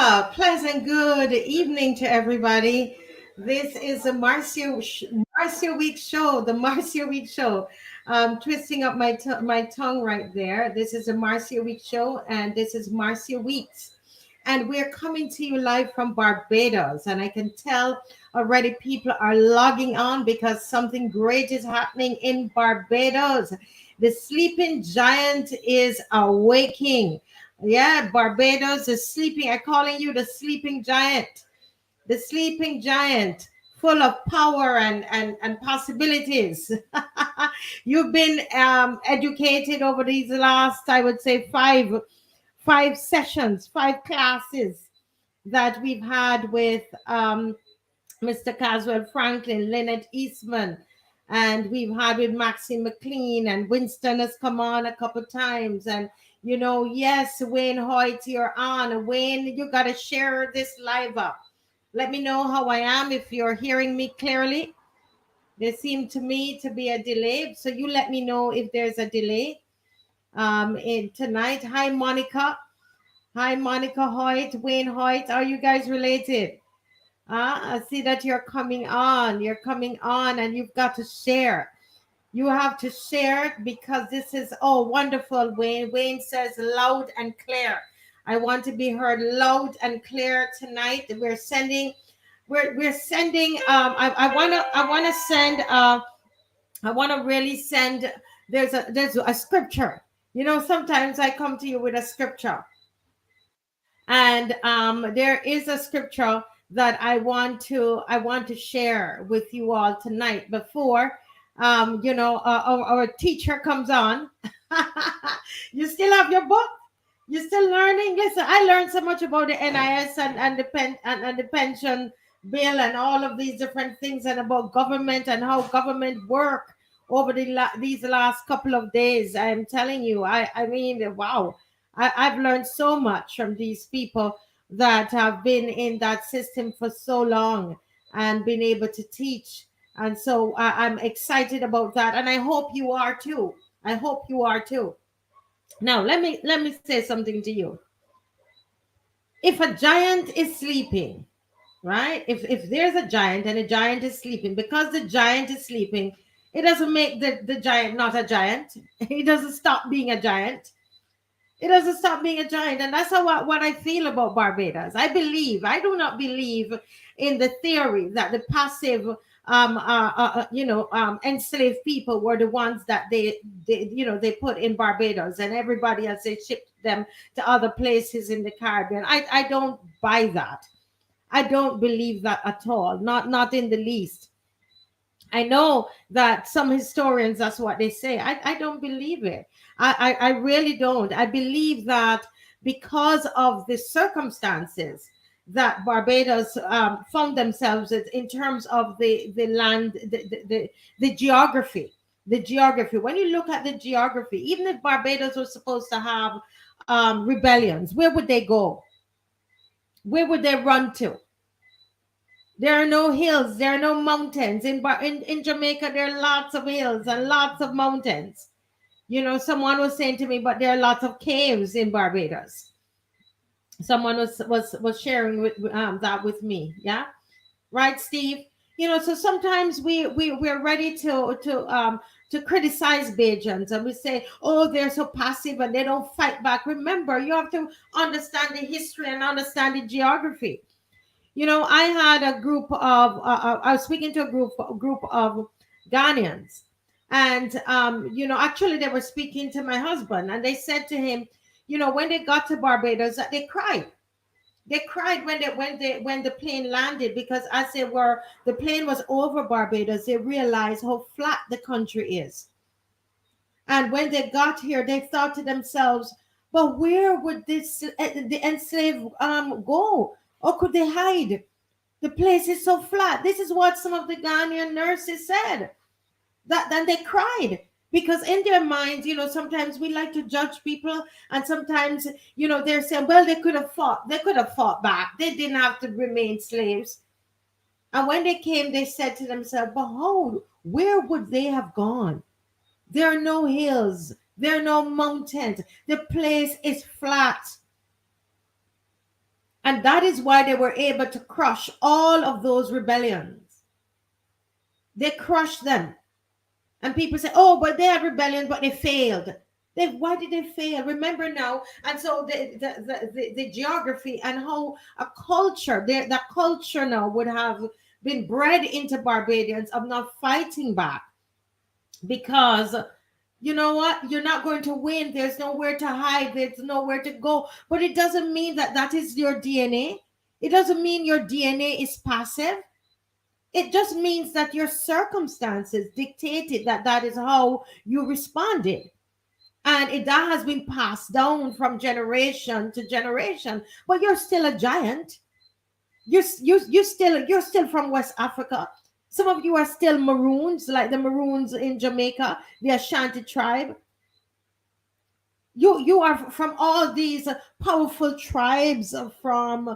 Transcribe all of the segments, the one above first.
Pleasant good evening to everybody. This is the Marcia Week Show, the Marcia Week Show. Twisting up my tongue right there. This is the Marcia Week Show, and this is Marcia Weeks. And we're coming to you live from Barbados. And I can tell already people are logging on because something great is happening in Barbados. The sleeping giant is awaking. Yeah, Barbados is sleeping. I'm calling you the sleeping giant. The sleeping giant, full of power and possibilities. You've been educated over these last, I would say, five sessions, five classes that we've had with Mr. Caswell, Frankyln, Lynette, Eastman, and we've had with Maxie McLean, and Winston has come on a couple times. And yes, Wayne Hoyt, you're on. Wayne, you got to share this live up. Let me know how I am if you're hearing me clearly. There seemed to me to be a delay, so you let me know if there's a delay in tonight. Hi, Monica. Hi, Monica Hoyt, Wayne Hoyt. Are you guys related? I see that you're coming on. You're coming on, and you've got to share. You have to share it because this is wonderful. Wayne says loud and clear. I want to be heard loud and clear tonight. We're sending. I want to send. I want to really send. There's a scripture. Sometimes I come to you with a scripture, and there is a scripture that I want to share with you all tonight before our teacher comes on. You still have your book? You're still learning? Listen, I learned so much about the NIS and the pension bill and all of these different things, and about government and how government work over these last couple of days. I'm telling you, I mean, wow. I've learned so much from these people that have been in that system for so long and been able to teach. And so I'm excited about that. And I hope you are too. I hope you are too. Now, let me say something to you. If a giant is sleeping, right? If there's a giant and a giant is sleeping, because the giant is sleeping, it doesn't make the giant not a giant. He doesn't stop being a giant. It doesn't stop being a giant. And that's what I feel about Barbados. I do not believe in the theory that the passive enslaved people were the ones that they put in Barbados, and everybody else they shipped them to other places in the Caribbean. I don't buy that. I don't believe that at all. Not in the least. I know that some historians, that's what they say. I don't believe it. I really don't. I believe that because of the circumstances that Barbados found themselves in terms of the land, the geography. The geography. When you look at the geography, even if Barbados was supposed to have rebellions, where would they go? Where would they run to? There are no hills, there are no mountains. In Jamaica, there are lots of hills and lots of mountains. Someone was saying to me, but there are lots of caves in Barbados. Someone was sharing that with me. Yeah, right, Steve. So sometimes we're ready to criticize BAJANS, and we say, oh, they're so passive and they don't fight back. Remember, you have to understand the history and understand the geography. I had a group of I was speaking to a group of Ghanaians, and actually they were speaking to my husband, and they said to him, when they got to Barbados, that they cried. They cried when the plane landed, because as the plane was over Barbados, they realized how flat the country is. And when they got here, they thought to themselves, but where would the enslaved go? Or could they hide? The place is so flat. This is what some of the Ghanaian nurses said. Then they cried, because in their minds, sometimes we like to judge people, and sometimes, they're saying, well, they could have fought back. They didn't have to remain slaves. And when they came, they said to themselves, behold, where would they have gone? There are no hills. There are no mountains. The place is flat. And that is why they were able to crush all of those rebellions. They crushed them. And people say, oh, but they had rebellion, but they failed. Why did they fail? Remember now. And so the geography and how a culture, the culture now would have been bred into Barbadians of not fighting back, because you know what, you're not going to win, there's nowhere to hide, there's nowhere to go. But it doesn't mean that that is your DNA. It doesn't mean your DNA is passive. It just means that your circumstances dictated that that is how you responded, and that has been passed down from generation to generation. But you're still a giant. You're still from West Africa. Some of you are still Maroons, like the Maroons in Jamaica, the Ashanti tribe. You are from all these powerful tribes from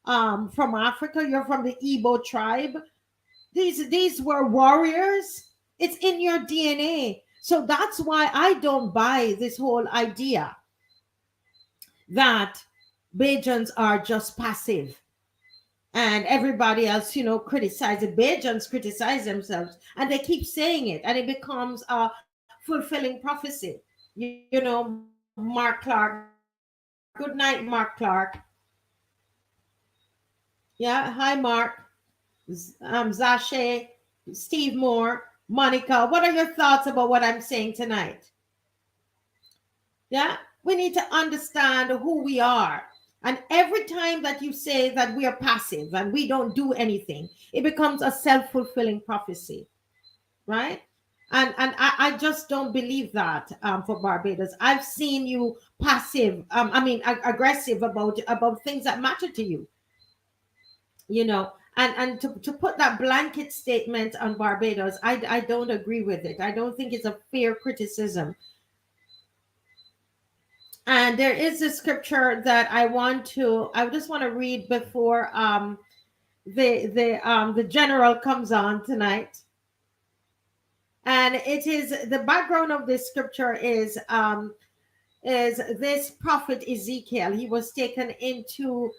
Africa. You're from the Igbo tribe. These were warriors. It's in your DNA. So that's why I don't buy this whole idea that Bajans are just passive and everybody else, criticize it. Bajans criticize themselves and they keep saying it, and it becomes a fulfilling prophecy. Mark Clark. Good night, Mark Clark. Yeah, hi, Mark. Zashe, Steve Moore, Monica. What are your thoughts about what I'm saying tonight? Yeah, we need to understand who we are. And every time that you say that we are passive and we don't do anything, it becomes a self-fulfilling prophecy, right? And I just don't believe that for Barbados. I've seen you passive, aggressive about things that matter to you, and to put that blanket statement on Barbados, I don't agree with it. I don't think it's a fair criticism. And there is a scripture that I just want to read before the general comes on tonight. And it is, the background of this scripture is this prophet Ezekiel. He was taken into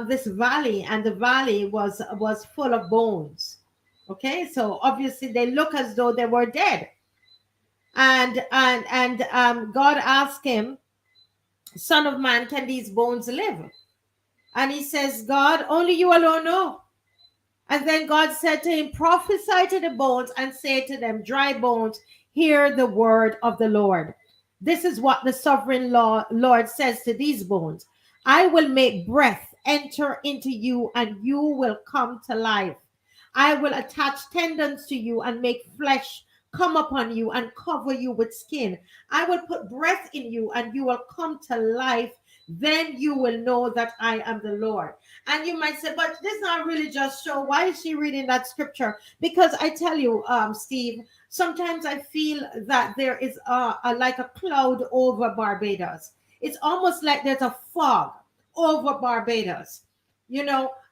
this valley, and the valley was full of bones. Okay, so obviously they look as though they were dead. And God asked him, Son of man, can these bones live? And he says, God, only you alone know. And then God said to him, prophesy to the bones and say to them, dry bones, hear the word of the Lord. This is what the sovereign Lord says to these bones. I will make breath enter into you, and you will come to life. I will attach tendons to you and make flesh come upon you and cover you with skin. I will put breath in you and you will come to life. Then you will know that I am the Lord. And you might say, but this is not really just show. Why is she reading that scripture? Because I tell you, Steve, sometimes I feel that there is like a cloud over Barbados. It's almost like there's a fog over Barbados,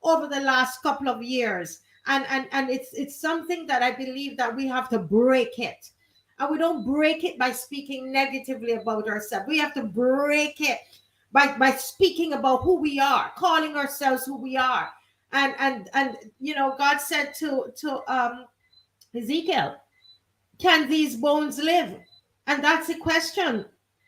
over the last couple of years. And it's something that I believe that we have to break it. And we don't break it by speaking negatively about ourselves. We have to break it by speaking about who we are, calling ourselves who we are. And God said to Ezekiel, can these bones live? And that's a question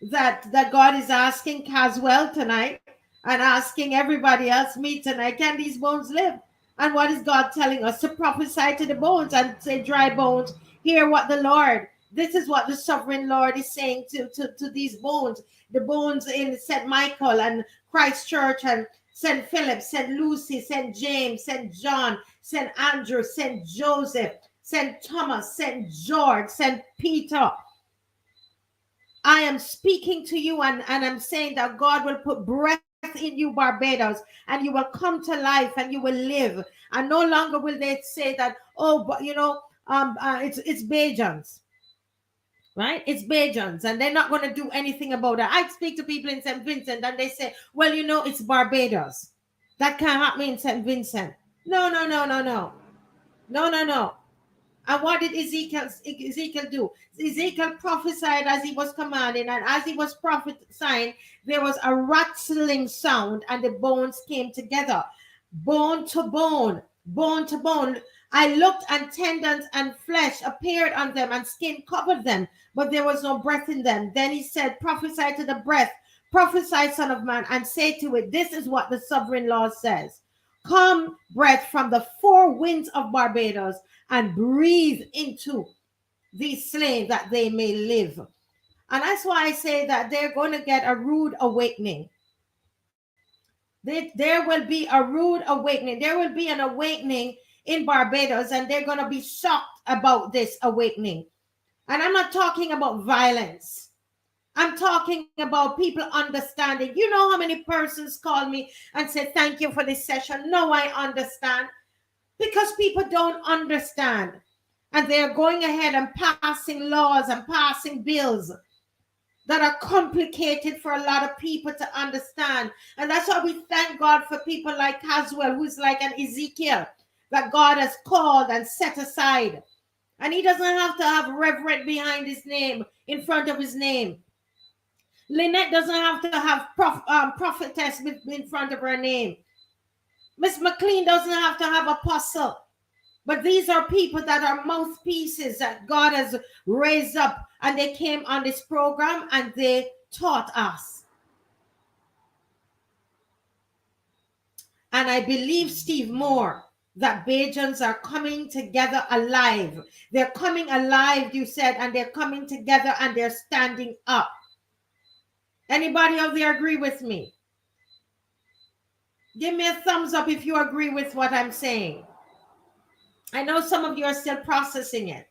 that God is asking Caswell tonight, and asking everybody else, me tonight. Can these bones live? And what is God telling us? To prophesy to the bones and say, dry bones, hear what the Lord. This is what the sovereign Lord is saying to these bones. The bones in St. Michael and Christ Church and St. Philip, St. Lucy, St. James, St. John, St. Andrew, St. Joseph, St. Thomas, St. George, St. Peter. I am speaking to you, and I'm saying that God will put breath in you, Barbados, and you will come to life and you will live. And no longer will they say that, oh, but it's BAJANS. Right? It's BAJANS, and they're not going to do anything about it. I speak to people in St. Vincent and they say, well, it's Barbados. That can't happen in St. Vincent. No. And what did Ezekiel do? Ezekiel prophesied as he was commanding, and as he was prophesying, there was a rattling sound, and the bones came together, bone to bone, bone to bone. I looked, and tendons and flesh appeared on them, and skin covered them, but there was no breath in them. Then he said, prophesy to the breath, prophesy, son of man, and say to it, this is what the sovereign Lord says. Come, breath from the four winds of Barbados, and breathe into these slain that they may live. And that's why I say that they're going to get a rude awakening. There will be a rude awakening. There will be an awakening in Barbados, and they're going to be shocked about this awakening. And I'm not talking about violence. I'm talking about people understanding. You know how many persons call me and say, thank you for this session. No, I understand. Because people don't understand. And they're going ahead and passing laws and passing bills that are complicated for a lot of people to understand. And that's why we thank God for people like Caswell, who's like an Ezekiel that God has called and set aside. And he doesn't have to have reverend behind his name, in front of his name. Lynette doesn't have to have prophetess in front of her name. Miss McLean doesn't have to have apostle. But these are people that are mouthpieces that God has raised up, and they came on this program and they taught us. And I believe, Steve Moore, that BAJANS are coming together alive. They're coming alive, you said, and they're coming together and they're standing up. Anybody out there agree with me? Give me a thumbs up if you agree with what I'm saying. I know some of you are still processing it.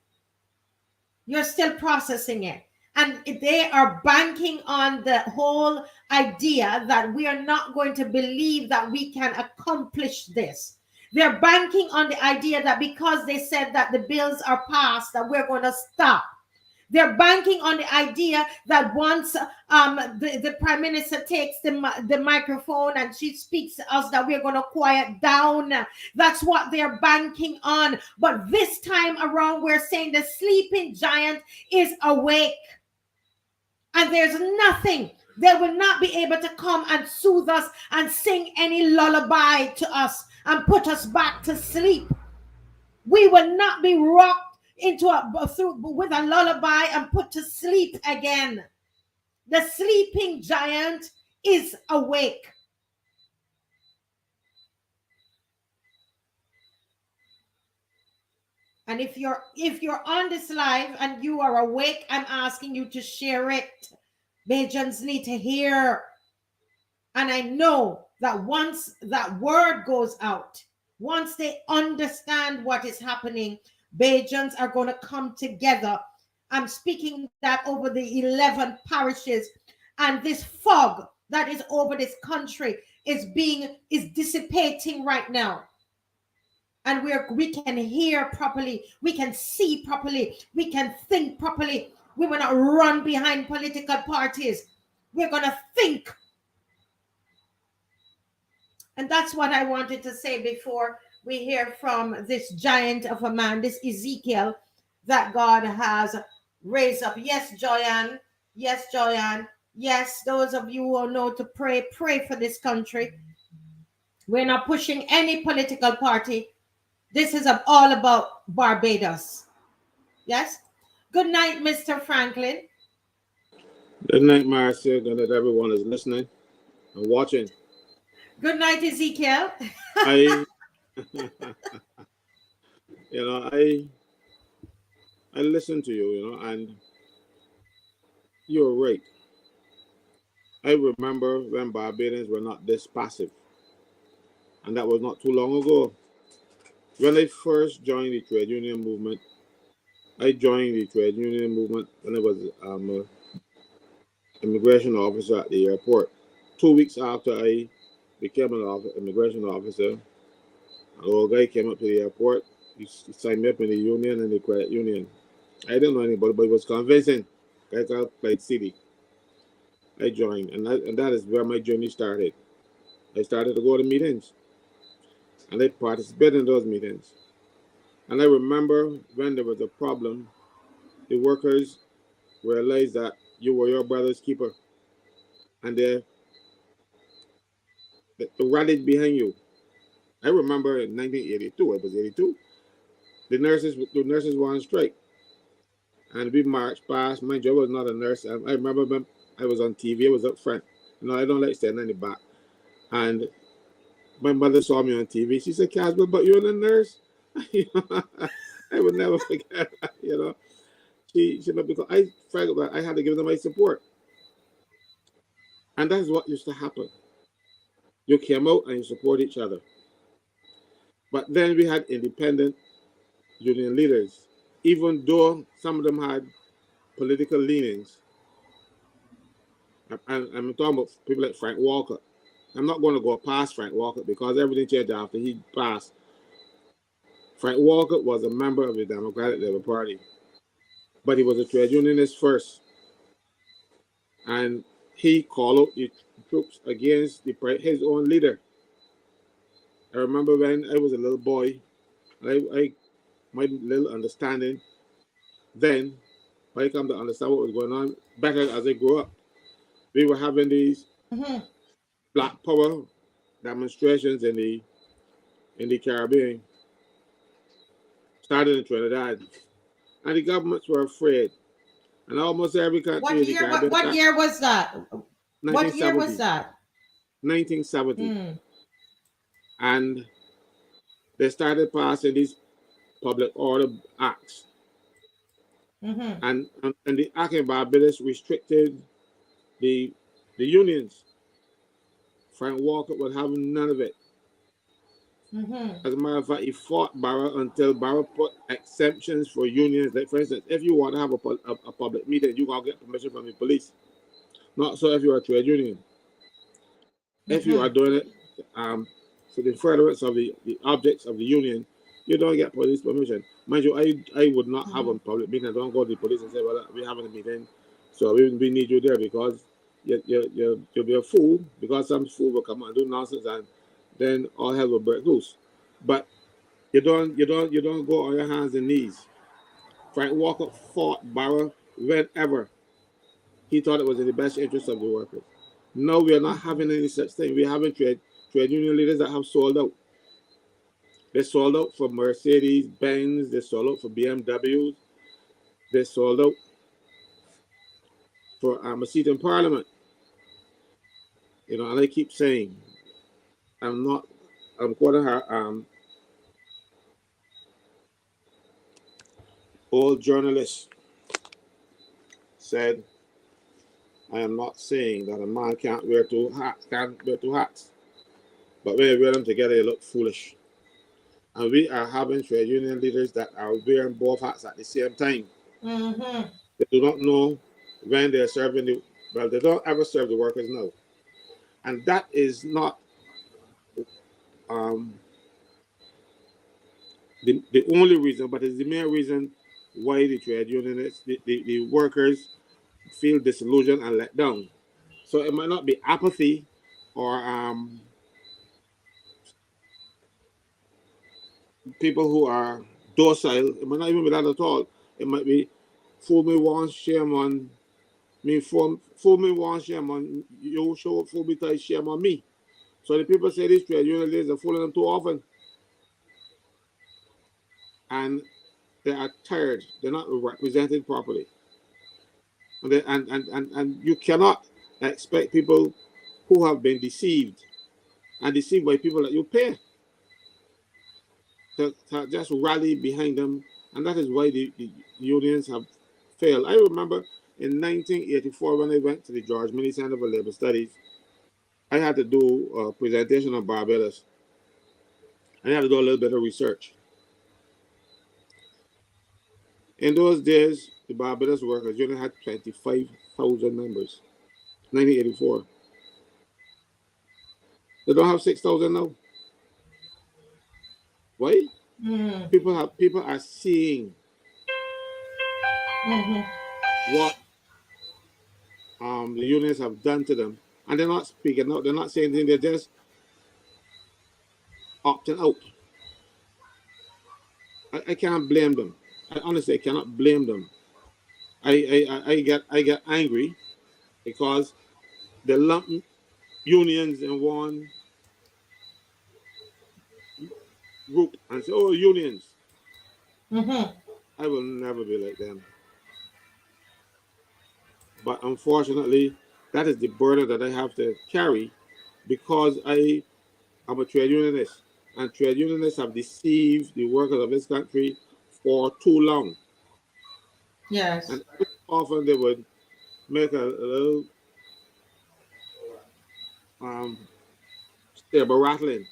You're still processing it. And they are banking on the whole idea that we are not going to believe that we can accomplish this. They're banking on the idea that because they said that the bills are passed, that we're going to stop. They're banking on the idea that once the Prime Minister takes the microphone and she speaks to us, that we're going to quiet down. That's what they're banking on. But this time around, we're saying the sleeping giant is awake. And there's nothing. They will not be able to come and soothe us and sing any lullaby to us and put us back to sleep. We will not be rocked with a lullaby and put to sleep again. The sleeping giant is awake. And if you're on this live and you are awake, I'm asking you to share it. BAJANS need to hear. And I know that once that word goes out, once they understand what is happening, BAJANS are going to come together. I'm speaking that over the 11 parishes, and this fog that is over this country is dissipating right now. And we can hear properly, we can see properly, we can think properly. We will not run behind political parties. We're going to think. And that's what I wanted to say before we hear from this giant of a man, this Ezekiel that God has raised up. Yes, Joyanne. Yes, Joyanne. Yes, those of you who know to pray for this country. We're not pushing any political party. This is all about Barbados. Yes? Good night, Mr. Frankyln. Good night, Marcia. Good night, everyone is listening and watching. Good night, Ezekiel. I listen to you, and you're right. I remember when Barbadians were not this passive, and that was not too long ago. When I first joined the trade union movement, I joined the trade union movement when I was an immigration officer at the airport. 2 weeks after I became an immigration officer, an old guy came up to the airport. He signed me up in the union and the credit union. I didn't know anybody, but it was convincing. I played city. I joined, and that is where my journey started. I started to go to meetings, and I participated in those meetings. And I remember when there was a problem, the workers realized that you were your brother's keeper, and they rallied behind you. I remember in 1982, it was 82, the nurses were on strike, and we marched past. Mind you, I was not a nurse. I remember when I was on TV, I was up front. I don't like standing in the back. And my mother saw me on TV. She said, Caswell, but you're a nurse. I would never forget that, She because I had to give them my support. And that's what used to happen. You came out and you support each other. But then we had independent union leaders. Even though some of them had political leanings, and I'm talking about people like Frank Walker. I'm not going to go past Frank Walker because everything changed after he passed. Frank Walker was a member of the Democratic Labour Party, but he was a trade unionist first. And he called out the troops against his own leader. I remember when I was a little boy, my little understanding then, I come to understand what was going on better as I grew up. We were having these Black Power demonstrations in the Caribbean, started in Trinidad, and the governments were afraid. And almost every country What in the year? Caribbean. What year was that? What year was that? 1970. And they started passing these public order acts. And the act in Barbados restricted the unions. Frank Walker was having none of it. As a matter of fact, he fought Barra until Barra put exemptions for unions. Like, for instance, if you want to have a public meeting, you got to get permission from the police. Not so if you're a trade union. If you are doing it for the furtherance of the objects of the union, you don't get police permission. Mind you, I would not have a public meeting. I don't go to the police and say, well, we're having a meeting, so we need you there, because you'll be a fool, because some fool will come and do nonsense, and then all hell will break loose. But you don't go on your hands and knees. Frank Walker fought Barra whenever he thought it was in the best interest of the workers. No, we are not having any such thing. We have trade union leaders that have sold out. They sold out for Mercedes Benz. They sold out for BMWs. They sold out for a seat in Parliament. And I keep saying, I'm quoting her. Old journalist said, I am not saying that a man can't wear two hats, but when you wear them together, you look foolish. And we are having trade union leaders that are wearing both hats at the same time. They do not know when they're serving they don't ever serve the workers now. And that is not the only reason, but it's the main reason why the trade unionists, the workers feel disillusioned and let down. So it might not be apathy or people who are docile. It might not even be that at all. It might be fool me once, shame on me. Fool me once, shame on you. Fool me twice, shame on me. So the people say these trade union leaders are fooling them too often, and they are tired. They're not represented properly, and you cannot expect people who have been deceived by people that you pay to just rally behind them, and that is why the unions have failed. I remember in 1984 when I went to the George Minnie Center for Labor Studies, I had to do a presentation on Barbados. I had to do a little bit of research. In those days, the Barbados Workers Union had 25,000 members. 1984. They don't have 6,000 now. Why? People are seeing what the unions have done to them, and they're not speaking out. They're not saying anything. They're just opting out. I can't blame them. I honestly I cannot blame them. I get angry because they lump unions in one group and say, "Oh, unions." Mm-hmm. I will never be like them. But unfortunately, that is the burden that I have to carry because I am a trade unionist, and trade unionists have deceived the workers of this country for too long. Yes. And often they would make a little um, saber rattling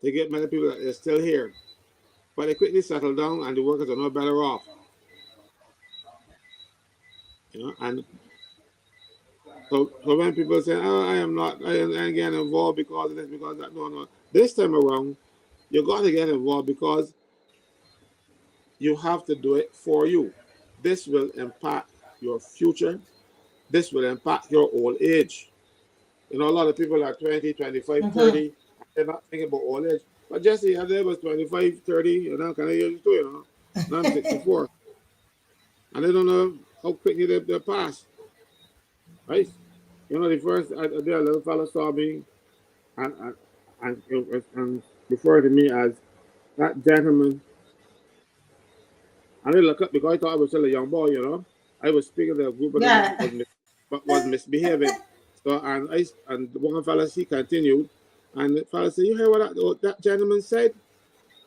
to get many people that are still here. But they quickly settle down, and the workers are no better off. And so when people say, "Oh, I am getting involved because of this, because of that," no, no. This time around, you got to get involved because you have to do it for you. This will impact your future. This will impact your old age. A lot of people are 20, 25, Mm-hmm. 30. They're not thinking about old age. But just the other day was 25, 30, kind of years too. Now I'm 64. And they don't know how quickly they pass, right? The first, there a little fella saw me and, and referred to me as that gentleman. And I look up because I thought I was still a young boy. I was speaking to a group of them that Yeah. was misbehaving. So and one fella he continued, and the fella said, "You hear what that gentleman said?"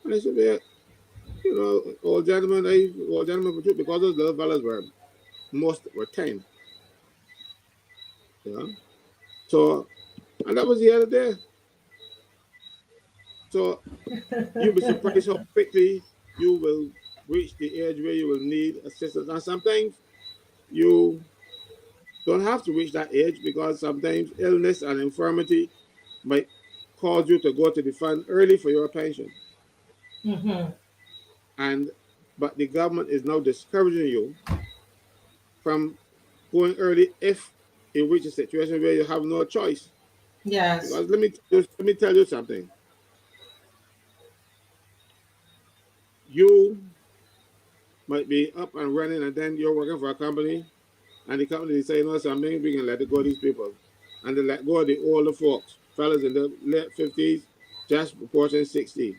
And I said, "Yeah, old gentleman, for truth, because those little fellas most were 10, you know. So, and that was the other day. So you'll be surprised how quickly you will reach the age where you will need assistance. And sometimes you don't have to reach that age because sometimes illness and infirmity might cause you to go to the fund early for your pension. Mm-hmm. And but the government is now discouraging you from going early if you reach a situation where you have no choice. Yes. Because let me tell you something. You might be up and running, and then you're working for a company, and the company is saying, "No, something we can let go of these people," and they let go of the older folks, fellas in the late 50s, just approaching 60.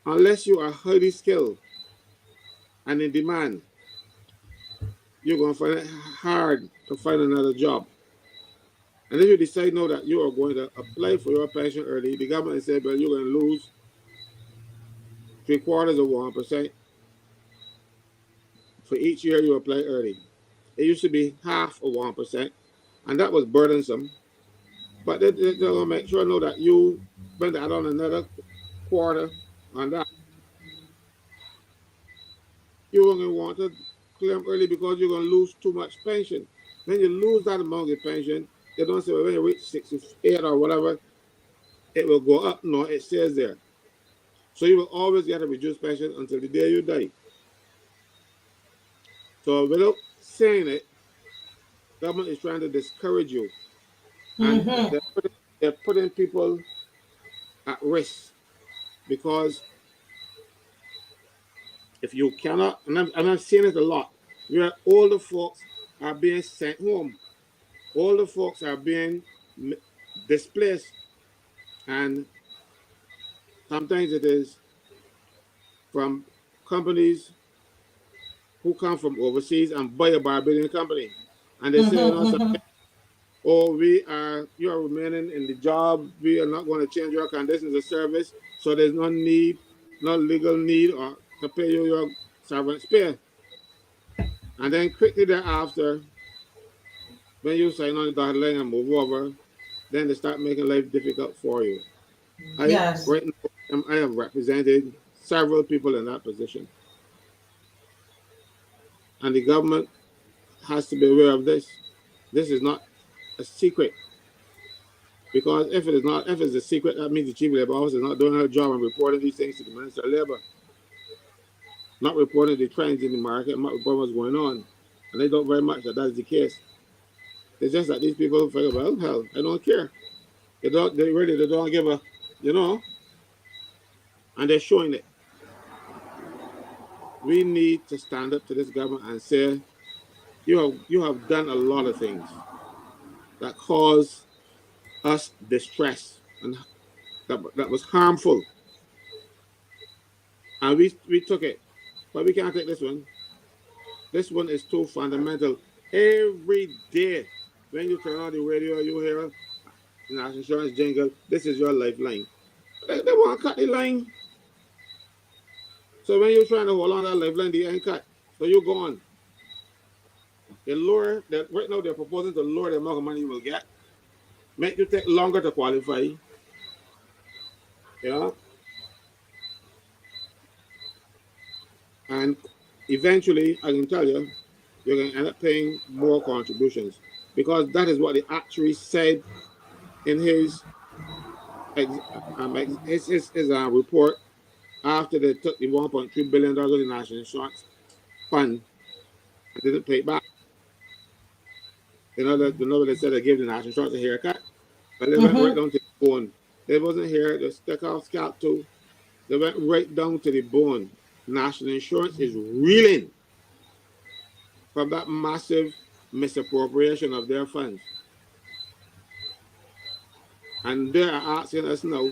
Unless you are highly skilled and in demand, you're going to find it hard to find another job. And if you decide now that you are going to apply for your pension early, the government said, "Well, you're going to lose 0.75% for each year you apply early." It used to be half of 1%, and that was burdensome. But they're going to make sure now that you spend that on another quarter on that. You're going to want to claim early because you're going to lose too much pension. When you lose that amount of pension, they don't say, "Well, when you reach 68 or whatever, it will go up." No, it stays there. So you will always get a reduced pension until the day you die. So without saying it, government is trying to discourage you, and Mm-hmm. they're putting people at risk because if you cannot, and I'm seeing it a lot, where older folks are being sent home, older folks are being displaced, and sometimes it is from companies who come from overseas and buy a Barbadian company, and they say, Mm-hmm. Mm-hmm. "Oh, you are remaining in the job. We are not going to change your conditions of service, so there's no legal need or to pay you your severance pay." And then quickly thereafter, when you sign on the dotted line and move over, then they start making life difficult for you. I Yes. right now I have represented several people in that position, and the government has to be aware of this. This is not a secret. Because if it's a secret, that means the chief labor officer is not doing her job and reporting these things to the Minister of Labor, not reporting the trends in the market, and not reporting what's going on. And they don't very much that that's the case. It's just that these people figure, "Well, hell, I don't care." They don't give a, you know. and they're showing it. We need to stand up to this government and say, you have done a lot of things that cause us distress and that was harmful, and we took it, but we can't take this one. This one is too fundamental. Every day when you turn on the radio, you hear the national insurance jingle. This is your lifeline. They want to cut the line. So when you're trying to hold on that lifeline, they ain't cut. So you go on. They lower that right now. They're proposing to lower the amount of money you will get, make you take longer to qualify. Yeah, and eventually, I can tell you, you're going to end up paying more contributions because that is what the actuary said in his report after they took the $1.3 billion of the national insurance fund and didn't pay it back. They said they gave the national insurance a haircut, but they went right down to the bone. They wasn't here. They stuck off scalp too. They went right down to the bone. National insurance is reeling from that massive misappropriation of their funds. And they are asking us now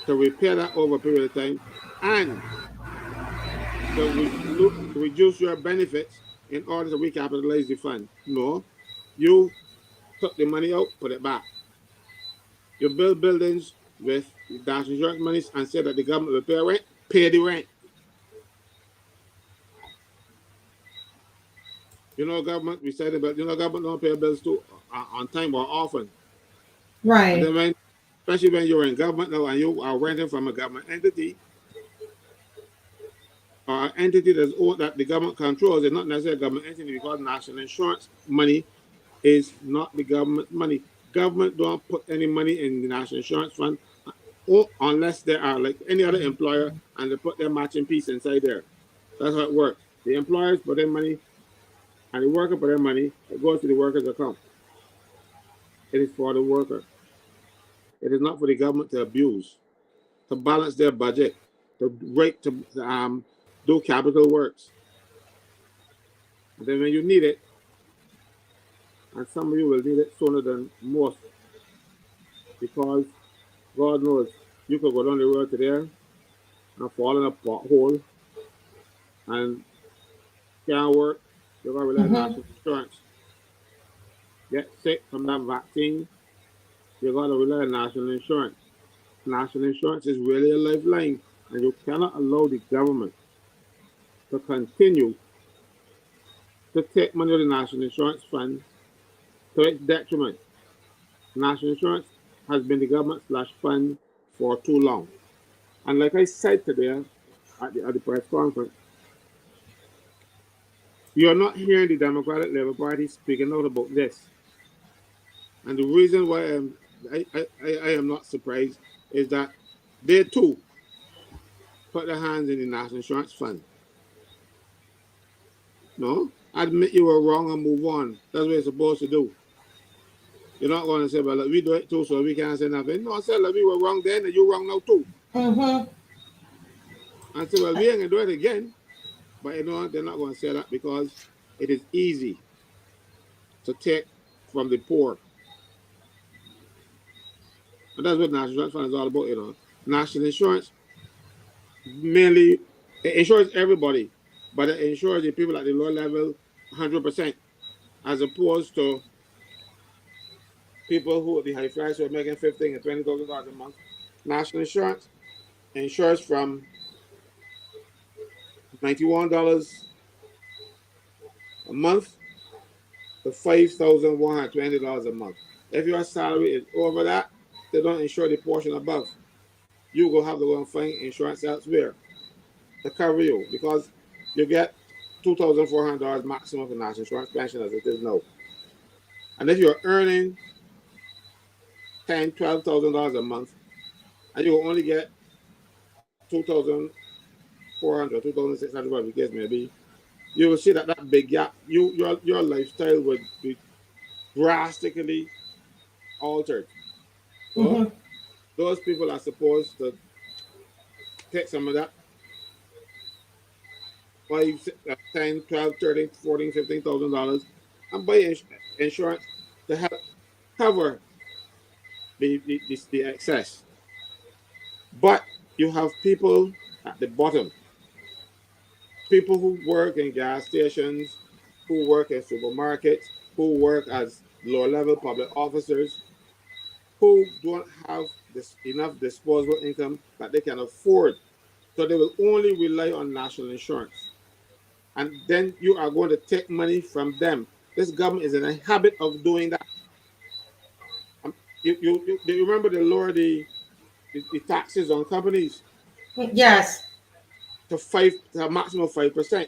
to repair that over a period of time and to reduce your benefits in order to recapitalize the fund. No, you took the money out, put it back. You build buildings with national insurance money and say that the government will pay rent, pay the rent. Government, we said about, government don't pay bills too on time or often. Right. And then especially when you're in government now and you are renting from a government entity or an entity that the government controls, it's not necessarily a government entity because national insurance money is not the government money. Government don't put any money in the national insurance fund unless they are like any other employer and they put their matching piece inside there. That's how it works. The employers put their money and the worker put their money. It goes to the worker's account. It is for the worker. It is not for the government to abuse, to balance their budget, to do capital works. And then when you need it, and some of you will need it sooner than most, because God knows you could go down the road to there and fall in a pothole and can't work. You're going to rely on national insurance. Get sick from that vaccine, you're going to rely on national insurance. National insurance is really a lifeline, and you cannot allow the government to continue to take money out of the national insurance fund to its detriment. National insurance has been the government/fund for too long. And like I said today at the press conference, you're not hearing the Democratic Labour Party speaking out about this. And the reason why I am not surprised is that they too put their hands in the national insurance fund. No, admit you were wrong and move on. That's what you're supposed to do. You're not going to say, well, we do it too, so we can't say nothing. No, I said, we were wrong then, and you're wrong now too. And say, well, we ain't going to do it again. But they're not going to say that because it is easy to take from the poor. And that's what National Insurance Fund is all about, National insurance, mainly, it insures everybody, but it insures the people at the low level 100%, as opposed to people who are the high flyers who are making $15,000 and $20,000 a month. National insurance insures from $91 a month to $5,120 a month. If your salary is over that, they don't insure the portion above. You will have to go and find insurance elsewhere to cover you because you get $2,400 maximum for national insurance pension as it is now. And if you're earning $10,000, $12,000 a month, and you will only get $2,400, $2,600, whatever the case may be, you will see that big gap. Your lifestyle would be drastically altered. So those people are supposed to take some of that 5, 10, 12, 13, 14, $15,000 and buy insurance to help cover the excess. But you have people at the bottom, people who work in gas stations, who work in supermarkets, who work as low-level public officers, who don't have enough disposable income that they can afford. So they will only rely on national insurance. And then you are going to take money from them. This government is in a habit of doing that. You remember they lower the taxes on companies Yes. to a maximum of 5%.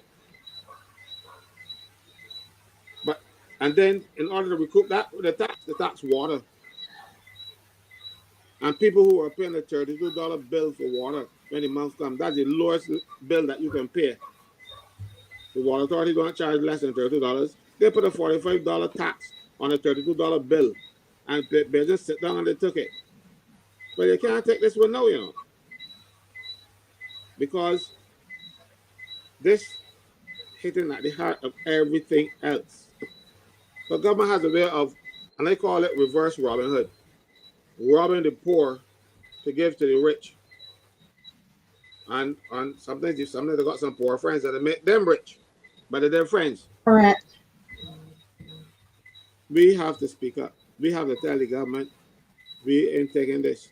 But and then in order to recoup that, the tax water. And people who are paying a $32 bill for water when the month comes, that's the lowest bill that you can pay. The water authority don't charge less than $32. They put a $45 tax on a $32 bill, and they just sit down and they took it. But they can't take this one now, because this hitting at the heart of everything else. The government has a way of, and I call it reverse Robin Hood, robbing the poor to give to the rich. And sometimes they got some poor friends that make them rich, but they're their friends. Correct. We have to speak up. We have to tell the government we ain't taking this.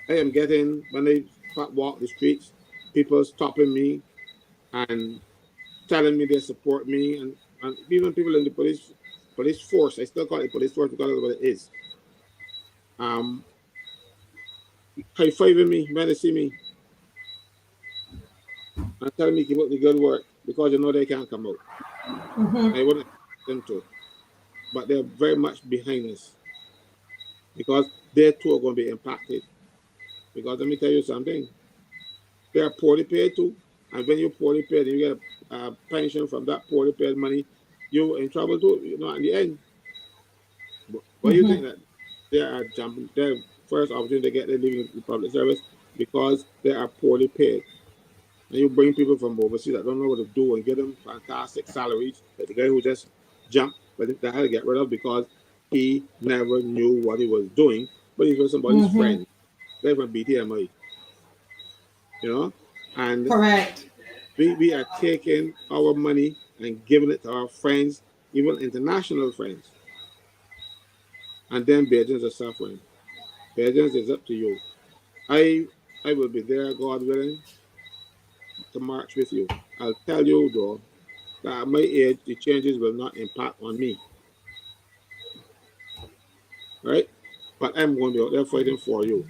I am getting, when I walk the streets, people stopping me and telling me they support me, and even people in the police force. I still call it police force because that's what it is. High-fiving me when they see me and telling me keep up the good work because you know they can't come out. I wouldn't expect them to, but they're very much behind us because they too are going to be impacted. Because let me tell you something, they are poorly paid too, and when you're poorly paid and you get a pension from that poorly paid money, you're in trouble too. In the end. But you think that they are jumping their first opportunity to get their living in the public service because they are poorly paid? And you bring people from overseas that don't know what to do and get them fantastic salaries. Like the guy who just jumped, but they had to get rid of because he never knew what he was doing, but he was somebody's friend. They're from BTMI, and Correct. we are taking our money and giving it to our friends, even international friends. And then BAJANS are suffering. BAJANS is up to you. I will be there, God willing, to march with you. I'll tell you though, that at my age, the changes will not impact on me. Right? But I'm going to be out there fighting for you.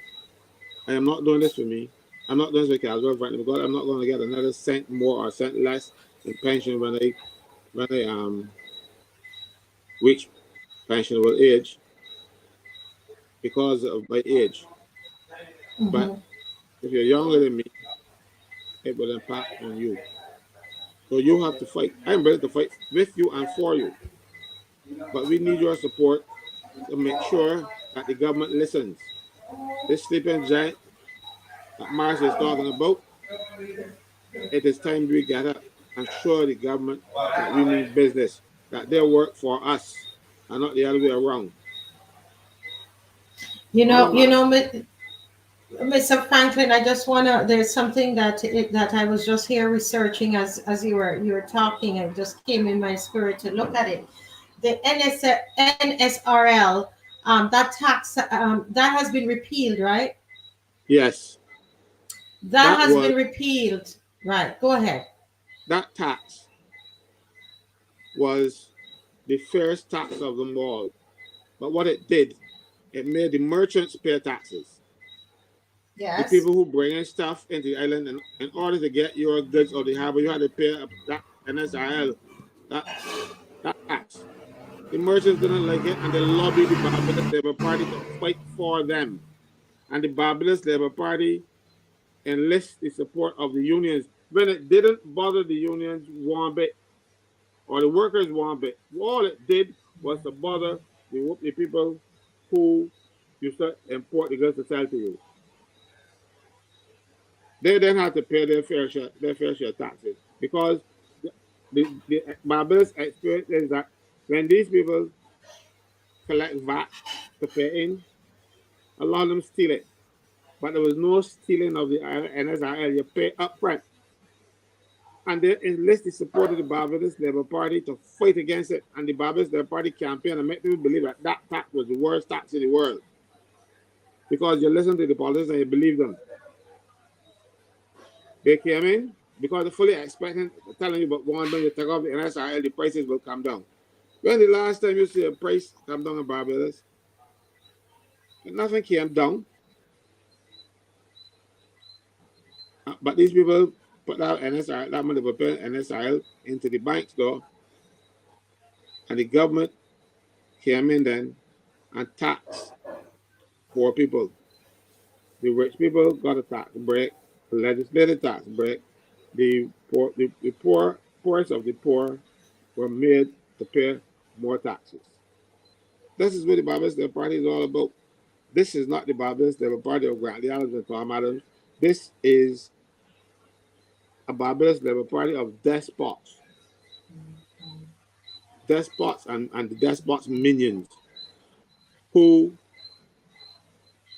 I am not doing this for me. I'm not doing this for Caswell, because I'm not going to get another cent more or cent less in pension when I reach pensionable age because of my age. But if you're younger than me, it will impact on you. So you have to fight. I'm ready to fight with you and for you. But we need your support to make sure that the government listens. This sleeping giant that Marsha is talking about, it is time we get up and show the government that we mean business, that they work for us and not the other way around. Mr. Franklin, I just wanna. There's something that I was just here researching as you were talking. It just came in my spirit to look at it. The NSRL, that tax, that has been repealed, right? Yes. That has been repealed. Right. Go ahead. That tax was the fairest tax of them all. But what it did, it made the merchants pay taxes. Yes. The people who bring in stuff into the island, and in order to get your goods out of the harbor, you had to pay that NSRL, that tax. The merchants didn't like it, and they lobbied the Barbados Labour Party to fight for them. And the Barbados Labour Party enlists the support of the unions when it didn't bother the unions one bit, or the workers one bit. All it did was to bother the people who used to import the goods to sell to you. they then have to pay their fair share taxes, because the Barbados experience is that when these people collect VAT to pay in, a lot of them steal it. But there was no stealing of the NSIL. You pay up front. And they enlist the support of the Barbados Labour Party to fight against it. And the Barbados Labour Party campaign and make people believe that that tax was the worst tax in the world. Because you listen to the politicians and you believe them. They came in because they're fully expecting, telling you, but when you take off the NSIL, the prices will come down. When the last time you see a price come down in Barbados, nothing came down. But these people put that NSIL, that money for paying NSIL into the banks though, and the government came in then and taxed poor people. The rich people got a tax break, the legislative tax break. The poorest of the poor were made to pay more taxes. This is what the Barbados Labour Party is all about. This is not the Barbados Labour Party of Grantley Adams and Tom Adams. This is a Barbados Labour Party of despots. Despots and the despots' minions, who,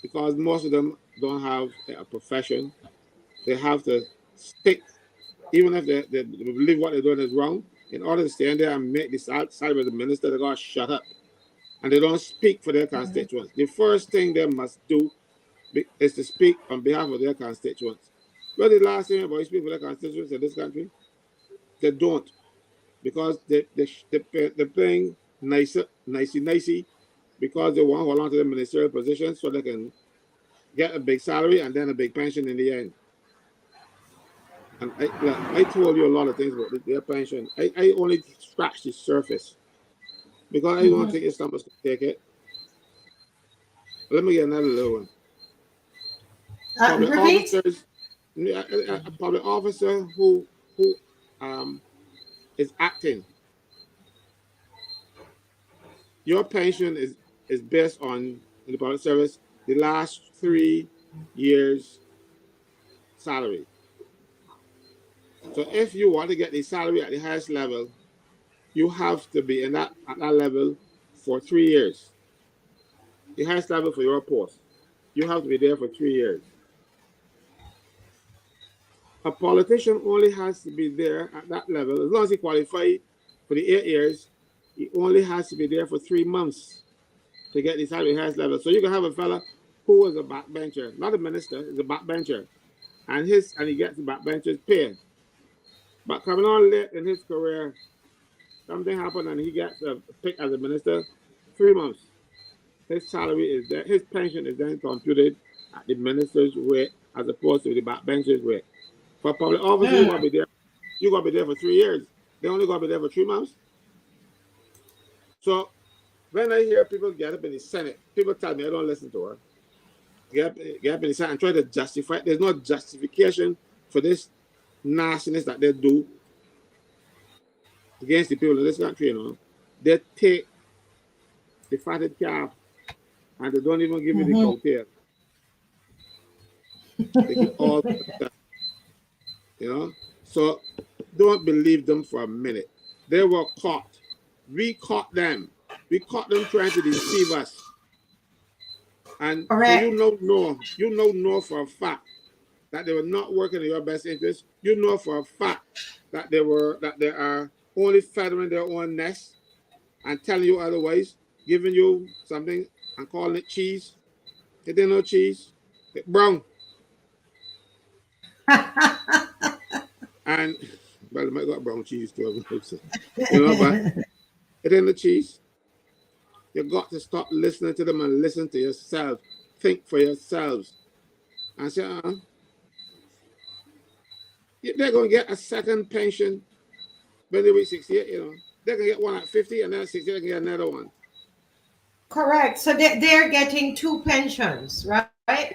because most of them don't have a profession, they have to stick, even if they believe what they're doing is wrong, in order to stand there and make the side of the minister, they got to shut up. And they don't speak for their constituents. The first thing they must do is to speak on behalf of their constituents. Well, the last thing about speak for their constituents in this country, they don't, because they're playing nicey, because they want to hold on to the ministerial position so they can get a big salary and then a big pension in the end. And I told you a lot of things about their pension. I only scratched the surface, because I don't think it's somebody's going to take it. Let me get another little one. Public officer who is acting. Your pension is based on, in the public service, the last 3 years' salary. So if you want to get the salary at the highest level, you have to be at that level for 3 years. The highest level for your post. You have to be there for 3 years. A politician only has to be there at that level. As long as he qualifies for the 8 years, he only has to be there for 3 months to get the salary highest level. So you can have a fella who is a backbencher, not a minister, is a backbencher, and he gets the backbencher's pay. But coming on late in his career, something happened and he gets a pick as a minister, 3 months. His salary is there, his pension is then computed at the minister's rate as opposed to the backbencher's rate. For public office, you're gonna be there for 3 years. They only gonna be there for 3 months. So when I hear people get up in the Senate, people tell me I don't listen to her. Get up in the Senate and try to justify it. There's no justification for this nastiness that they do against the people of this country, you know. They take the fatted calf and they don't even give you the cow tail. They keep all that, you know. So don't believe them for a minute. They were caught. We caught them. We caught them trying to deceive us. And so you know for a fact that they were not working in your best interest. You know for a fact that they are only feathering their own nest and telling you otherwise, giving you something and calling it cheese. It ain't no cheese. It's brown. And well, it might got brown cheese too, you know, but it ain't the cheese. You got to stop listening to them and listen to yourself. Think for yourselves. And say, they're going to get a second pension when they reach 68, you know. They're going to get one at 50 and then at 60 they can get another one. Correct. So they're getting 2 pensions, right?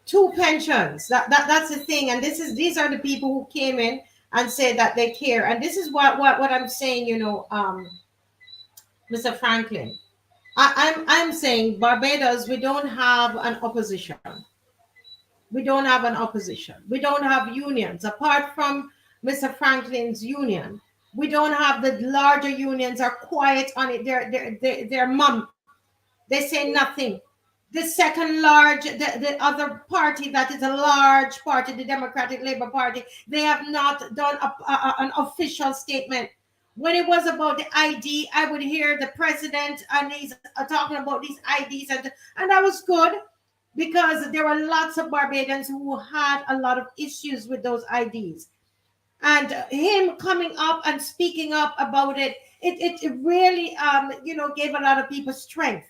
2 pensions. That's the thing. And these are the people who came in and said that they care. And this is what I'm saying, you know, Mr. Frankyln. I'm saying Barbados, we don't have an opposition. We don't have an opposition. We don't have unions. Apart from Mr. Franklyn's union, we don't have the larger unions are quiet on it. They're mum. They say nothing. The second large, the other party that is a large party, the Democratic Labour Party, they have not done an official statement. When it was about the ID, I would hear the president and he's talking about these IDs, and that was good because there were lots of Barbadians who had a lot of issues with those IDs. And him coming up and speaking up about it really gave a lot of people strength.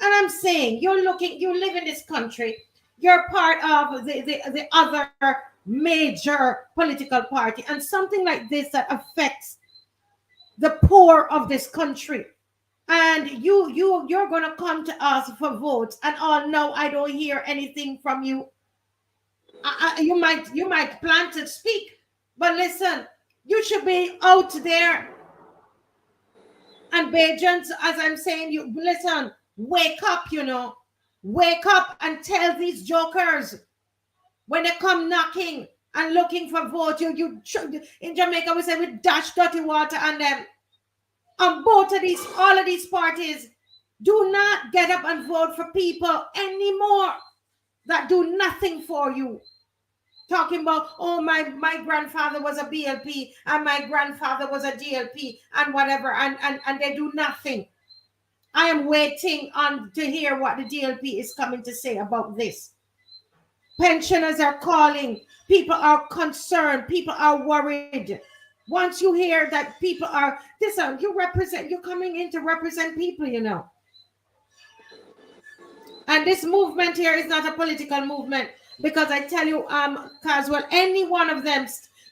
And I'm saying, you live in this country, you're part of the other major political party, and something like this that affects the poor of this country, and you're gonna come to us for votes, and oh no, I don't hear anything from you. You might plan to speak, but listen, you should be out there. And BAJANS, as I'm saying, you listen, wake up, wake up and tell these jokers when they come knocking and looking for vote. You in Jamaica we say we dash dirty water on them. On both of these, all of these parties, do not get up and vote for people anymore that do nothing for you. Talking about, oh, my grandfather was a BLP and my grandfather was a DLP and whatever, and they do nothing. I am waiting on to hear what the DLP is coming to say about this. Pensioners are calling. People are concerned. People are worried. Once you hear that people are, listen, you're coming in to represent people, And this movement here is not a political movement, because I tell you, Caswell, any one of them,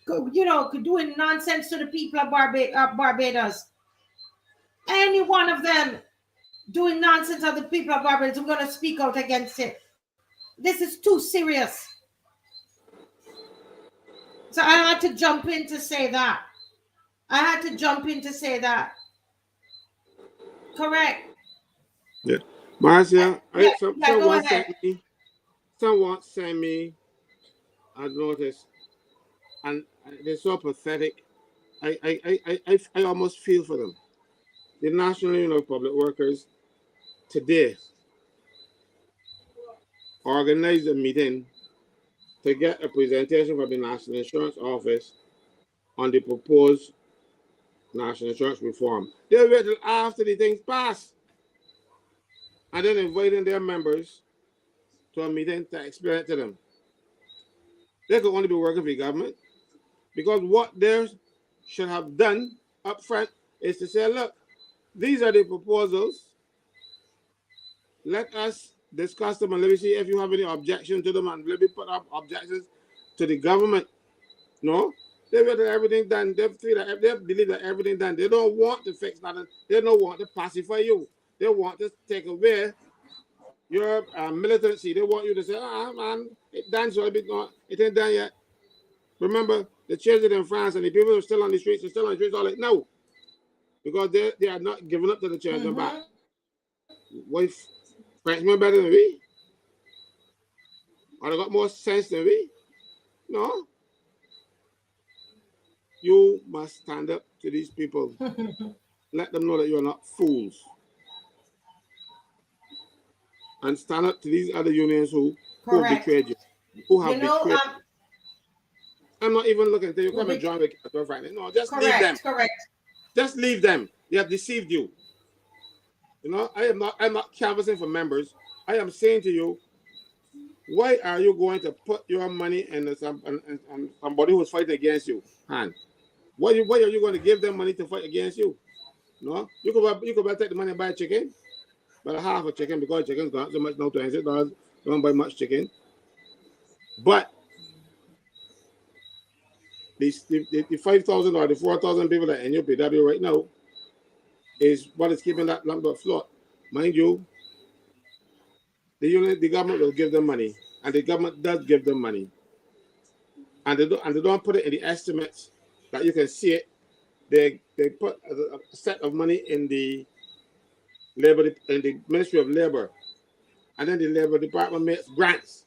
doing nonsense to the people of Barbados, any one of them doing nonsense to the people of Barbados, we're going to speak out against it. This is too serious. So I had to jump in to say that. Correct. Yeah. Marcia, Someone sent me a notice, and they're so pathetic. I almost feel for them. The National Union of Public Workers today organized a meeting to get a presentation from the National Insurance Office on the proposed National Insurance reform. They waited after the things passed, and then inviting their members to a meeting to explain it to them. They could only be working for the government, because what they should have done up front is to say, look, these are the proposals. Let us discuss them, and let me see if you have any objection to them, and let me put up objections to the government. No, they want everything done. They feel that they believe that everything done. They don't want to fix nothing. They don't want to pacify you. They want to take away your militancy. They want you to say, man, it done, so it ain't done yet. Remember, the children in France and the people who are still on the streets all like, no, because they are not giving up to the children back. What if Frenchmen better than we? Or they got more sense than we? No. You must stand up to these people. Let them know that you are not fools. And stand up to these other unions who betrayed you. Who have betrayed you. I'm not even looking until you come and join with Caswell Franklyn. No, just leave them. Correct. Just leave them. They have deceived you. I'm not canvassing for members. I am saying to you, why are you going to put your money in somebody who's fighting against you hand? Why are you going to give them money to fight against you? No, you could take the money and buy a chicken, but half a chicken, because chicken's gone so much now, $26. Don't buy much chicken. But the 5,000 or the 4,000 people that are in your PW right now is what is keeping that number afloat. Mind you, the government will give them money, and the government does give them money, and they don't put it in the estimates that you can see it. They put a set of money in the Ministry of Labor, and then the Labor Department makes grants.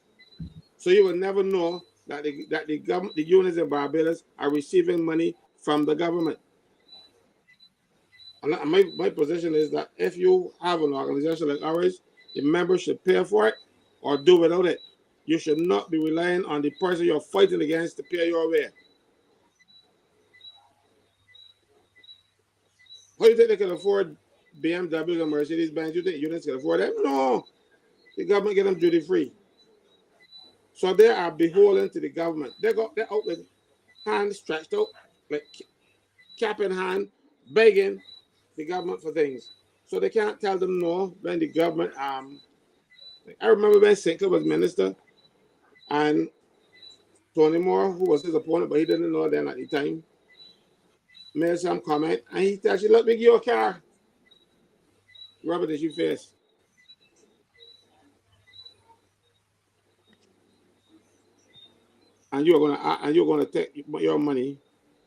So you will never know that the government, the unions in Barbados are receiving money from the government. And my position is that if you have an organization like ours, the members should pay for it or do without it. You should not be relying on the person you're fighting against to pay your way. How do you think they can afford BMWs and Mercedes Benz? You think unions can afford them? No. The government get them duty free. So they are beholden to the government. They're out with hands stretched out, like cap in hand, begging the government for things. So they can't tell them no when the government I remember when Sinclair was minister and Tony Moore, who was his opponent, but he didn't know then at the time, made some comment and he said, "Let me give you a car. Rub it in your face." And you're gonna take your money,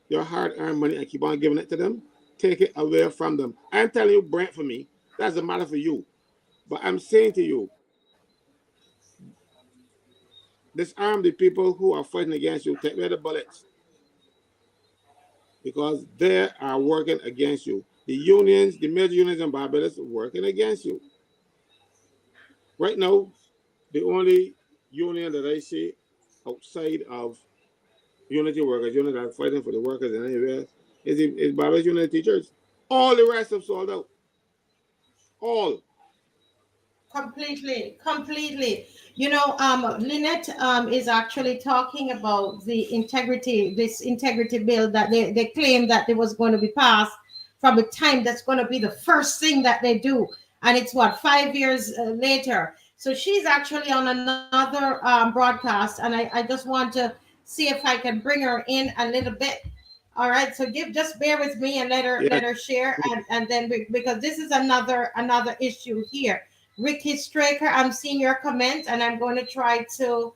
your hard-earned money, and keep on giving it to them. Take it away from them. I'm telling you, Brent, for me, that's a matter for you. But I'm saying to you, disarm the people who are fighting against you. Take away the bullets. Because they are working against you. The unions, the major unions in Barbados are working against you. Right now, the only union that I see outside of unity workers, unions that are fighting for the workers in anywhere, is Barbados Union of Teachers. All the rest have sold out. All. Completely. Lynette is actually talking about this integrity bill that they claim that it was going to be passed from the time that's going to be the first thing that they do. And it's 5 years later. So she's actually on another broadcast, and I just want to see if I can bring her in a little bit. All right, so just bear with me and let her share, and then because this is another issue here. Ricky Straker, I'm seeing your comment, and I'm going to try to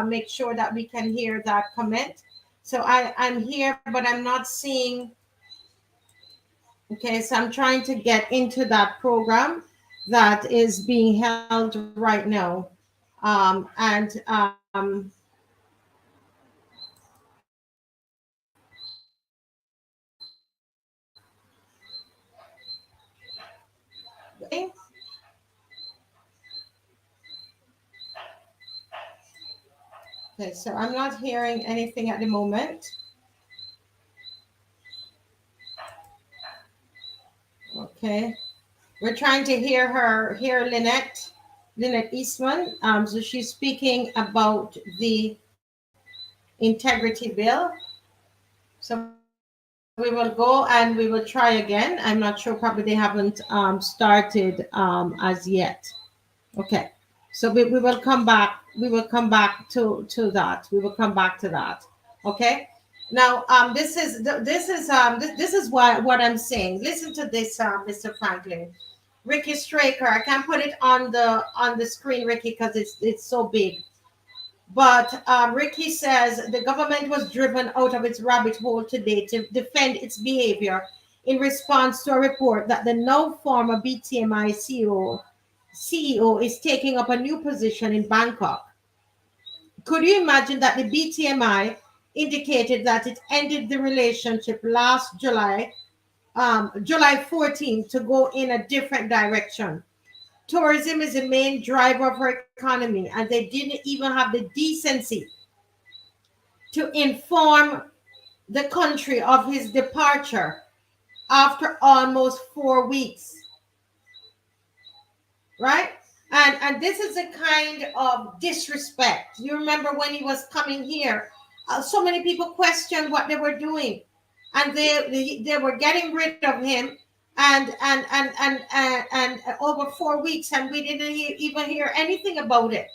make sure that we can hear that comment. So I'm here, but I'm not seeing. Okay, so I'm trying to get into that program that is being held right now, and okay, so I'm not hearing anything at the moment. Okay, we're trying to hear Lynette Eastman. So she's speaking about the integrity bill. So we will go and we will try again. I'm not sure, probably they haven't started as yet. Okay, so we will come back. We will come back to that. We will come back to that. Okay. Now, this is what I'm saying. Listen to this, Mr. Frankyln. Ricky Straker. I can't put it on the screen, Ricky, because it's so big. But Ricky says the government was driven out of its rabbit hole today to defend its behavior in response to a report that the now former BTMI CEO is taking up a new position in Bangkok. Could you imagine that the BTMI indicated that it ended the relationship last July 14th, to go in a different direction? Tourism is the main driver of our economy, and they didn't even have the decency to inform the country of his departure after almost 4 weeks. Right? And this is a kind of disrespect. You remember when he was coming here, so many people questioned what they were doing, and they were getting rid of him, and over 4 weeks, and we didn't even hear anything about it.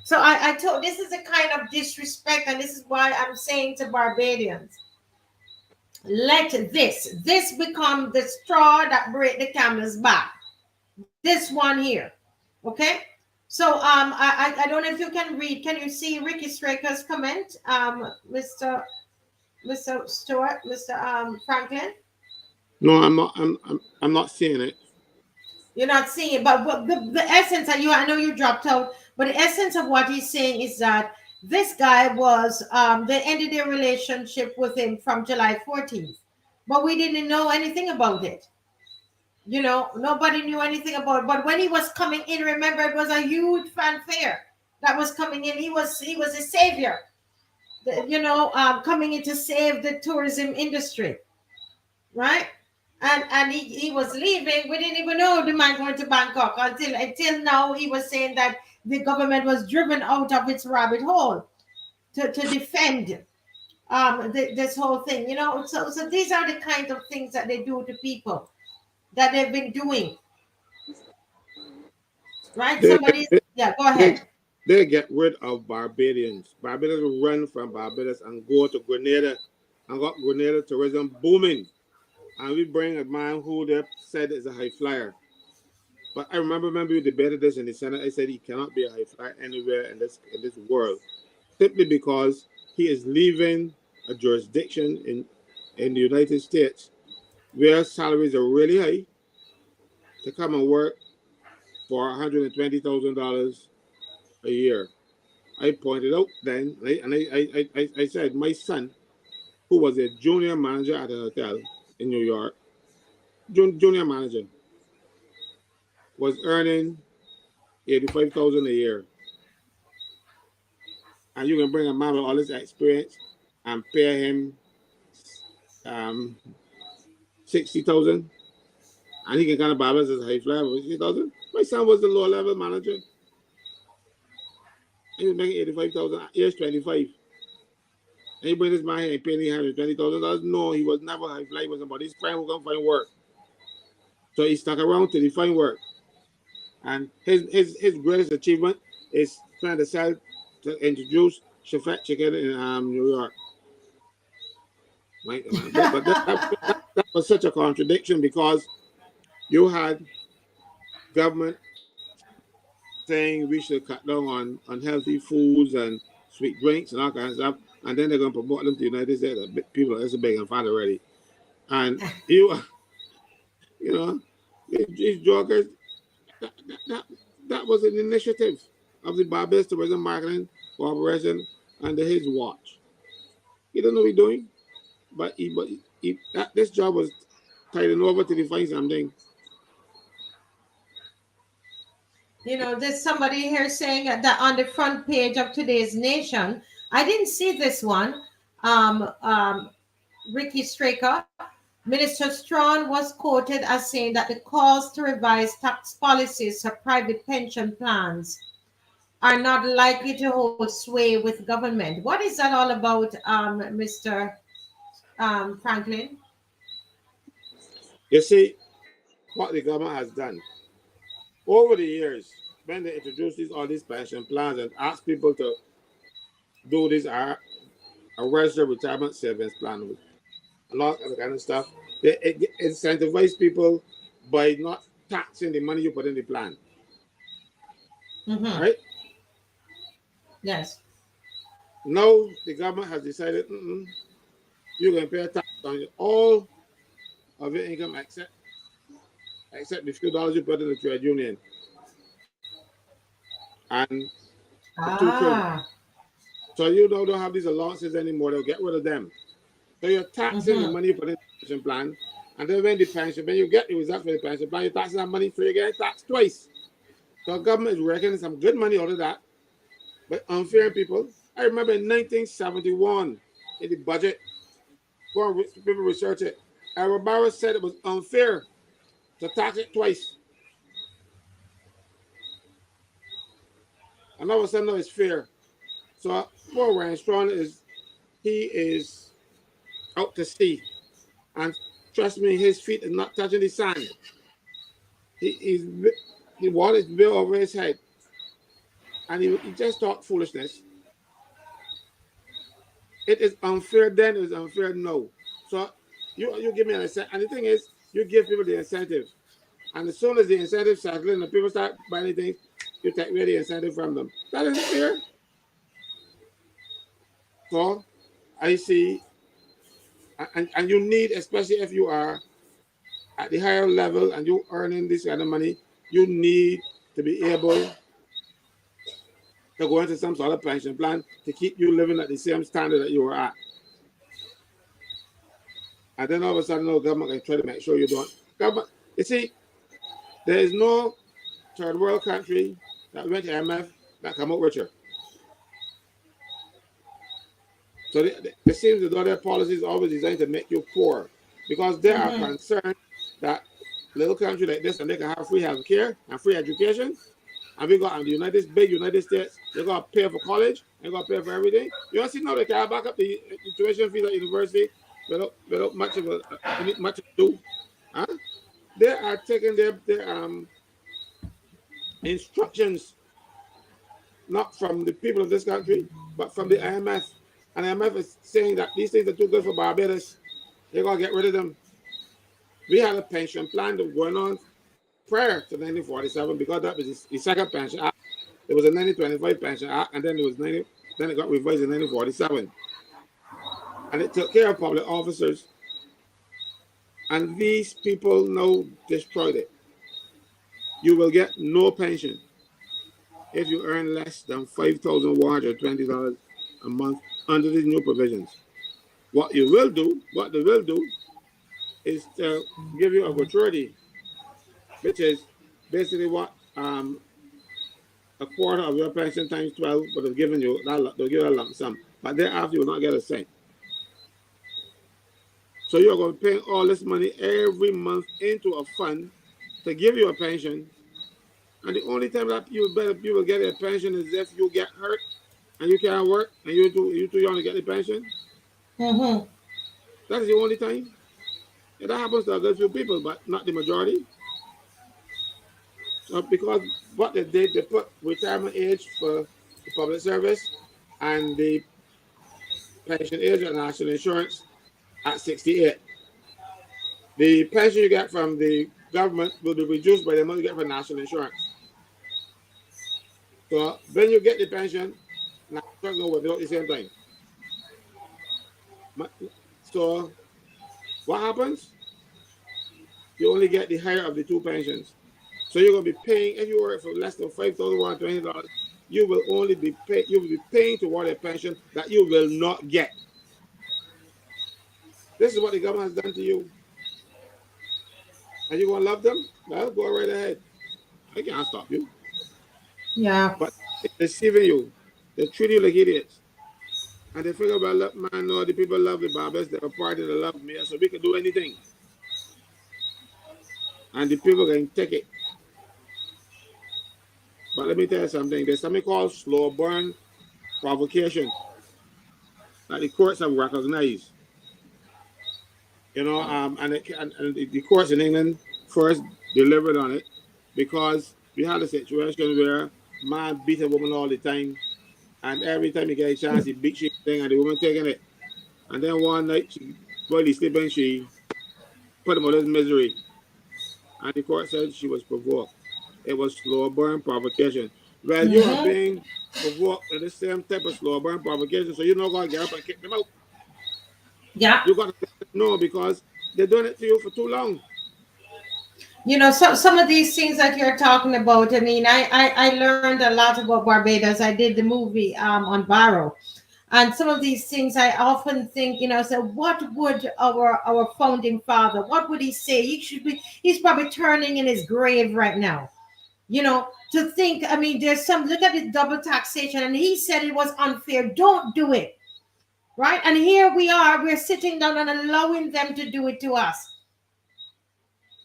So I told, this is a kind of disrespect, and this is why I'm saying to Barbadians, let this become the straw that break the camel's back. This one here. Okay, so I don't know if you can read. Can you see Ricky Straker's comment, Mr. Stewart, Mr. Frankyln? No, I'm not seeing it. You're not seeing it, but the essence, I know you dropped out, But the essence of what he's saying is that this guy was, they ended their relationship with him from July 14th, but we didn't know anything about it. You know, nobody knew anything about it. But when he was coming in, remember, it was a huge fanfare that was coming in. He was a savior, coming in to save the tourism industry, right? And he was leaving. We didn't even know the man going to Bangkok until now. He was saying that the government was driven out of its rabbit hole to defend this whole thing. So these are the kinds of things that they do to people that they've been doing, right? They, Somebody, they, yeah, go they, ahead. they get rid of Barbadians. Barbadians will run from Barbados and go to Grenada and got Grenada tourism booming. And we bring a man who they said is a high flyer. But I remember we debated this in the Senate. I said he cannot be a high flyer anywhere in this world, simply because he is leaving a jurisdiction in the United States where salaries are really high to come and work for $120,000 a year. I pointed out then, I said my son, who was a junior manager at a hotel in New York, junior manager, was earning 85,000 a year, and you can bring a man with all this experience and pay him 60,000, and he can kind of balance as a high flyer with 60,000. My son was the low level manager. He was making 85,000. Here's 25. And you bring this man here and pay him $120,000. No, he was never high flyer. He was about his friend who can find work. So he stuck around till he find work. And his greatest achievement is trying to introduce Chefette chicken in New York. Right? But that was such a contradiction, because you had government saying we should cut down on unhealthy foods and sweet drinks and all kinds of stuff, and then they're going to promote them to the United States. People are big and fat already. And you know, these jokers, that was an initiative of the Barbados Tourism Marketing Corporation under his watch. He don't know what he's doing, but this job was tightened over till he find something. There's somebody here saying that on the front page of today's Nation. I didn't see this one. Ricky Straker, Minister Strawn was quoted as saying that the calls to revise tax policies for private pension plans are not likely to hold sway with government. What is that all about, Mr. Frankyln? You see, what the government has done over the years, when they introduced all these pension plans and asked people to do this a registered retirement savings plan with a lot of kind of stuff, they incentivize people by not taxing the money you put in the plan. Mm-hmm. Right? Yes. Now the government has decided you're going to pay a tax on all of your income except the few dollars you put in the trade union. And the two children. So you don't have these allowances anymore. They'll get rid of them. So you're taxing the money you put in the pension plan, and then when you get the result for the pension plan, you're taxing that money, so you get taxed twice. So the government is reckoning some good money out of that, but unfair people. I remember in 1971 in the budget, people research it. Our Barrow said it was unfair to tax it twice. And all of a sudden, it's fair. So poor Ryan Strawn is out to sea, and trust me, his feet are not touching the sand. The water is built over his head, and he just talked foolishness. It is unfair then, it is unfair now. So you give me an incentive, and the thing is, you give people the incentive, and as soon as the incentive settles and the people start buying things, you take away the incentive from them. That isn't fair. So I see, and you need, especially if you are at the higher level and you're earning this kind of money, you need to be able to go into some sort of pension plan to keep you living at the same standard that you were at. And then all of a sudden, no, government can try to make sure you don't. Government, you see, there is no third world country that went to IMF that come out richer. So it seems as though their policy is always designed to make you poor, because they are concerned that little country like this and they can have free health care and free education. And we got the big United States, they got to pay for college, they got to pay for everything. You don't see now they can back up the tuition fees at university without much of much to do. Huh? They are taking their instructions not from the people of this country, but from the IMF. And the IMF is saying that these things are too good for Barbados. They're going to get rid of them. We had a pension plan that was going on prior to 1947, because that was the second pension act. There was a 1925 pension act, and then it got revised in 1947. And it took care of public officers. And these people now destroyed it. You will get no pension if you earn less than $5,120 a month under these new provisions. What they will do is to give you a gratuity, which is basically what a quarter of your pension times 12 would have given you. They'll give you a lump sum, but thereafter you will not get a cent. So you're going to pay all this money every month into a fund to give you a pension, and the only time that you will get a pension is if you get hurt and you can't work and you too young to get the pension. That is the only time. And that happens to a good few people, but not the majority. So because what they did, they put retirement age for the public service and the pension age and national insurance at 68. The pension you get from the government will be reduced by the amount you get from national insurance. So when you get the pension, national insurance will work out the same time. So what happens? You only get the higher of the two pensions. So you're going to be paying, if you work for less than $5,120, you will only be paying toward a pension that you will not get. This is what the government has done to you. And you're going to love them? Well, go right ahead. I can't stop you. Yeah. But they're deceiving you. They treat you like idiots. And they figure, well, look, man, no, the people love the Barbers. They're a party, they love me, so we can do anything. And the people can take it. But let me tell you something. There's something called slow burn provocation that the courts have recognized. You know, and the courts in England first delivered on it, because we had a situation where man beat a woman all the time, and every time he get a chance, he beat she thing, and the woman taking it. And then one night, while he's sleeping, she put him out of his misery. And the court said she was provoked. It was slow burn provocation. Well, you are being provoked in the same type of slow burn provocation, so you're not going to get up and kick them out. Yeah. You got to know, because they're doing it to you for too long. You know, some of these things that you're talking about, I mean, I learned a lot about Barbados. I did the movie on Barrow. And some of these things I often think, you know, so what would our founding father, what would he say? He's probably turning in his grave right now. You know, to think, I mean, look at the double taxation, and he said it was unfair. Don't do it. Right? And here we're sitting down and allowing them to do it to us.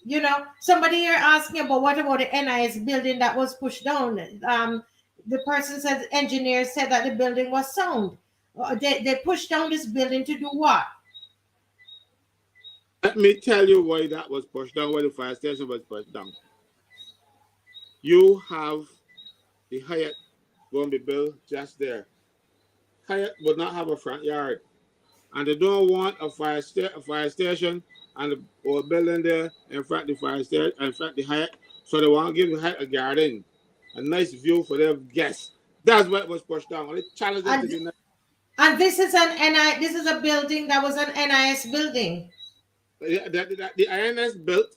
You know, somebody here asking about what about the NIS building that was pushed down? The person said, engineer said that the building was sound. They pushed down this building to do what? Let me tell you why that was pushed down, why the fire station was pushed down. You have the Hyatt going to be built just there. Hyatt would not have a front yard, and they don't want a fire station and a old building there in front of the fire station, in front of the Hyatt. So they want to give the Hyatt a garden, a nice view for their guests. That's what was pushed down. And it challenged them to do that. And this is a building that was an NIS building. The INS built,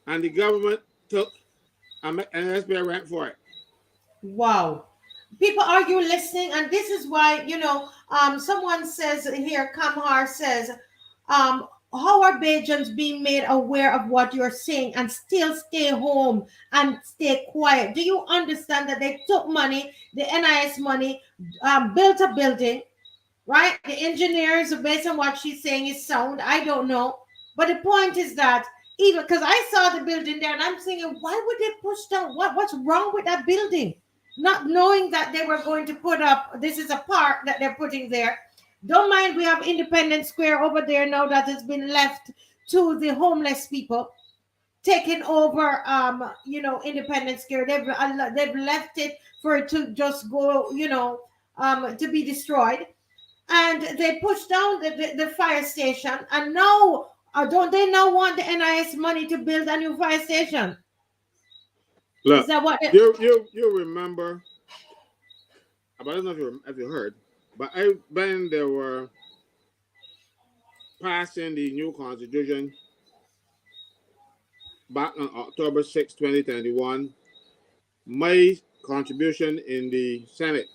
and the government took and NIS pay rent for it. Wow. people, are you listening? And this is why, someone says here, Kamhar says, how are Bajans being made aware of what you're saying and still stay home and stay quiet? Do you understand that they took money, the NIS money, built a building, right? The engineers, based on what she's saying, is sound. I don't know. But the point is that even because I saw the building there and I'm thinking, why would they push down? What's wrong with that building? Not knowing that they were going to put up, this is a park that they're putting there. Don't mind, we have Independence Square over there now that has been left to the homeless people, taking over, Independence Square. They've left it for it to just go, to be destroyed. And they pushed down the fire station. And now, don't they now want the NIS money to build a new fire station? Look, Is that what you remember? I don't know if you heard, but when they were passing the new constitution back on October 6, 2021, my contribution in the Senate,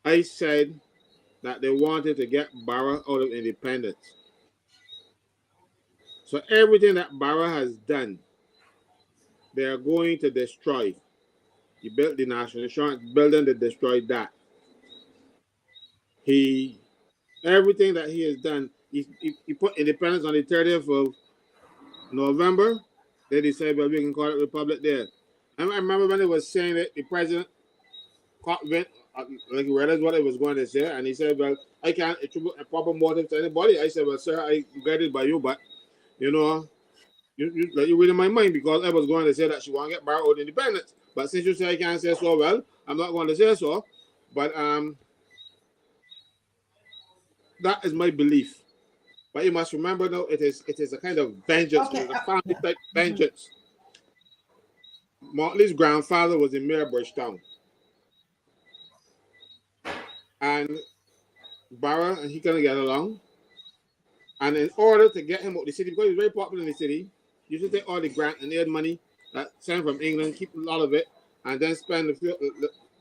I said that they wanted to get Barra out of independence. So everything that Barra has done, they are going to destroy. He built the National Insurance building, they destroyed that. Everything that he has done, he put independence on the 30th of November. They decided, well, we can call it Republic there. I remember when they was saying it, the president went, like, realized what it was going to say, and he said, well, I can't attribute a proper motive to anybody. I said, well, sir, I get it by you, but, you reading my mind, because I was going to say that she want to get Barra out independence. But since you say I can't say so, well, I'm not going to say so. But that is my belief. But you must remember, though, it is a kind of vengeance. Okay. It is a family type vengeance. Motley's grandfather was in Mayor Bridgetown. And Barra and he couldn't get along. And in order to get him out of the city, because he's very popular in the city, you should take all the grant and aid money that sent from England, keep a lot of it, and then spend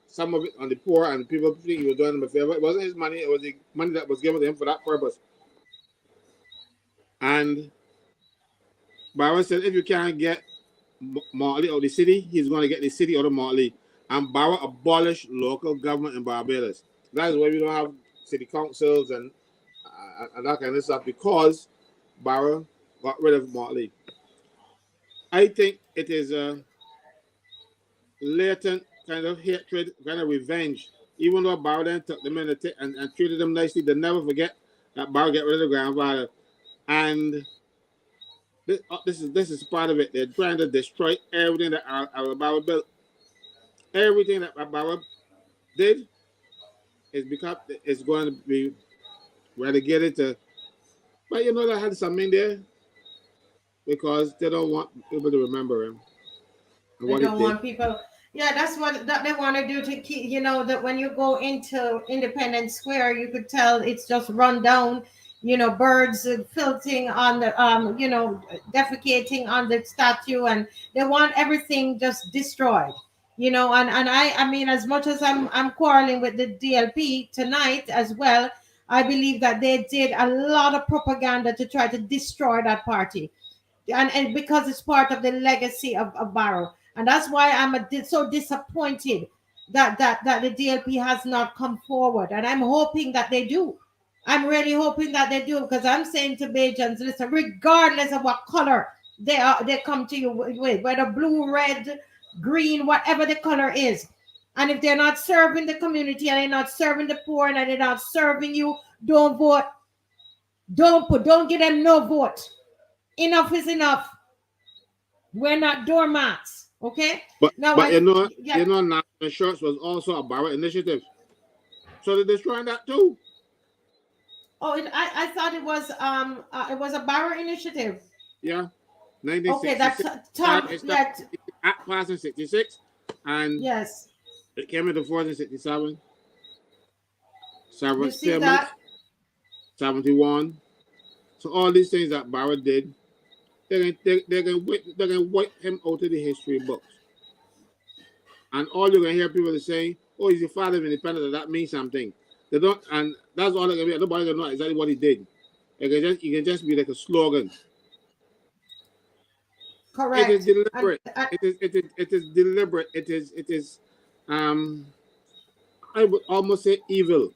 some of it on the poor, and people think he was doing them a favor. It wasn't his money, it was the money that was given to him for that purpose. And Barra said, if you can't get Motley out of the city, he's going to get the city out of Motley. And Barra abolished local government in Barbados. That is why we don't have city councils and that kind of stuff, because Barra got rid of Motley. I think it is a latent kind of hatred, kind of revenge. Even though Barra then took them in and treated them nicely, they never forget that Barra get rid of the grandfather. And this is part of it. They're trying to destroy everything that our Barra built. Everything that Barra did is going to be relegated to. But they had something there because they don't want people to remember him. They don't want people. Yeah, that's what that they want to do to keep. That when you go into Independence Square, you could tell it's just run down. Birds filthing on the, defecating on the statue, and they want everything just destroyed. And I mean, as much as I'm quarreling with the DLP tonight as well, I believe that they did a lot of propaganda to try to destroy that party, and because it's part of the legacy of Barrow, and that's why I'm so disappointed that the DLP has not come forward, and I'm hoping that they do. I'm really hoping that they do, because I'm saying to Bajans, listen, regardless of what color they come to you with, whether blue, red, green, whatever the color is, and if they're not serving the community and they're not serving the poor and they're not serving you, don't vote. Don't give them no vote. Enough is enough. We're not doormats, okay? But National Insurance was also a Barra initiative, so they're destroying that too. Oh, I thought it was a Barra initiative. Yeah, 1966. Okay, that's top. Act passed in 66, and yes, it came into force in 67. You see that? 71. So all these things that Barra did, they're gonna wipe him out of the history books. And all you're gonna hear people say, oh, he's a father of independence, that means something. They don't, and that's all they can be. Nobody can know exactly what he did. It can just be like a slogan. It is Correct. deliberate. It is deliberate. It is I would almost say evil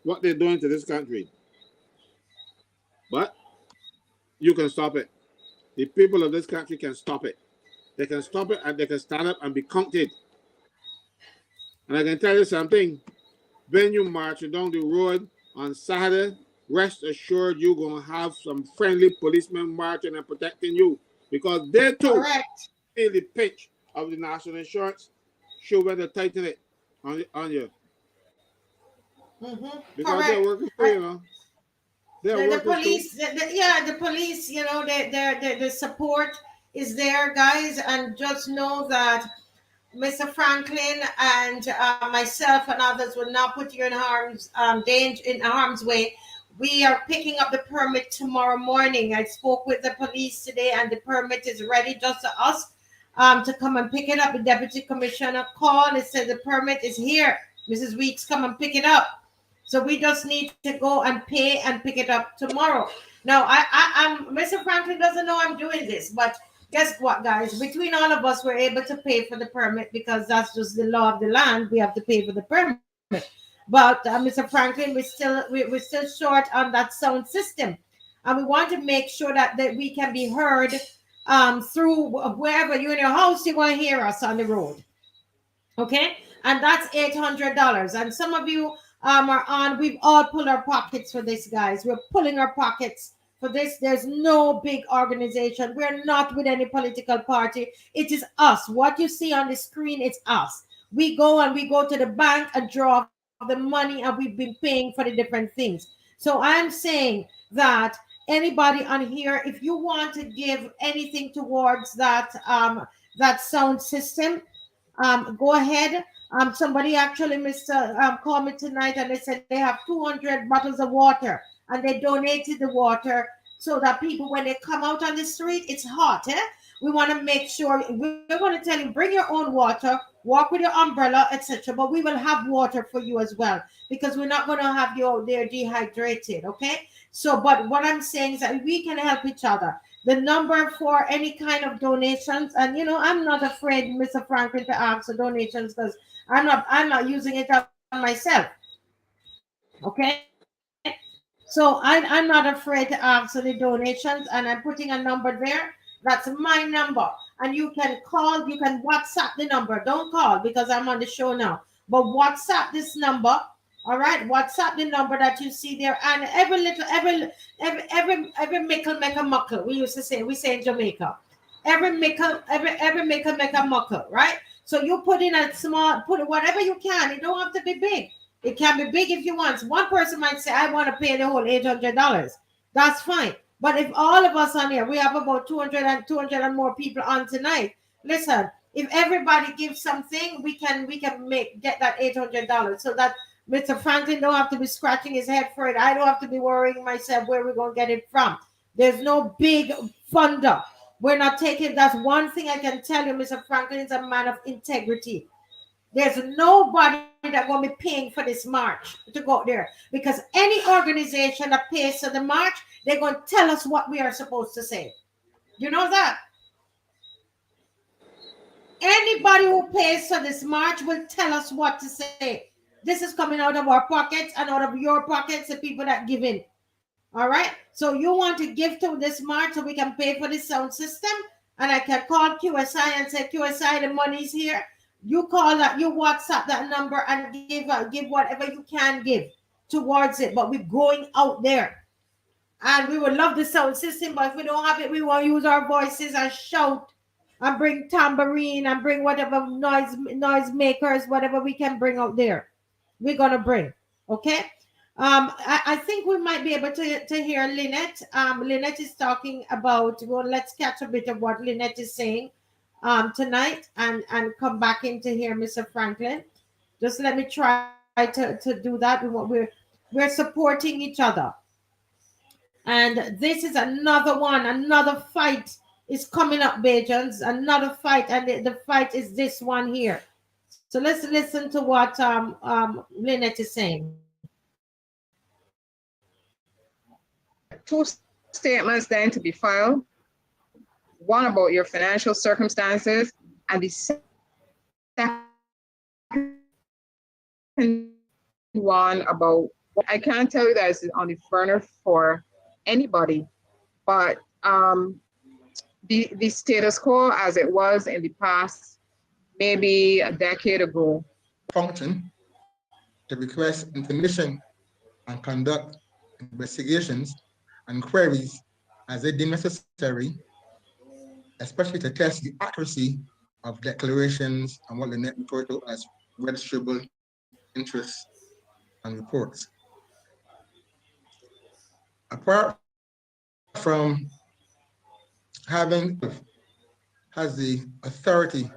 what they're doing to this country. But you can stop it. The people of this country can stop it. They can stop it and they can stand up and be counted. And I can tell you something. When you marching down the road on Saturday, rest assured you're going to have some friendly policemen marching and protecting you. Because they too Correct. feel the pinch of the national insurance. Sure, when they tighten it on you. Because they're Correct. working for you, you know. They're The workers too. police, yeah, the police, you know, the support is there, guys, and just know that Mr. Franklin and myself and others will not put you in harm's way. We are picking up the permit tomorrow morning. I spoke with the police today, and the permit is ready just to us to come and pick it up. The deputy commissioner called and said the permit is here. Mrs. Weeks, come and pick it up. So we just need to go and pay and pick it up tomorrow. Now, I'm Mr. Franklin doesn't know I'm doing this, but guess what, guys? Between all of us, we're able to pay for the permit because that's just the law of the land. We have to pay for the permit. But Mr. Franklin, we're still short on that sound system, and we want to make sure that we can be heard through wherever you're in your house. You want to hear us on the road, okay? And that's $800. And some of you are on. We've all pulled our pockets for this, guys. We're pulling our pockets for this. There's no big organization. We're not with any political party. It is us. What you see on the screen, it's us. We go to the bank and draw the money, and we've been paying for the different things. So I'm saying that anybody on here, if you want to give anything towards that sound system, go ahead. Somebody actually, Mr. Called me tonight, and they said they have 200 bottles of water, and they donated the water so that people, when they come out on the street, it's hot. We want to make sure, we're going to tell you, bring your own water, walk with your umbrella, etc. But we will have water for you as well, because we're not going to have you out there dehydrated. Okay. So, but what I'm saying is that we can help each other. The number for any kind of donations, and I'm not afraid, Mr. Franklin, to ask for donations, because I'm not using it on myself. Okay. So I'm not afraid to ask for the donations, and I'm putting a number there. That's my number. And you can call, you can WhatsApp the number. Don't call because I'm on the show now. But WhatsApp this number. All right. WhatsApp the number that you see there. And every mickle make a muckle. We used to say, we say in Jamaica. Every mickle make a muckle, right? So you put in a small, put whatever you can. It don't have to be big. It can be big if you want. One person might say, I want to pay the whole $800. That's fine. But if all of us on here, we have about 200 and more people on tonight. Listen, if everybody gives something, we can get that $800 so that Mr. Franklin don't have to be scratching his head for it. I don't have to be worrying myself where we're going to get it from. There's no big funder. We're not taking, that's one thing I can tell you, Mr. Franklin is a man of integrity. There's nobody that will be paying for this march to go there, because any organization that pays for the march, they're going to tell us what we are supposed to say. You know that? Anybody who pays for this march will tell us what to say. This is coming out of our pockets and out of your pockets, the people that give in. All right. So you want to give to this march so we can pay for this sound system, and I can call QSI and say, QSI, the money's here. You call that, you WhatsApp that number and give whatever you can give towards it. But we're going out there, and we would love the sound system. But if we don't have it, we want to use our voices and shout and bring tambourine and bring whatever noise makers, whatever we can bring out there. We're gonna bring. Okay. I think we might be able to hear Lynette. Lynette is talking about, well, let's catch a bit of what Lynette is saying tonight, and come back in to hear Mr. Franklin. Just let me try to do that. We're supporting each other. And this is another one, another fight is coming up, BAJANS, another fight, and the fight is this one here. So let's listen to what Lynette is saying. Two statements then to be filed. One about your financial circumstances, and the second one about, I can't tell you that it's on the burner for anybody, but the status quo as it was in the past, maybe a decade ago. Function to request information and conduct investigations and queries as they deem necessary, especially to test the accuracy of declarations and what Lynette referred to as registrable interests and reports. Apart from having has the authority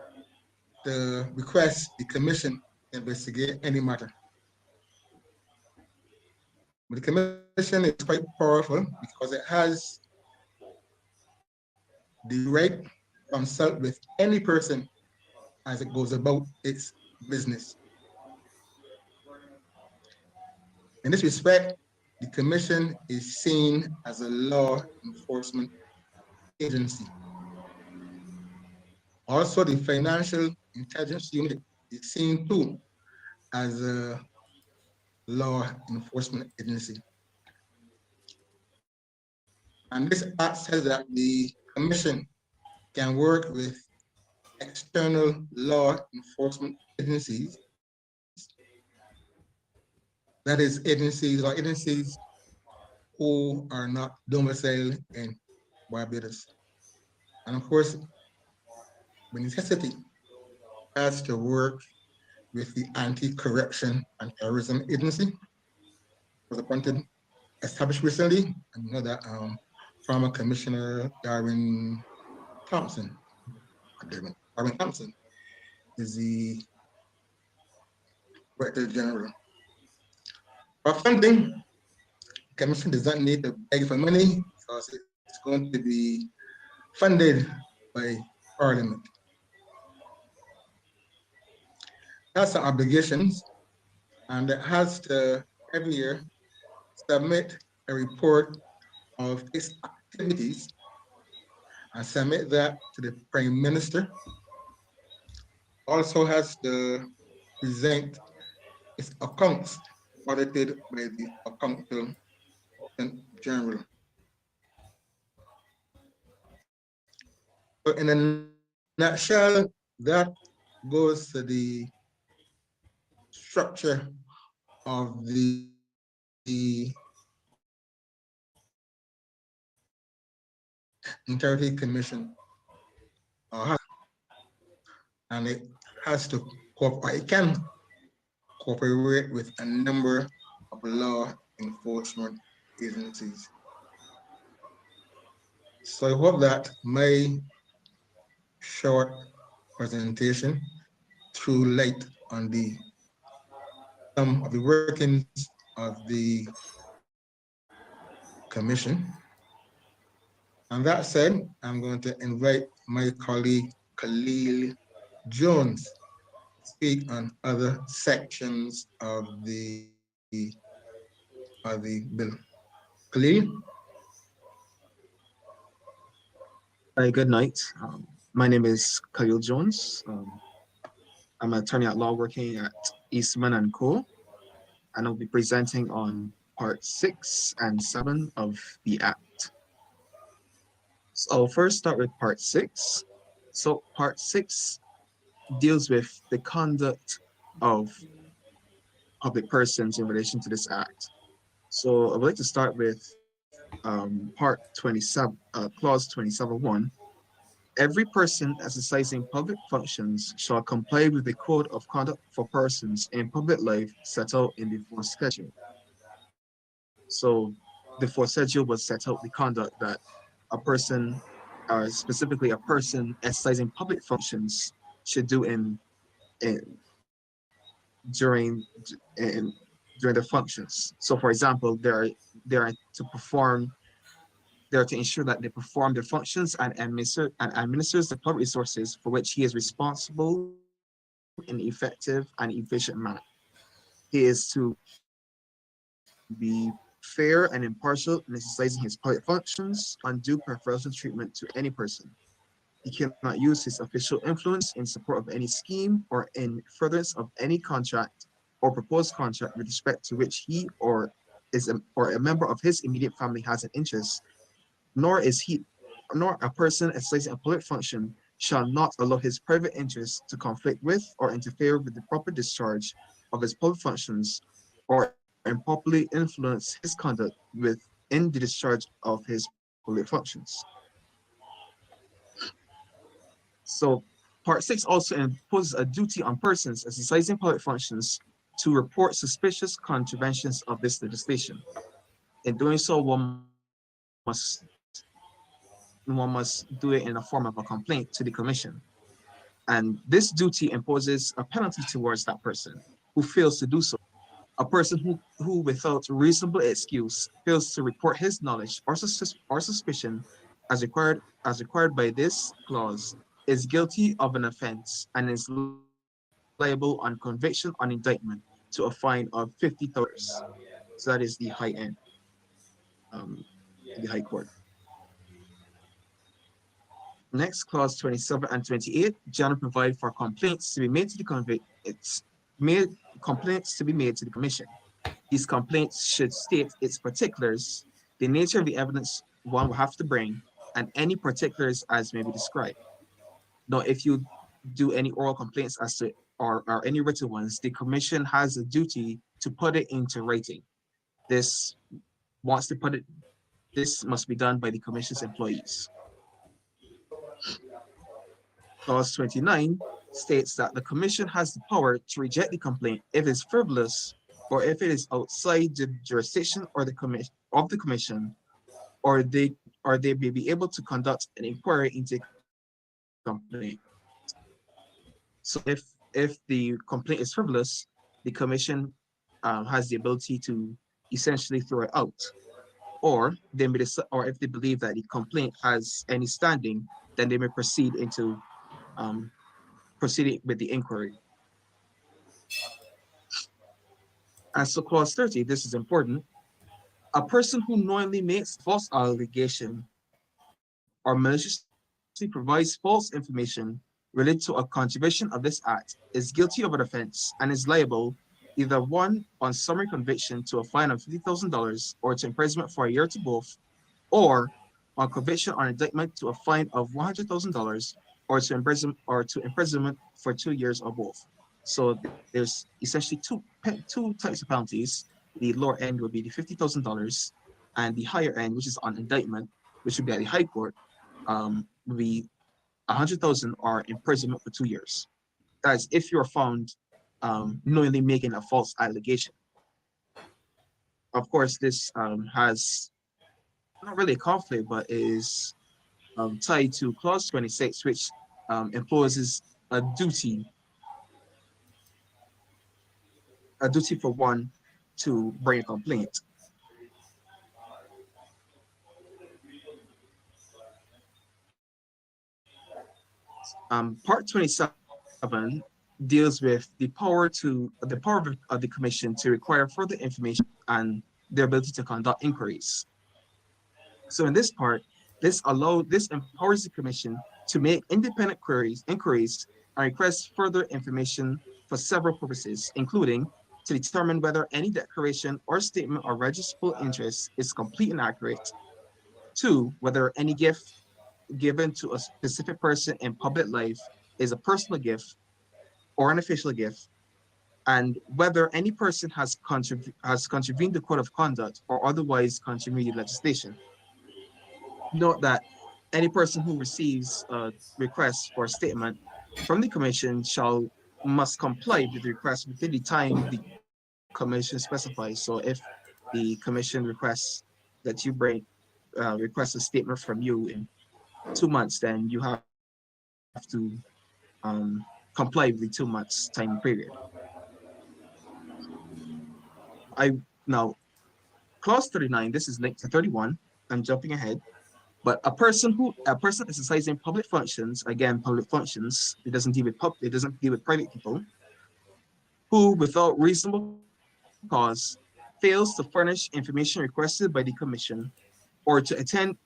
to request the commission to investigate any matter. But the commission is quite powerful because it has the right to consult with any person as it goes about its business. In this respect, the commission is seen as a law enforcement agency. Also, the Financial Intelligence Unit is seen too as a law enforcement agency. And this act says that the commission can work with external law enforcement agencies, that is agencies who are not domiciled in Barbados. And of course, when necessity has to work with the Anti-Corruption and Terrorism Agency, was appointed, established recently, and you know that former Commissioner Darwin Thompson is the Director General. For funding, the Commission does not need to beg for money because it's going to be funded by Parliament. It has some obligations, and it has to every year submit a report of its activities and submit that to the Prime Minister. Also has to present its accounts audited by the Accountant General. So in a nutshell, that goes to the structure of the Integrity Commission, and it has to cooperate, it can cooperate with a number of law enforcement agencies. So I hope that my short presentation threw light on some of the workings of the commission. And that said, I'm going to invite my colleague Khalil Jones to speak on other sections of the bill. Khalil? Hi, good night. My name is Khalil Jones. I'm an attorney at law working at Eastman and Co. And I'll be presenting on part 6 and 7 of the Act. So I'll first start with part 6. So part 6 deals with the conduct of public persons in relation to this Act. So I would like to start with part 27, clause 27.1. Every person exercising public functions shall comply with the Code of Conduct for Persons in Public Life set out in the fourth schedule. So the fourth schedule was set out the conduct that a person, or specifically a person exercising public functions, should do during the functions. So for example, they are to ensure that they perform their functions and administers the public resources for which he is responsible in an effective and efficient manner. He is to be fair and impartial in exercising his public functions, undue preferential treatment to any person. He cannot use his official influence in support of any scheme or in furtherance of any contract or proposed contract with respect to which he or a member of his immediate family has an interest, nor a person exercising a public function shall not allow his private interests to conflict with or interfere with the proper discharge of his public functions or improperly influence his conduct within the discharge of his public functions. So Part 6 also imposes a duty on persons exercising public functions to report suspicious contraventions of this legislation. In doing so, must one must do it in the form of a complaint to the commission. And this duty imposes a penalty towards that person who fails to do so. A person who without reasonable excuse fails to report his knowledge or suspicion as required by this clause is guilty of an offense and is liable on conviction on indictment to a fine of $50. So that is the high end, the high court. Next, clause 27 and 28 generally provide for complaints to be made to the complaints to be made to the commission. These complaints should state its particulars, the nature of the evidence one will have to bring, and any particulars as may be described. Now, if you do any oral complaints as to or any written ones, the commission has a duty to put it into writing. This must be done by the commission's employees. Clause 29 states that the commission has the power to reject the complaint if it is frivolous or if it is outside the jurisdiction or the commission, or they may be able to conduct an inquiry into a complaint. So if the complaint is frivolous, the commission has the ability to essentially throw it out, or if they believe that the complaint has any standing, then they may proceed with the inquiry. And so clause 30, this is important. A person who knowingly makes false allegation or maliciously provides false information related to a contravention of this act is guilty of an offense and is liable either one, on summary conviction, to a fine of $50,000 or to imprisonment for a year to both, or on conviction on indictment to a fine of $100,000 or to imprisonment for 2 years or both. So there's essentially two types of penalties. The lower end would be the $50,000, and the higher end, which is on indictment, which would be at the high court, would be $100,000 or imprisonment for 2 years. That's if you're found knowingly making a false allegation. Of course, this has not really a conflict, but is tied to clause 26, which imposes a duty for one to bring a complaint. Part 27 deals with the power of the commission to require further information and their ability to conduct inquiries. So in this part, this empowers the commission to make independent inquiries and request further information for several purposes, including to determine whether any declaration or statement of registrable interest is complete and accurate. 2, whether any gift given to a specific person in public life is a personal gift or an official gift, and whether any person has contravened the code of conduct or otherwise contravened legislation. Note that any person who receives a request for a statement from the commission must comply with the request within the time the commission specifies. So if the commission requests that you request a statement from you in 2 months, then you have to comply with the 2 months time period. Now, clause 39, this is linked to 31. I'm jumping ahead. But a person exercising public functions, again, public functions, it doesn't deal with private people, who without reasonable cause fails to furnish information requested by the commission, or to attend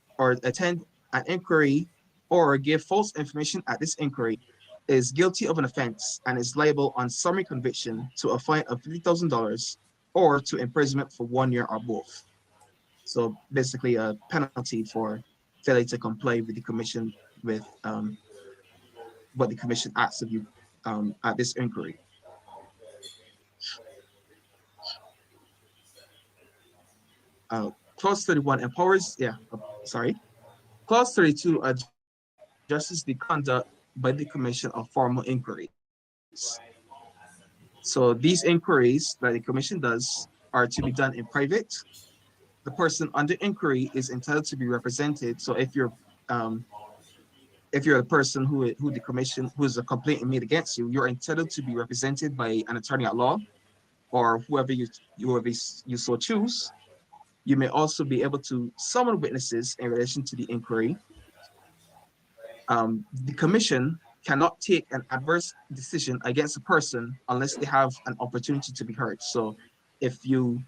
an inquiry or give false information at this inquiry, is guilty of an offense and is liable on summary conviction to a fine of $50,000 or to imprisonment for 1 year or both. So basically a penalty for failure to comply with the commission with what the commission asks of you at this inquiry. Clause 31 empowers, Clause 32 addresses the conduct by the commission of formal inquiries. So these inquiries that the commission does are to be done in private. The person under inquiry is entitled to be represented. So if you're a person who is a complaint made against you, you're entitled to be represented by an attorney at law or whoever you so choose. You may also be able to summon witnesses in relation to the inquiry. The commission cannot take an adverse decision against a person unless they have an opportunity to be heard. So if you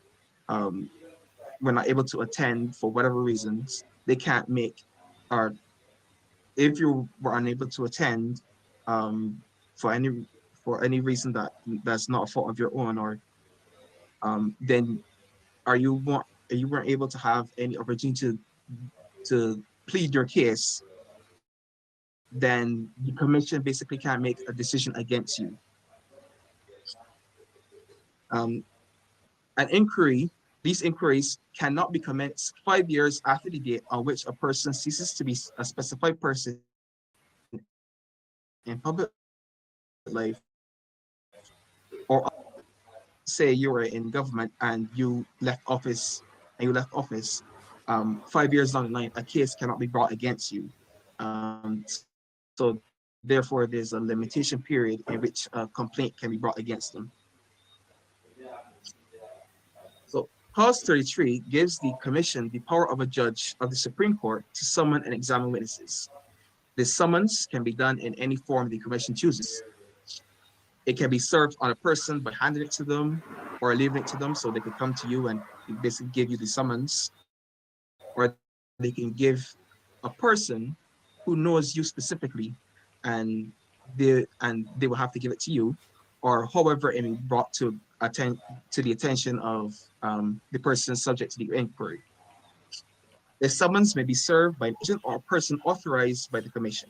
were not able to attend for whatever reasons, they can't make, or if you were unable to attend for any reason that's not a fault of your own, or then you weren't able to have any opportunity to plead your case, then the commission basically can't make a decision against you. These inquiries cannot be commenced 5 years after the date on which a person ceases to be a specified person in public life, or say you were in government and you left office 5 years down the line, a case cannot be brought against you. So therefore, there's a limitation period in which a complaint can be brought against them. So Clause 33 gives the commission the power of a judge of the Supreme Court to summon and examine witnesses. This summons can be done in any form the commission chooses. It can be served on a person by handing it to them or leaving it to them so they can come to you and basically give you the summons, or they can give a person who knows you specifically and they will have to give it to you, or however it may be brought to the attention of the person subject to the inquiry. The summons may be served by an agent or a person authorized by the commission.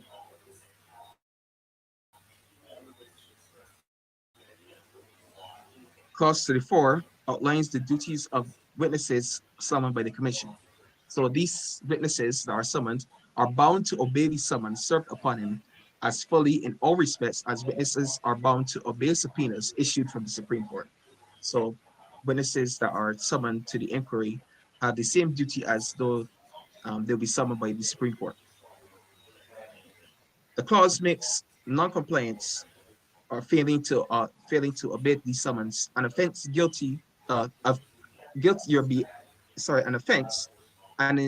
Clause 34 outlines the duties of witnesses summoned by the commission. So these witnesses that are summoned are bound to obey the summons served upon him as fully in all respects as witnesses are bound to obey subpoenas issued from the Supreme Court. So witnesses that are summoned to the inquiry have the same duty as though they'll be summoned by the Supreme Court. The clause makes non-compliance or failing to obey these summons an offense an offense, and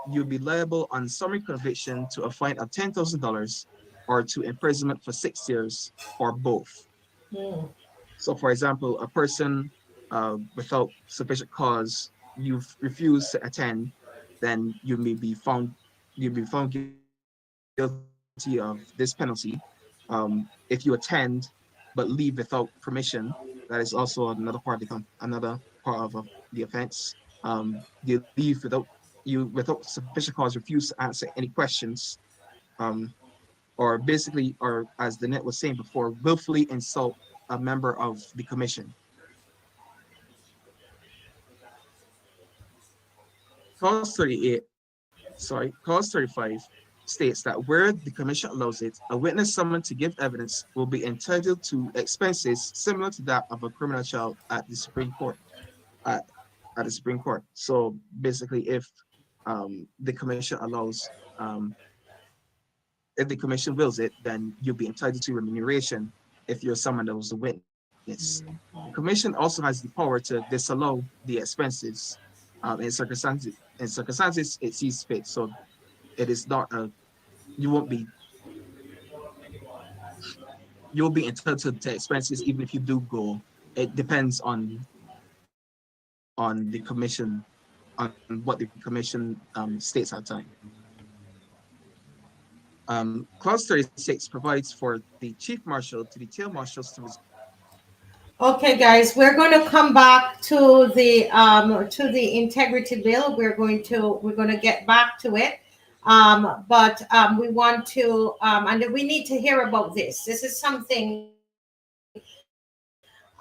you'll be liable on summary conviction to a fine of $10,000 or to imprisonment for 6 years or both. So for example, a person without sufficient cause, you've refused to attend, then you'll be found guilty of this penalty. If you attend but leave without permission, that is also another part of the offense. You leave without sufficient cause, refuse to answer any questions, or as Lynette was saying before, willfully insult a member of the commission. Clause 35 states that where the commission allows it, a witness summoned to give evidence will be entitled to expenses similar to that of a criminal trial at the Supreme Court. So basically, if the commission if the commission wills it, then you'll be entitled to remuneration if you're someone that was a witness. The commission also has the power to disallow the expenses in circumstances it sees fit. So it is not a, you won't be, you'll be entitled to expenses even if you do go. It depends on the commission, on what the commission states at the time. Clause 36 provides for the chief marshal to detail marshals to Okay, guys, we're going to come back to the integrity bill. We're going to get back to it. But we want to and we need to hear about this. This is something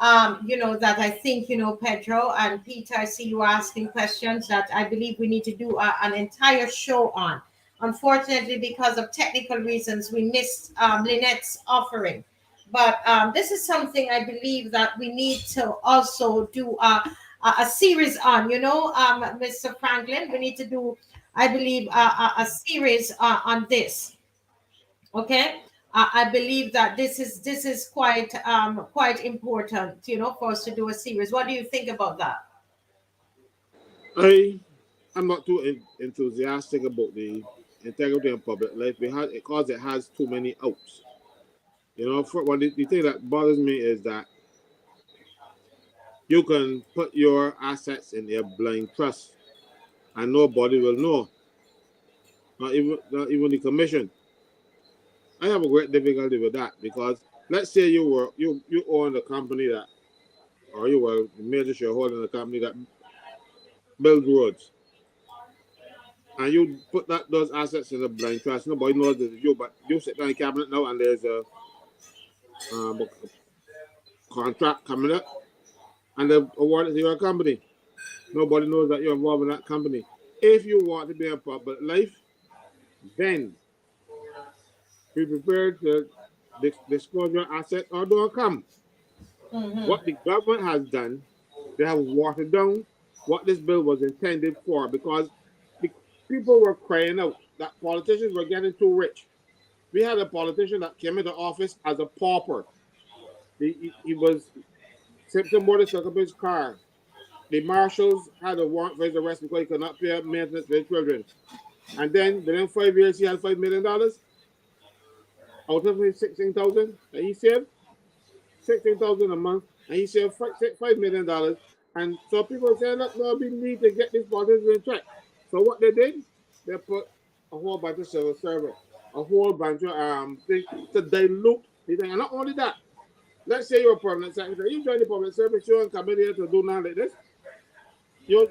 that I think, Pedro and Peter, I see you asking questions that I believe we need to do an entire show on. Unfortunately, because of technical reasons, we missed Lynette's offering. But this is something I believe that we need to also do a series on, Mr. Frankyln. We need to do, I believe, a series on this. Okay. I believe that this is quite important, for us to do a series. What do you think about that? I'm not too enthusiastic about the integrity in public life because it has too many outs. For one, the thing that bothers me is that you can put your assets in a blind trust and nobody will know, not even the commission. I have a great difficulty with that because let's say you own a company that, or you were a major shareholder in a company that builds roads, and you put those assets in a blind trust. Nobody knows it's you, but you sit down in the cabinet now and there's a contract coming up and they award it to your company. Nobody knows that you're involved in that company. If you want to be in public life, then be prepared to disclose your assets or don't come. Mm-hmm. What the government has done, they have watered down what this bill was intended for because the people were crying out that politicians were getting too rich. We had a politician that came into office as a pauper. He was symptom mortgage took up his car. The marshals had a warrant for his arrest because he could not pay maintenance for his children. And then within 5 years, he had $5 million out of his 16,000 that he saved. 16,000 a month, and he saved $5 million. And so people are saying, look, no, we need to get this politician in check. So what they did, they put a whole bunch of civil servants, a whole bunch of things to dilute the thing. And not only that, let's say you're a permanent secretary, you join the public service, you're in committee here to do nothing like this. You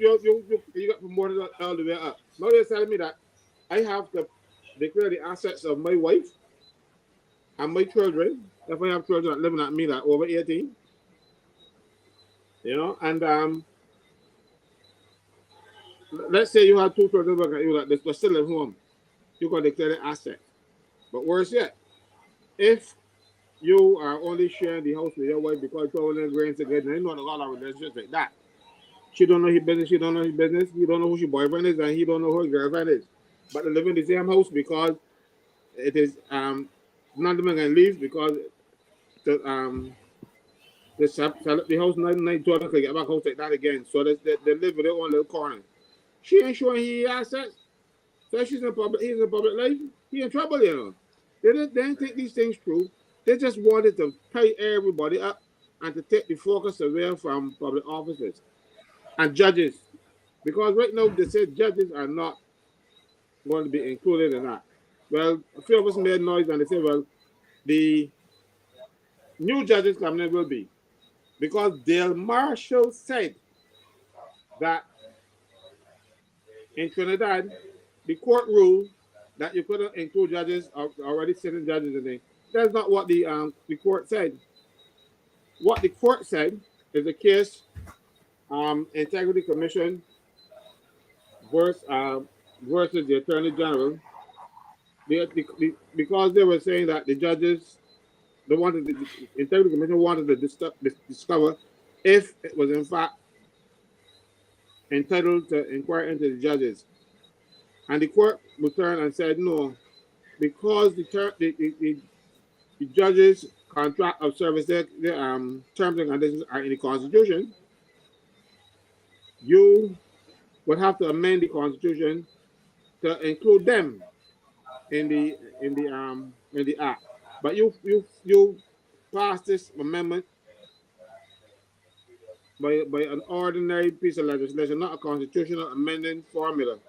got promoted all the way up. Now they're telling me that I have to declare the assets of my wife and my children, if I have children living at me that over 18, and let's say you have two children working at you that they're still at home, you can declare the asset. But worse yet, if you are only sharing the house with your wife because you're only grains together, you know a lot of relationships like that. She don't know his business, she don't know his business, he don't know who your boyfriend is, and he don't know who his girlfriend is. But they live in the same house because it is none of them can leave because they sell up the house night daughter can get back house like that again. So they live with their own little corner. She ain't showing he assets. So he's in public life, he in trouble, They didn't take these things through. They just wanted to tie everybody up and to take the focus away from public officers and judges. Because right now they say judges are not going to be included in that. Well, a few of us made noise and they said, well, the new judges coming in will be. Because Dale Marshall said that in Trinidad, the court ruled that you couldn't include judges already sitting judges in there. That's not what the court said. What the court said is the case Integrity Commission versus the Attorney General. Because they were saying that the judges, the Integrity Commission wanted to discover if it was in fact entitled to inquire into the judges. And the court returned and said no, because the judges' contract of service, their terms and conditions are in the Constitution, you would have to amend the Constitution to include them in the act. But you pass this amendment by an ordinary piece of legislation, not a constitutional amending formula.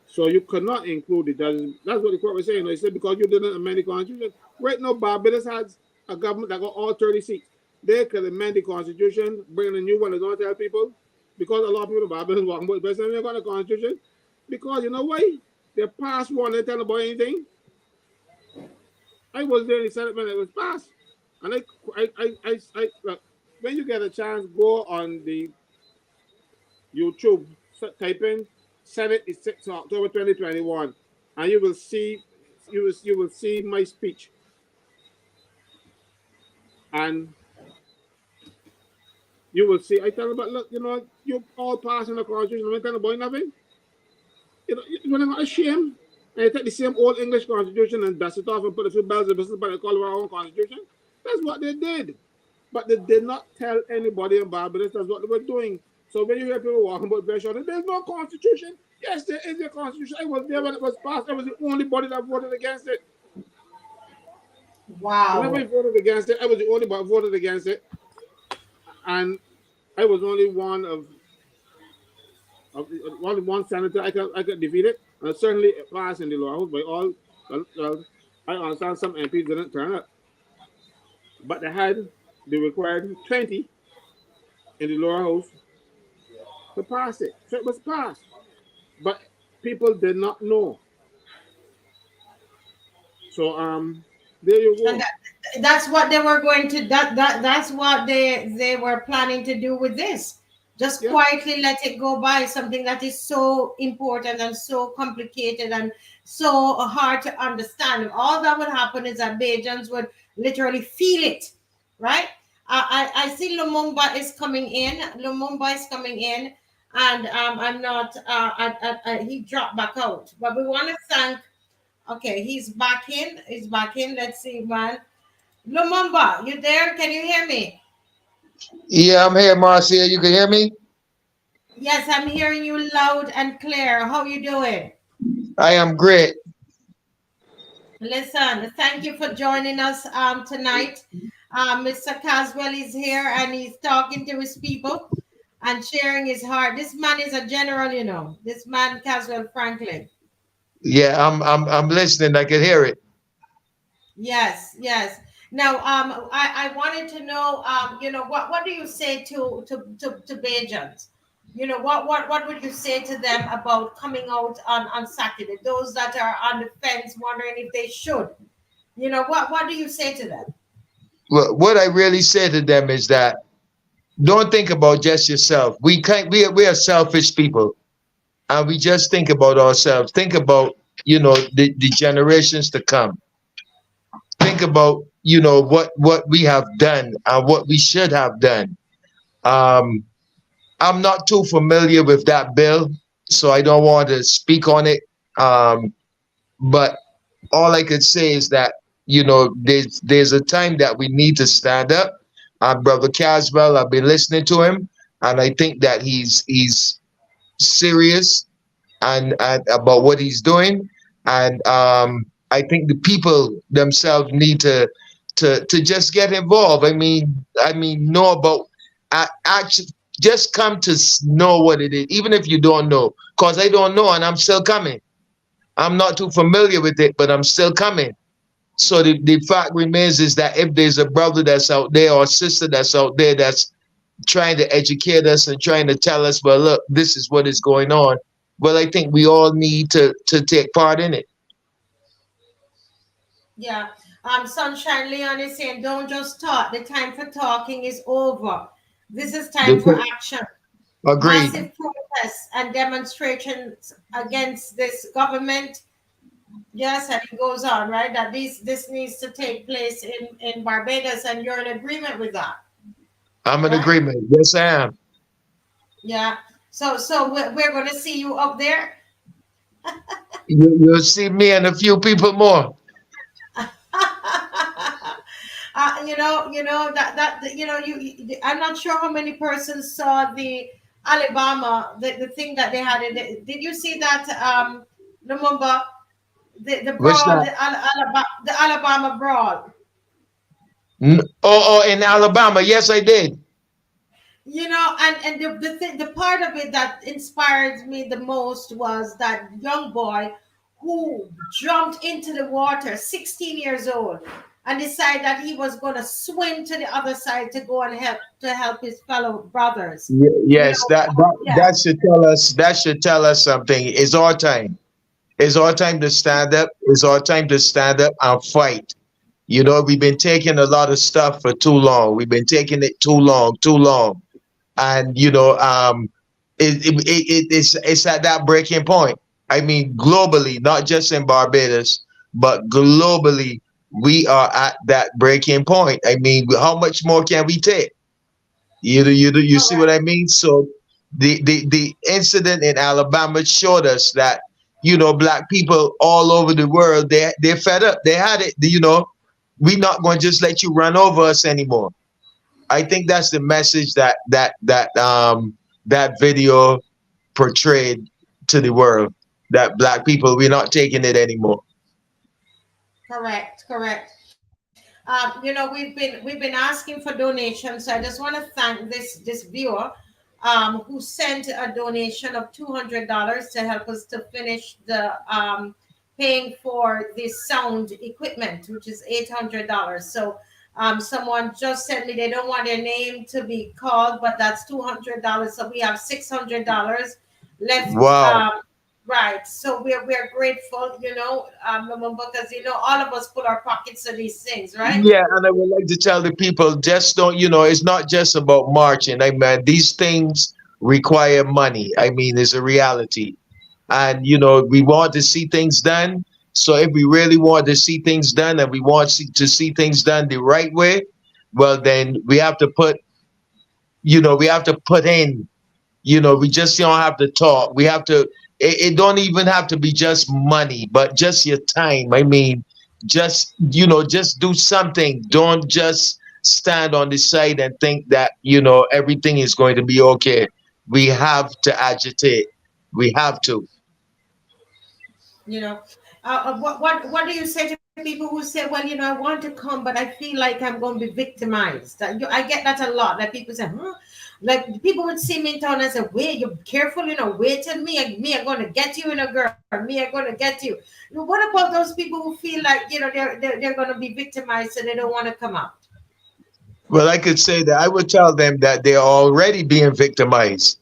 So you cannot include the judges. That's what the court was saying. They said because you didn't amend the constitution. Right now, Barbados has a government that got all 30 seats. They could amend the constitution, bring a new one. They don't tell people because a lot of people in Barbados walking about the president. They got a constitution because you know why? They passed one. They tell about anything. I was there in the Senate when it was passed, and look, when you get a chance, go on the YouTube, type in Senate is 6 October 2021, and you will see my speech, and you will see I tell about look, you know, you all passing the constitution. I'm telling about nothing. You know, you're not ashamed. And they take the same old English constitution and dust it off and put a few bells and whistles, but they call it our own constitution. That's what they did. But they did not tell anybody in Barbados that's what they were doing. So when you hear people walking about pension, there's no constitution. Yes, there is a constitution. I was there when it was passed. I was the only body that voted against it. Wow. Whenever I voted against it, I was the only body that voted against it. And I was only one of one senator I could defeat it. And certainly it passed in the lower house by all. Well, I understand some MPs didn't turn up. But they had the required 20 in the lower house to pass it. So it was passed. But people did not know. So there you go. And that's what they were going to that's what they were planning to do with this. Just quietly let it go by, something that is so important and so complicated and so hard to understand. All that would happen is that BAJANS would literally feel it, right? I see Lumumba is coming in. Lumumba is coming in, and I'm not. He dropped back out. But we want to thank. Okay, he's back in. He's back in. Let's see, man. Lumumba, you there? Can you hear me? Yeah, I'm here, Marcia. You can hear me? Yes, I'm hearing you loud and clear. How you doing? I am great. Listen, thank you for joining us tonight. Mr. Caswell is here and he's talking to his people and sharing his heart. This man is a general, you know. This man, Caswell Frankyln. Yeah, I'm listening. I can hear it. Yes, yes. Now, I wanted to know, you know, what do you say to BAJANS? You know, what would you say to them about coming out on Saturday? Those that are on the fence, wondering if they should. You know, what do you say to them? Well, what I really say to them is that don't think about just yourself. We are selfish people, and we just think about ourselves. Think about, you know, the generations to come. Think about, you know, what we have done and what we should have done. I'm not too familiar with that bill, so I don't want to speak on it. But all I could say is that, you know, there's a time that we need to stand up. Brother Caswell, I've been listening to him, and I think that he's serious and about what he's doing. And I think the people themselves need to just get involved. I mean, know about action. Just come to know what it is, even if you don't know, because I don't know and I'm still coming. I'm not too familiar with it, but I'm still coming. So the fact remains is that if there's a brother that's out there or a sister that's out there that's trying to educate us and trying to tell us, well, look, this is what is going on. Well, I think we all need to take part in it. Yeah. Sunshine Leon is saying, don't just talk. The time for talking is over. This is time for action. Agreed. Massive protests and demonstrations against this government. Yes, and it goes on, right? That this needs to take place in Barbados, and you're in agreement with that. I'm in agreement. Yes, I am. Yeah. So we're going to see you up there. You'll see me and a few people more. I'm not sure how many persons saw the Alabama, the thing that they had. Did you see that, Lumumba? The What's brawl, that? The Alabama brawl. Oh, in Alabama. Yes, I did. You know, and the part of it that inspired me the most was that young boy who jumped into the water, 16 years old, and decided that he was going to swim to the other side to go and help his fellow brothers. You Yes, know, yeah, that should tell us something. It's our time. It's our time to stand up. It's our time to stand up and fight. You know, we've been taking a lot of stuff for too long. We've been taking it too long, too long. And it's at that breaking point. I mean, globally, not just in Barbados, but globally, we are at that breaking point. I mean, how much more can we take? You see what correct. I mean? So the incident in Alabama showed us that black people all over the world, they're fed up. They had it. We're not going to just let you run over us anymore. I think that's the message that video portrayed to the world, that black people, we're not taking it anymore. Correct, correct. We've been asking for donations. So I just want to thank this viewer who sent a donation of $200 to help us to finish the paying for this sound equipment, which is $800. So someone just sent me, they don't want their name to be called, but that's $200. So we have $600 left. Wow. Right. So we're grateful, because all of us put our pockets in these things, right? Yeah, and I would like to tell the people, just don't, it's not just about marching. I mean, these things require money. I mean, it's a reality. And, we want to see things done. So if we really want to see things done and we want to see things done the right way, well, then we have to put in, we just don't have to talk. We have to, it don't even have to be just money, but just your time. I mean, just do something. Don't just stand on the side and think that, everything is going to be okay. We have to agitate. We have to. You know, what do you say to people who say, well, I want to come, but I feel like I'm going to be victimized? I get that a lot. Like people say, like people would see me in town and say, wait, you're careful, wait till me, I'm going to get you in a girl, me, I'm going to get you. What about those people who feel like, they're going to be victimized, so they don't want to come out? Well, I could say that I would tell them that they're already being victimized.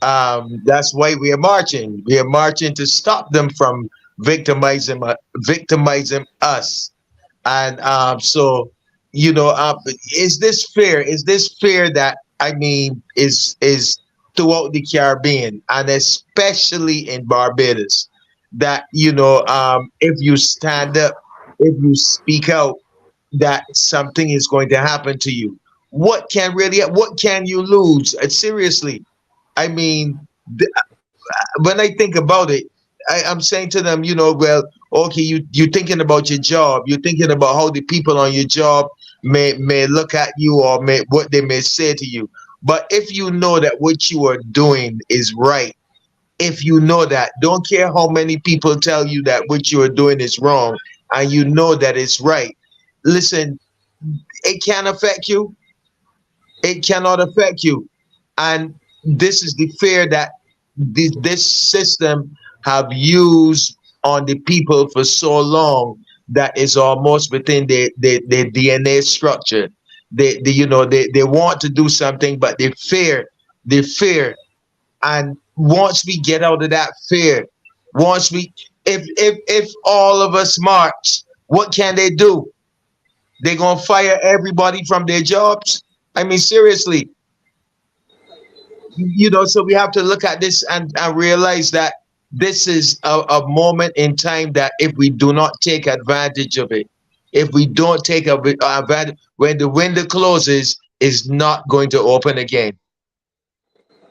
That's why we are marching. We are marching to stop them from victimizing us. And so, is this fear? Is this fear that, I mean, is throughout the Caribbean and especially in Barbados, that if you stand up, if you speak out, that something is going to happen to you. What can you lose? Seriously, I mean, when I think about it, I'm saying to them, well, okay, you're thinking about your job. You're thinking about how the people on your job may look at you, or what they may say to you. But if you know that what you are doing is right, if you know that, don't care how many people tell you that what you are doing is wrong, and you know that it's right, listen, it can affect you. It cannot affect you. And this is the fear that this system have used on the people for so long, that is almost within their DNA structure. They want to do something, but they fear. And once we get out of that fear, if all of us march, what can they do? They're gonna fire everybody from their jobs? I mean, seriously. So we have to look at this and realize that this is a moment in time that if we do not take advantage of it, if we don't take advantage, when the window closes, it's not going to open again.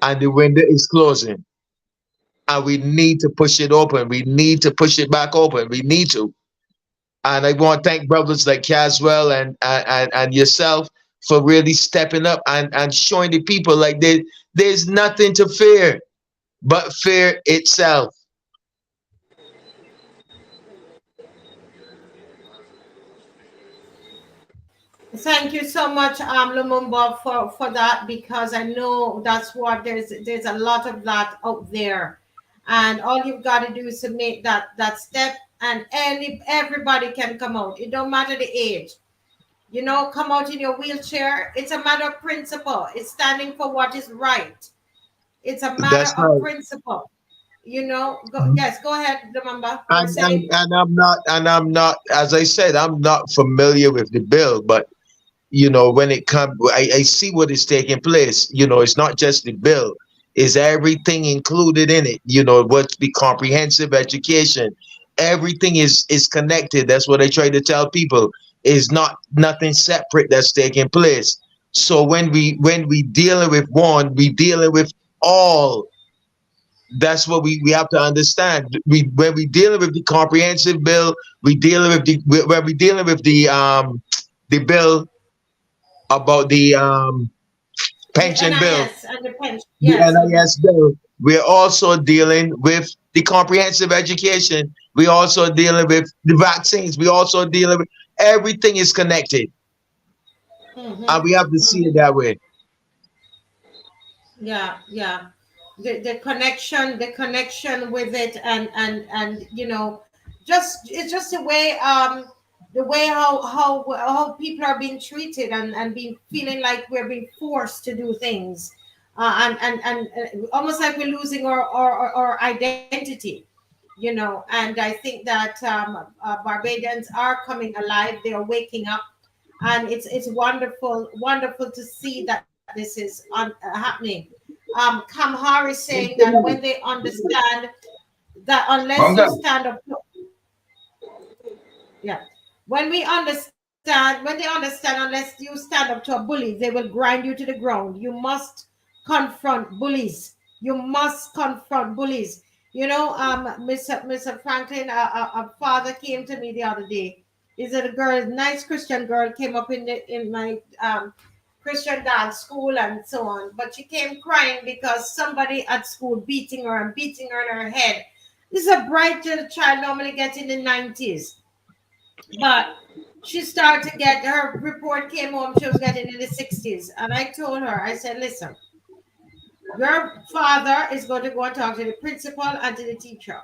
And the window is closing. And we need to push it open. We need to push it back open. We need to. And I want to thank brothers like Caswell and yourself for really stepping up and showing the people like there's nothing to fear but fear itself. Thank you so much, Lumumba, for that, because I know that's what there's a lot of that out there, and all you've got to do is to make that step, and everybody can come out. It don't matter the age. Come out in your wheelchair. It's a matter of principle. It's standing for what is right. It's a matter That's of right. principle. Go, Mhm. yes, go ahead, Lumumba. You were saying. And I'm not, as I said, I'm not familiar with the bill, but when it comes, I see what is taking place. It's not just the bill, is everything included in it. What's the comprehensive education, everything is connected. That's what I try to tell people, is not nothing separate that's taking place. So when we dealing with one, we dealing with all. That's what we have to understand. When we dealing with the comprehensive bill, we dealing with when we dealing with the bill about the The pension bill, NIS and the pension. the Yes. NIS bill. We're also dealing with the comprehensive education. We're also dealing with the vaccines. We also dealing with everything is connected, and we have to see it Mm-hmm. that way. Yeah, yeah. The connection with it, and just it's just the way how people are being treated, and being feeling like we're being forced to do things, and almost like we're losing our identity. And I think that Barbadians are coming alive. They are waking up, and it's wonderful to see that this is happening. Kamhar is saying that when they understand that unless you stand up, yeah, when they understand, unless you stand up to a bully, they will grind you to the ground. You must confront bullies. You must confront bullies. Mr. Franklin, a father came to me the other day. Is it a girl, nice Christian girl, came up in my Christian dance school and so on. But she came crying because somebody at school beating her and beating her in her head. This is a bright little child, normally gets in the 90s. But she started to get, her report came home, she was getting in the 60s. And I told her, I said, listen, your father is going to go and talk to the principal and to the teacher.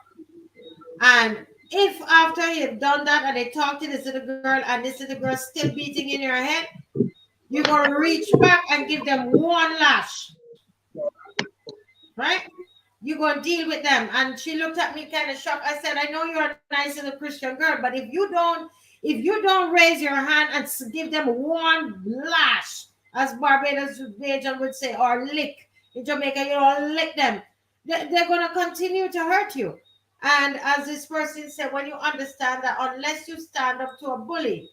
And if after you've done that and they talk to this little girl and this little girl still beating in your head, you're going to reach back and give them one lash, right? You're going to deal with them. And she looked at me kind of shocked. I said, I know you're a nice little Christian girl, but if you don't raise your hand and give them one lash, as Barbados Bajan would say, or lick, in Jamaica, lick them, they're going to continue to hurt you. And as this person said, when you understand that unless you stand up to a bully,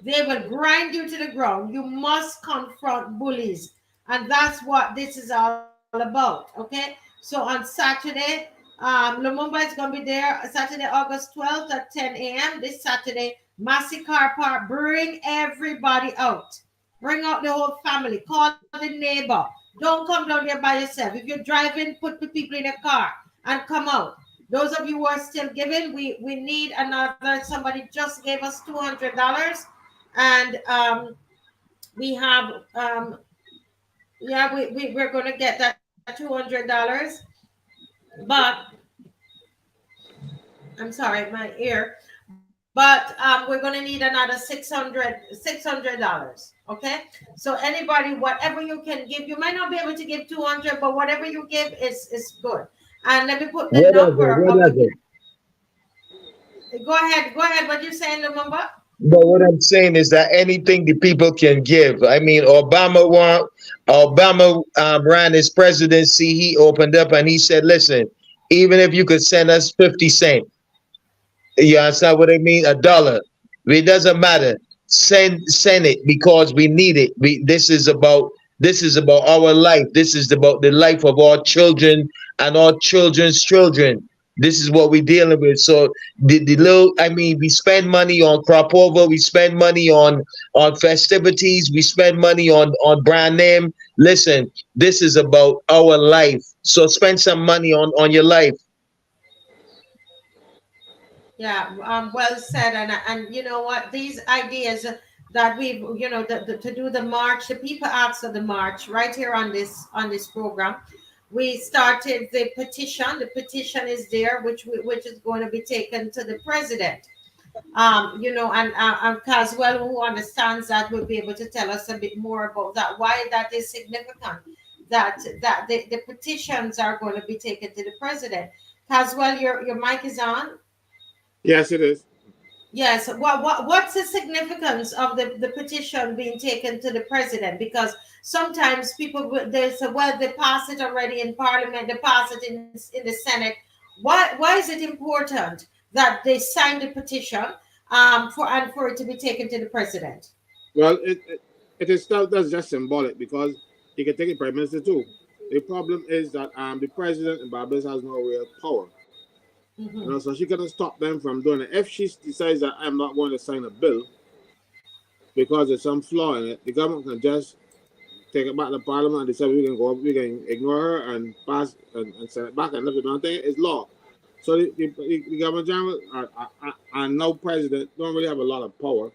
they will grind you to the ground. You must confront bullies. And that's what this is all about. Okay. So on Saturday, Lumumba is going to be there Saturday, August 12th at 10 a.m. This Saturday, Massy Car Park. Bring everybody out. Bring out the whole family. Call the neighbor. Don't come down there by yourself. If you're driving, put the people in a car and come out. Those of you who are still giving, we need another. Somebody just gave us $200, and we have yeah, we're going to get that $200, but I'm sorry, my ear. But we're going to need another $600. Okay, so anybody, whatever you can give, you might not be able to give 200, but whatever you give is good. And let me put the Whatever, number of whatever. go ahead. What you saying, Lumumba? But what I'm saying is that anything the people can give. I mean, Obama ran his presidency. He opened up and he said, "Listen, even if you could send us 50 cents, you understand what I mean? $1. It doesn't matter. Send it because we need it. This is about our life. This is about the life of our children and our children's children. This is what we're dealing with. So the little, I mean, we spend money on crop over, we spend money on festivities, we spend money on brand name. Listen, this is about our life. So spend some money on your life. Yeah, well said. And you know what? These ideas that we've, to do the march, the people asked for the march right here on this program. We started the petition. The petition is there, which is going to be taken to the president. And Caswell, who understands that, will be able to tell us a bit more about that. Why that is significant. That the petitions are going to be taken to the president. Caswell, your mic is on. Yes, it is. Yes. What's the significance of the petition being taken to the president? Because sometimes people they say, well, they pass it already in Parliament, they pass it in the Senate. Why is it important that they sign the petition for it to be taken to the president? Well, it is still that's just symbolic because he can take a prime minister too. The problem is that the president in Barbados has no real power. Mm-hmm. So she cannot stop them from doing it. If she decides that I'm not going to sign a bill because there's some flaw in it, the government can just take it back to Parliament and decide we can ignore her and pass and send it back and lift it on thing. It's law. So the government general and now president don't really have a lot of power.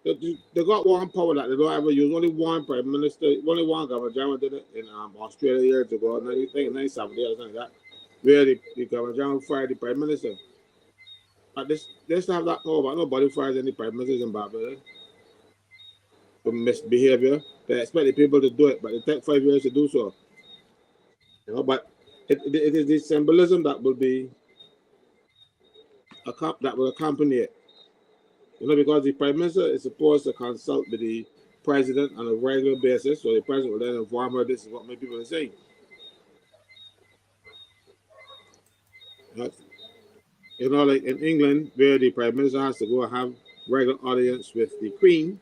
They got one power that they don't ever use. Only one prime minister, only one governor general did it in Australia years ago, 1970 or something like that, where the governor general fired the prime minister. But they still have that power, but nobody fires any prime ministers in Barbados for misbehavior. They expect the people to do it, but it takes 5 years to do so. But it is the symbolism that will accompany it. Because the prime minister is supposed to consult with the president on a regular basis, so the president will then inform her this is what my people are saying. Like in England, where the prime minister has to go and have regular audience with the queen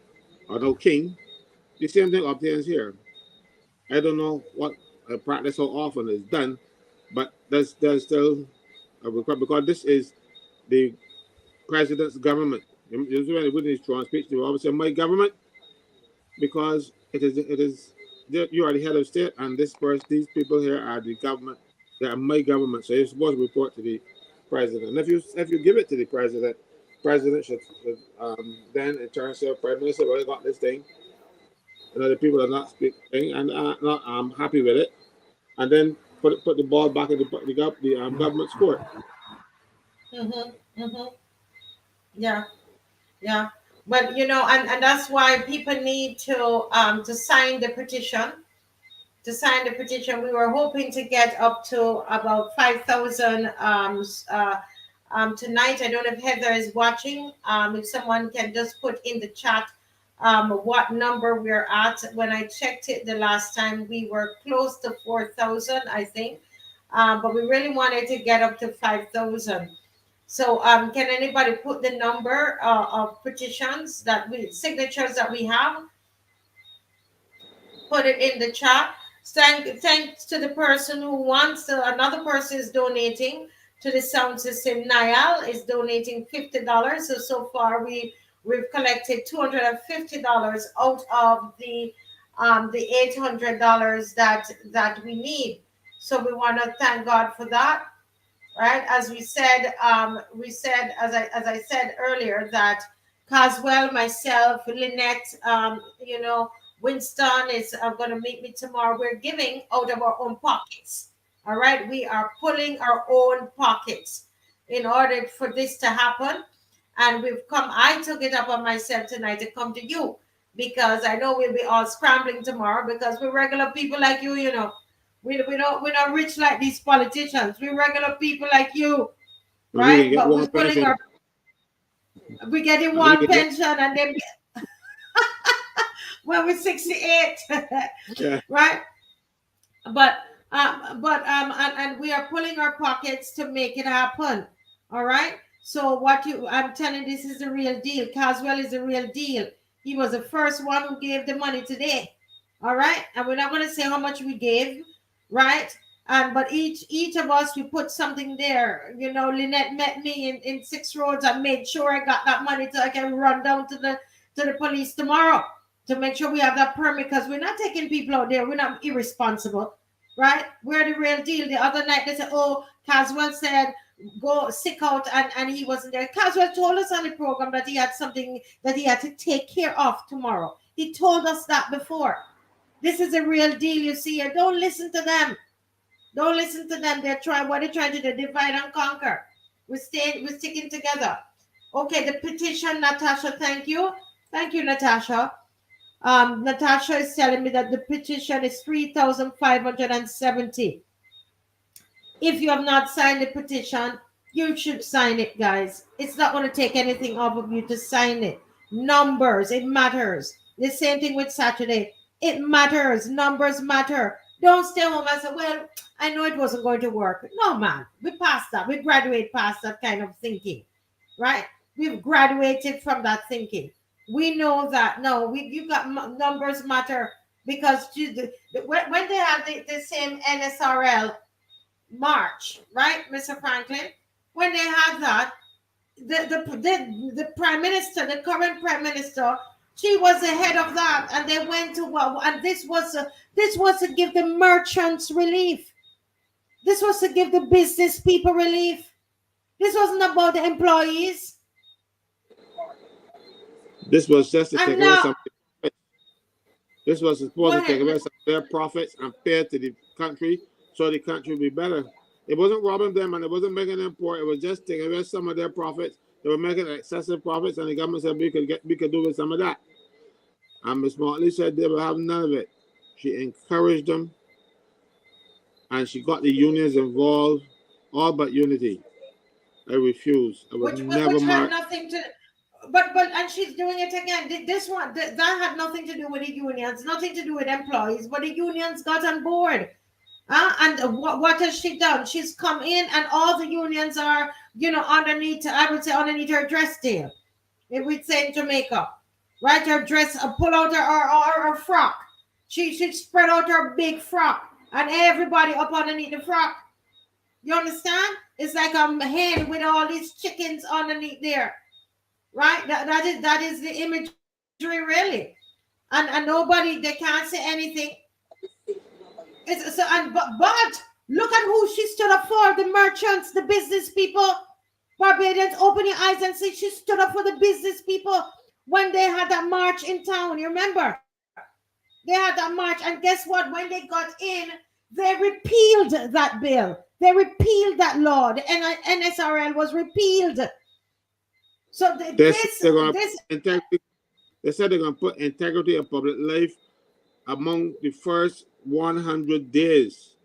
or no king, the same thing obtains here. I don't know what practice so often is done, but there's still a requirement because this is the president's government. You see when they put in his strong speech, they always say my government because it is you are the head of state and these people here are the government. They are my government, so you're supposed to report to the president. And if you give it to the president should then in turn say prime minister, well, I got this thing. The people are not speaking and are not happy with it, and then put the ball back in the government's court. Mm-hmm. Mm-hmm. Yeah. Yeah. But and that's why people need to sign the petition. To sign the petition, we were hoping to get up to about 5,000 tonight. I don't know if Heather is watching. If someone can just put in the chat what number we're at. When I checked it the last time, we were close to 4,000, I think. But we really wanted to get up to 5,000. So can anybody put the number of petitions signatures that we have? Put it in the chat. Thanks to the person who wants another person is donating to the sound system. Niall is donating $50. So far we've collected $250 out of the $800 that we need. So we want to thank God for that. Right, as we said, as I said earlier, that Caswell, myself, Lynette, Winston is going to meet me tomorrow. We're giving out of our own pockets. All right, we are pulling our own pockets in order for this to happen. And I took it up on myself tonight to come to you because I know we'll be all scrambling tomorrow because we're regular people like you, We're not rich like these politicians. We're regular people like you, right? But we're getting one pension and then when we're 68, Yeah. right? And we are pulling our pockets to make it happen. All right. So I'm telling this is the real deal. Caswell is the real deal. He was the first one who gave the money today. All right. And we're not going to say how much we gave, right? But each of us, we put something there. Lynette met me in 6 Roads. I made sure I got that money so I can run down to the police tomorrow to make sure we have that permit because we're not taking people out there. We're not irresponsible, right? We're the real deal. The other night they said, oh, Caswell said go sick out and he wasn't there. Caswell told us on the program that he had something that he had to take care of tomorrow. He told us that before. This is a real deal, you see here. Don't listen to them. Don't listen to them. They're trying, what they're trying to do, divide and conquer. We're sticking together. Okay, the petition, Natasha, thank you. Thank you, Natasha. Natasha is telling me that the petition is 3,570. If you have not signed the petition, you should sign it, guys. It's not going to take anything off of you to sign it. Numbers, it matters. The same thing with Saturday. It matters. Numbers matter. Don't stay home and say, well, I know it wasn't going to work. No, man. We passed that. We graduate past that kind of thinking, right? We've graduated from that thinking. We know that. No, you got numbers matter because when they had the same NSRL March, right, Mr. Frankyln? When they had that, the prime minister, the current prime minister, she was ahead of that, and they went to and this was to give the merchants relief. This was to give the business people relief. This wasn't about the employees. This was just to take away now, some. This was supposed to take away some of their profits and pay to the country so the country would be better. It wasn't robbing them and it wasn't making them poor. It was just taking away some of their profits. They were making excessive profits, and the government said we could do with some of that. And Ms. Motley said they will have none of it. She encouraged them, and she got the unions involved, all but unity. I refuse. I would never which had mark. nothing to. But and she's doing it again. This one that had nothing to do with the unions, nothing to do with employees, but the unions got on board. And what has she done? She's come in, and all the unions are, underneath. I would say underneath her dress tail. If we'd say in Jamaica, right? Her dress, pull out her frock. She should spread out her big frock, and everybody up underneath the frock. You understand? It's like a hen with all these chickens underneath there. Right, that is the imagery, really, and nobody, they can't say anything. It's so, but look at who she stood up for: the merchants, the business people. Barbadians, open your eyes and see she stood up for the business people when they had that march in town. You remember? They had that march, and guess what? When they got in, they repealed that bill. They repealed that law. The NSRL was repealed. So They said they're going to put integrity of public life among the first 100 days.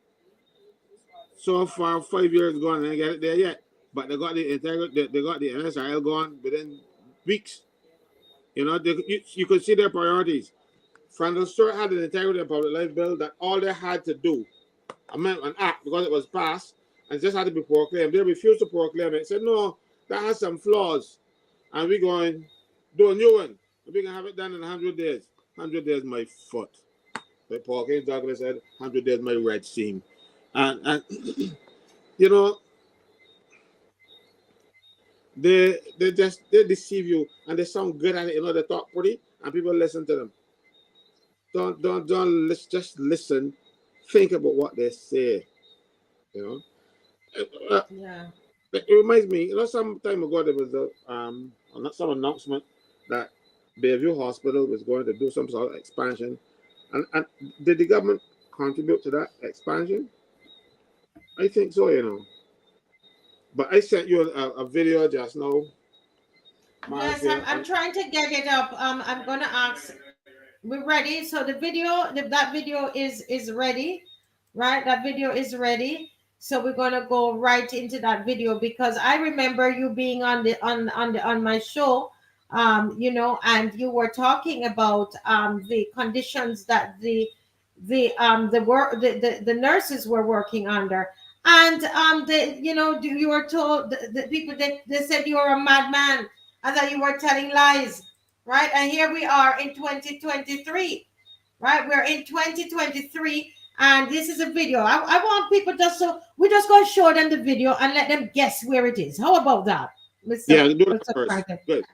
So far, 5 years gone, and they get it there yet. But they got the integrity. They got the NSRL gone within weeks. You could see their priorities. Frankyln Stewart had an integrity of public life bill that all they had to do, amend an act because it was passed and just had to be proclaimed. They refused to proclaim it. Said no, that has some flaws. And we're going to do a new one. We're going to have it done in 100 days. 100 days, my foot. Like Paul King Douglas said, 100 days, my red seam. And they deceive you, and they sound good at it. They talk pretty, and people listen to them. Don't just listen. Think about what they say. Yeah. It reminds me, some time ago there was some announcement that Bayview Hospital was going to do some sort of expansion. And did the government contribute to that expansion? I think so, But I sent you a video just now. Yes, I'm trying to get it up. I'm going to ask. We're ready. So the video, that video is ready, right? That video is ready. So we're gonna go right into that video because I remember you being on my show, and you were talking about the conditions that the nurses were working under, and you were told the people they said you were a madman and that you were telling lies, right? And here we are in 2023, right? We're in 2023. And this is a video. I want people we're just going to show them the video and let them guess where it is. How about that? Do it first. Good.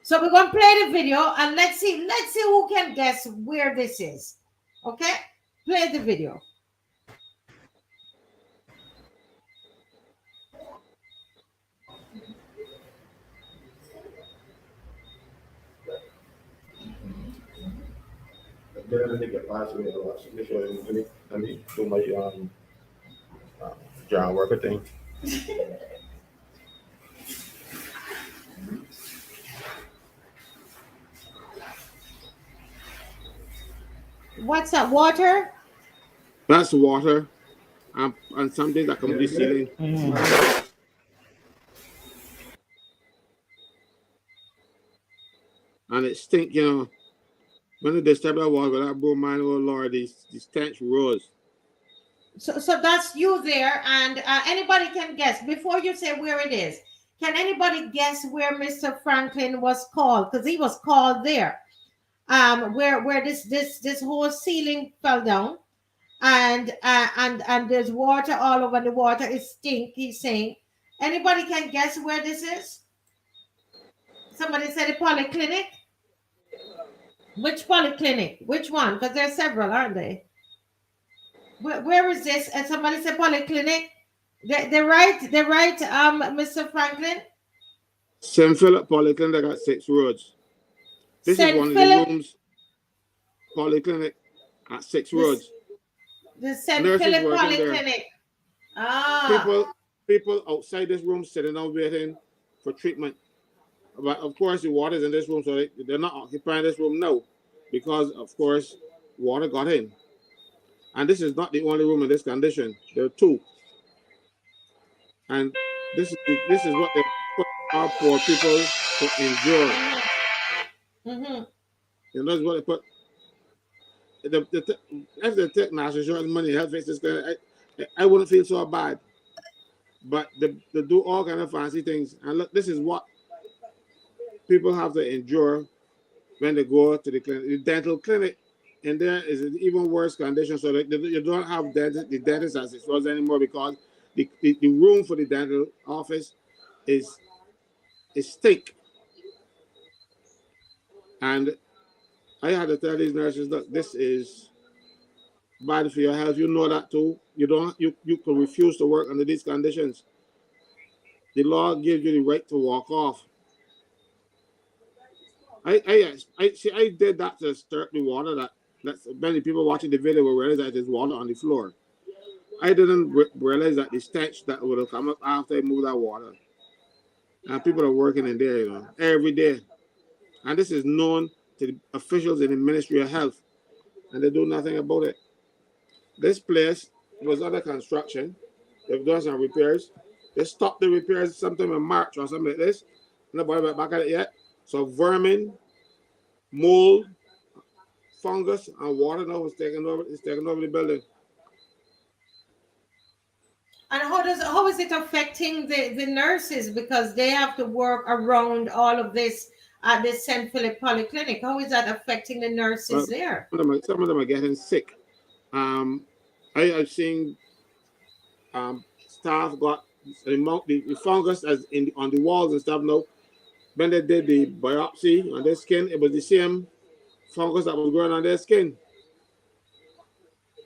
So we're going to play the video and let's see who can guess where this is. Okay? Play the video. Let me get past me. Let me do my job worker thing. What's that? Water? That's water, and something that can be ceiling. And it stink, you know. When they step that water with that broom, man, oh Lord, the stench rose. So that's you there, and anybody can guess before you say where it is. Can anybody guess where Mr. Frankyln was called? Because he was called there. Where this whole ceiling fell down, and there's water all over. The water is stink. He's saying. Anybody can guess where this is? Somebody said the polyclinic. Which polyclinic? Which one? Because there's several, aren't they? Where is this? And somebody said polyclinic. They're right, Mr. Franklin. St. Philip Polyclinic got 6 roads. This St. is one Philip, of the rooms. Polyclinic at 6 roads. The St. Nurses Philip working there. Polyclinic. Ah. People outside this room sitting down waiting for treatment. But of course, the water is in this room, so they're not occupying this room now, because of course, water got in. And this is not the only room in this condition. There are 2. And this is what they put our poor people to endure. Mm-hmm. You know, that's what they put. If they take national insurance money, health fix this kind, I wouldn't feel so bad. But they do all kind of fancy things. And look, this is what people have to endure when they go to the clinic. The dental clinic in there is an even worse condition. So you don't have the dentist as it was anymore, because the room for the dental office is stink. And I had to tell these nurses, look, this is bad for your health. You know that too. You can refuse to work under these conditions. The law gives you the right to walk off. I did that to stir the water. That's many people watching the video will realize that there's water on the floor. I didn't realize that the stench that would have come up after I moved that water. And people are working in there, you know, every day. And this is known to the officials in the Ministry of Health, and they do nothing about it. This place was under construction. They've done some repairs. They stopped the repairs sometime in March or something like this. Nobody went back at it yet. So vermin, mold, fungus, and water now is taking over the building. And how is it affecting the nurses, because they have to work around all of this at the St. Philip Polyclinic? How is that affecting the nurses there? Some of them are getting sick. I've seen staff got the fungus on the walls and stuff now. When they did the biopsy on their skin, it was the same fungus that was growing on their skin.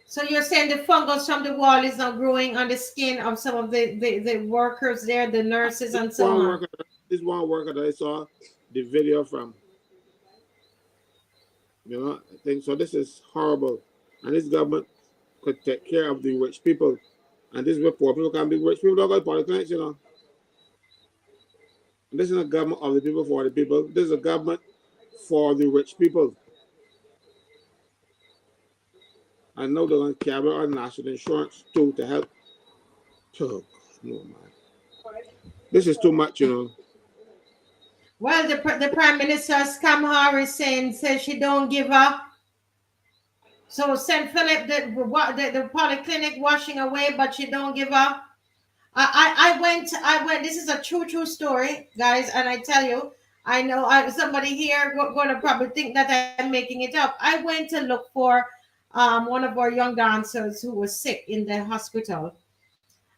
So you're saying the fungus from the wall is now growing on the skin of some of the workers there, the nurses and so on? This one worker that I saw the video from. You know, I think so. This is horrible. And this government could take care of the rich people. And this is where poor people can be rich. People don't go to polyclinics, you know. And this is a government of the people for the people. This is a government for the rich people. I know they're going to carry our national insurance too to help. Oh, no, man. This is too much, you know. Well, the Prime Minister, Scam Harris, says she don't give up. So St. Philip, the polyclinic washing away, but she don't give up. I went, this is a true story, guys, and I tell you, I know somebody here going to probably think that I'm making it up. I went to look for one of our young dancers who was sick in the hospital.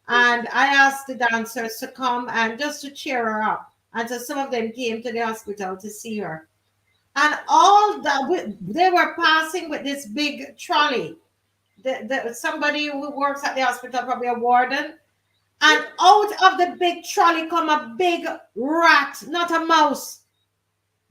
And I asked the dancers to come and just to cheer her up. And so some of them came to the hospital to see her. And all that, they were passing with this big trolley. Somebody who works at the hospital, probably a warden. And out of the big trolley come a big rat, not a mouse.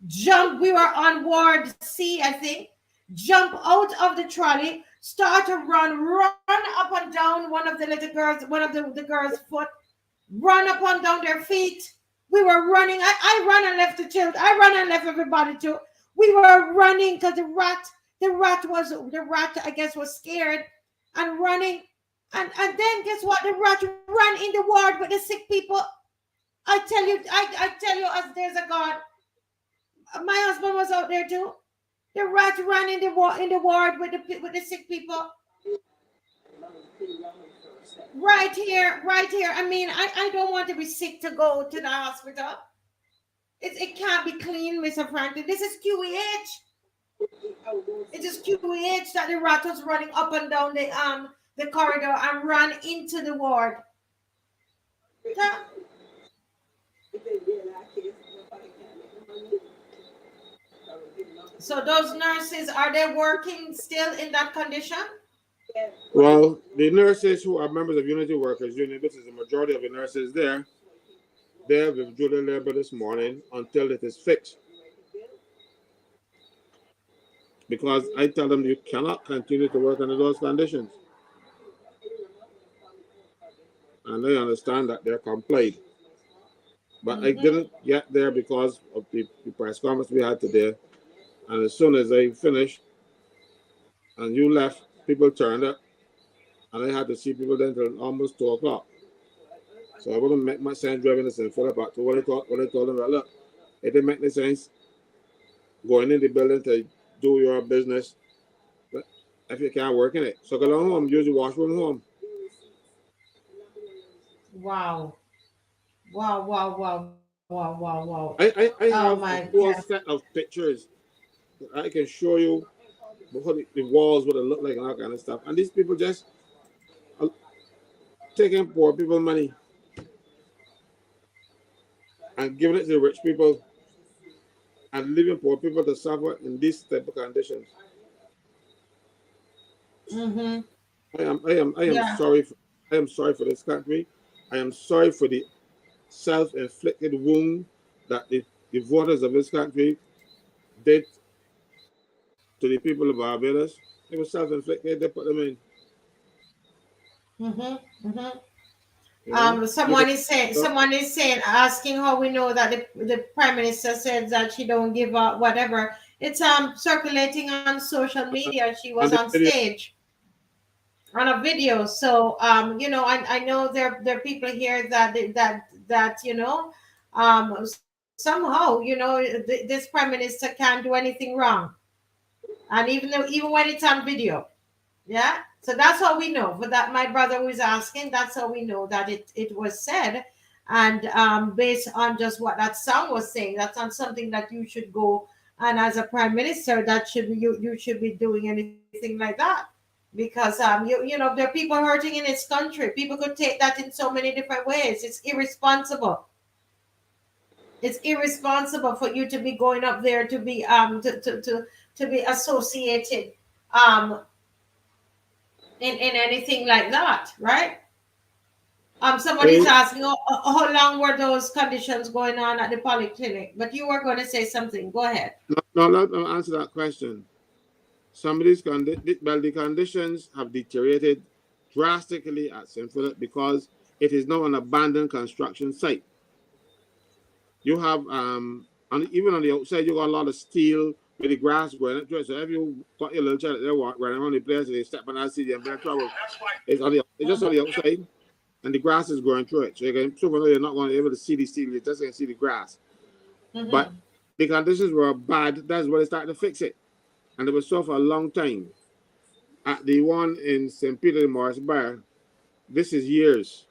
Jump, we were on ward C, I think. jump out of the trolley, start to run up and down one of the little girls, one of the girls' foot, run up and down their feet. We were running. I ran and left the children. I ran and left everybody too. We were running because the rat, I guess, was scared and running. And then guess what? The rat ran in the ward with the sick people. I tell you, as there's a God, my husband was out there too. The rat ran in the ward with the sick people. Right here. I mean, I don't want to be sick to go to the hospital. It can't be clean, Mr. Franklin. This is QEH. It is QEH that the rat was running up and down the corridor and ran into the ward. Yeah. So those nurses, are they working still in that condition? Well, the nurses who are members of Unity Workers Union, this is the majority of the nurses there, they have withdrew their labor this morning until it is fixed. Because I tell them you cannot continue to work under those conditions. And they understand that they're complied. But I didn't get there because of the press conference we had today. And as soon as I finished and you left, people turned up. And I had to see people then until almost 2 o'clock. So I wouldn't make much sense driving this in Philip back to what I told them, look, it didn't make any sense going in the building to do your business if you can't work in it. So go down home, use the washroom home. Wow. I have a whole set of pictures that I can show you what the walls would have looked like and all kind of stuff. And these people just are taking poor people money and giving it to the rich people and leaving poor people to suffer in these type of conditions. I am sorry. I am sorry for this country. I am sorry for the self-inflicted wound that the voters of this country did to the people of Barbados. It was self-inflicted. They put them in. Someone is saying, asking how we know that the Prime Minister said that she don't give up whatever. It's circulating on social media. She was on stage on a video. So I know there are people here that somehow this Prime Minister can't do anything wrong, and even when it's on video. Yeah, so that's how we know. For that, my brother was asking, that's how we know that it was said, and based on just what that song was saying, that's not something that you should go, and as a prime minister, that you should be doing anything like that, because there are people hurting in this country. People could take that in so many different ways. It's irresponsible. It's irresponsible for you to be going up there to be to be associated in anything like that, right? Somebody's asking, how long were those conditions going on at the polyclinic? But you were going to say something. Go ahead. No, let me answer that question. Some of these the conditions have deteriorated drastically at St. Philip because it is now an abandoned construction site. You have, even on the outside, you got a lot of steel with the grass growing up to it. So if you got your little child there running around the place and they step on that CD and they're in trouble, it's just on the outside and the grass is growing through it. So you're not going to be able to see the steel, you're just going to see the grass. But the conditions were bad. That's why they started to fix it. And it was so for a long time. At the one in St. Peter de Morris Bar, this is years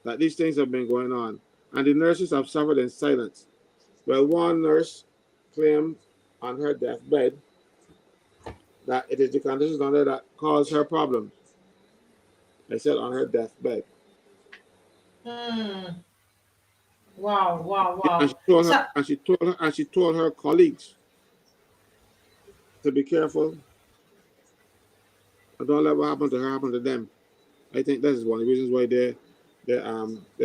that these things have been going on. And the nurses have suffered in silence. Well, one nurse claimed on her deathbed that it is the conditions on there that caused her problems. I said on her deathbed. Wow. And she told her colleagues to be careful. Don't let what happened to her happen to them. I think that is one of the reasons why they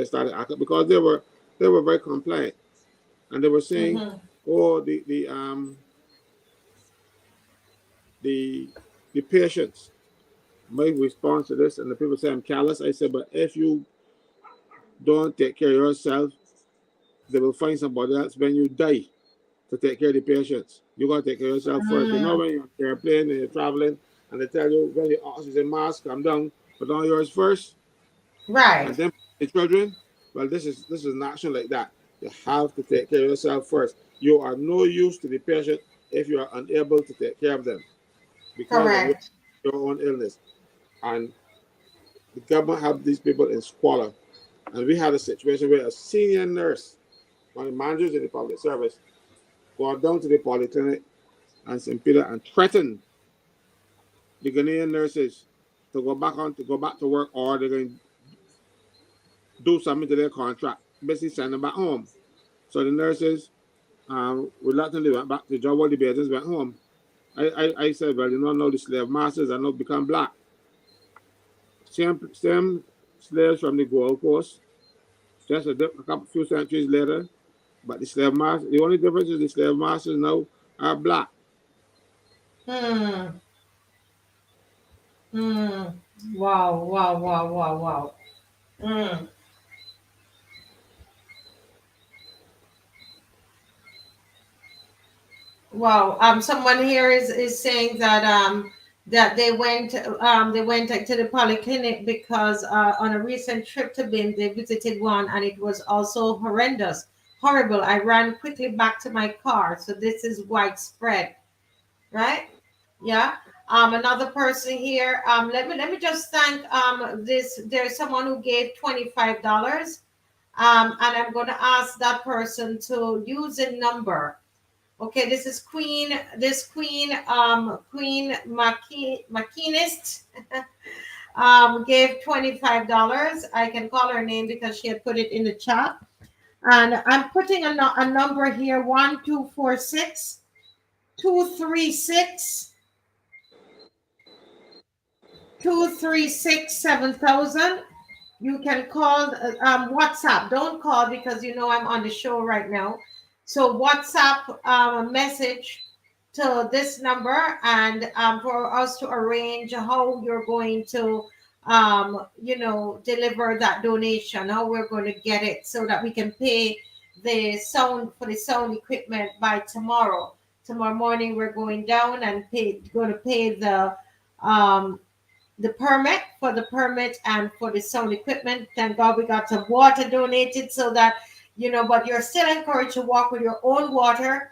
started acting, because they were very compliant, and they were saying, the patients. My response to this, and the people say I'm callous. I said, but if you don't take care of yourself, they will find somebody else when you die to take care of the patients. You gotta take care of yourself first. You know when you're on an airplane and you're traveling, and they tell you when the oxygen mask come down, put on yours first, Right. and then the children. Well, this is national like that. You have to take care of yourself first. You are no use to the patient if you are unable to take care of them because of Correct. your own illness. And the government have these people in squalor. And we had a situation where a senior nurse, one of the managers in the public service, go down to the polyclinic and St. Peter and threatened the Ghanaian nurses to go back to work, or they're going to do something to their contract, basically send them back home. So the nurses reluctantly went back to the job while the BAJANS went home. I said, well, you know, the slave masters are not become black. Same slaves from the Gold Coast, just a couple few centuries later, but the only difference is the slave masters now are black. Hmm. Hmm. Wow. Wow. Wow. Wow. Wow. Hmm. Wow. Someone here is saying that they went to the polyclinic because on a recent trip to Bin they visited one and it was also horrendous, horrible. I ran quickly back to my car. So this is widespread, right? Yeah. Another person here. Let me just thank this. There's someone who gave $25. And I'm going to ask that person to use a number. Okay, this is Queen Machinist gave $25. I can call her name because she had put it in the chat. And I'm putting a number here: 1246 236 236 7000. You can call WhatsApp. Don't call because you know I'm on the show right now. So WhatsApp a message to this number and for us to arrange how you're going to deliver that donation, how we're going to get it so that we can pay the sound equipment by tomorrow. Tomorrow morning we're going down and going to pay um the permit and for the sound equipment. Thank God we got some water donated so that, but you're still encouraged to walk with your own water.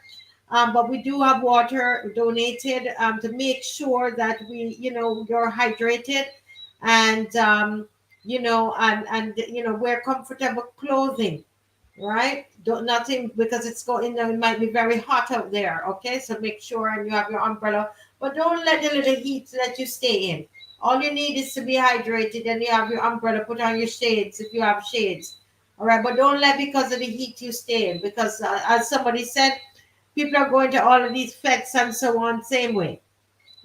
But we do have water donated to make sure that you're hydrated and, wear comfortable clothing, right? Don't nothing because it might be very hot out there. Okay, so make sure and you have your umbrella, but don't let the little heat let you stay in. All you need is to be hydrated, and you have your umbrella. Put on your shades if you have shades. All right, but don't let because of the heat you stay in. Because as somebody said, people are going to all of these fests and so on same way,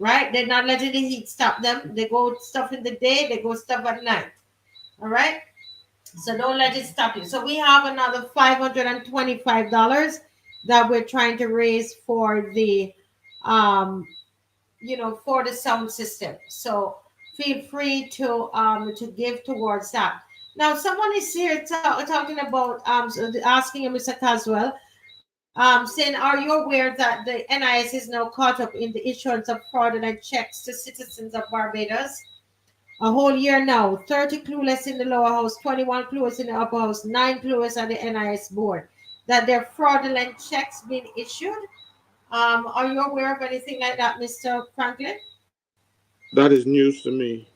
right? They're not letting the heat stop them. They go stuff in the day, they go stuff at night. All right. So don't let it stop you. So we have another $525 that we're trying to raise for the for the sound system. So feel free to give towards that. Now someone is here talking about asking Mr. Caswell, saying, are you aware that the NIS is now caught up in the issuance of fraudulent checks to citizens of Barbados? A whole year now, 30 clueless in the lower house, 21 clueless in the upper house, 9 clueless on the NIS board, that their fraudulent checks being issued. Are you aware of anything like that, Mr. Franklin? That is news to me.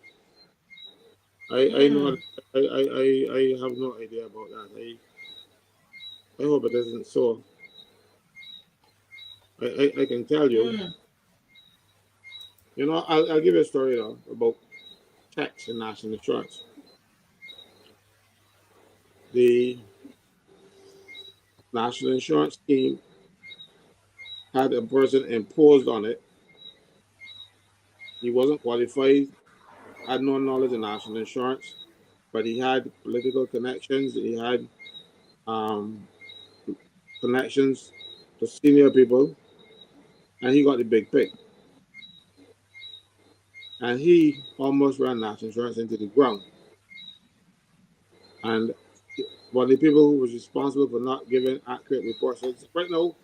I Hmm. know. I have no idea about that. I hope it isn't so. I can tell you. Hmm. I'll give you a story though about tax and national insurance. The national insurance scheme had a person imposed on it. He wasn't qualified, had no knowledge of national insurance, but he had political connections. He had um, connections to senior people, and he got the big pick. and he almost ran national insurance into the ground. And one of the people who was responsible for not giving accurate reports. So right now,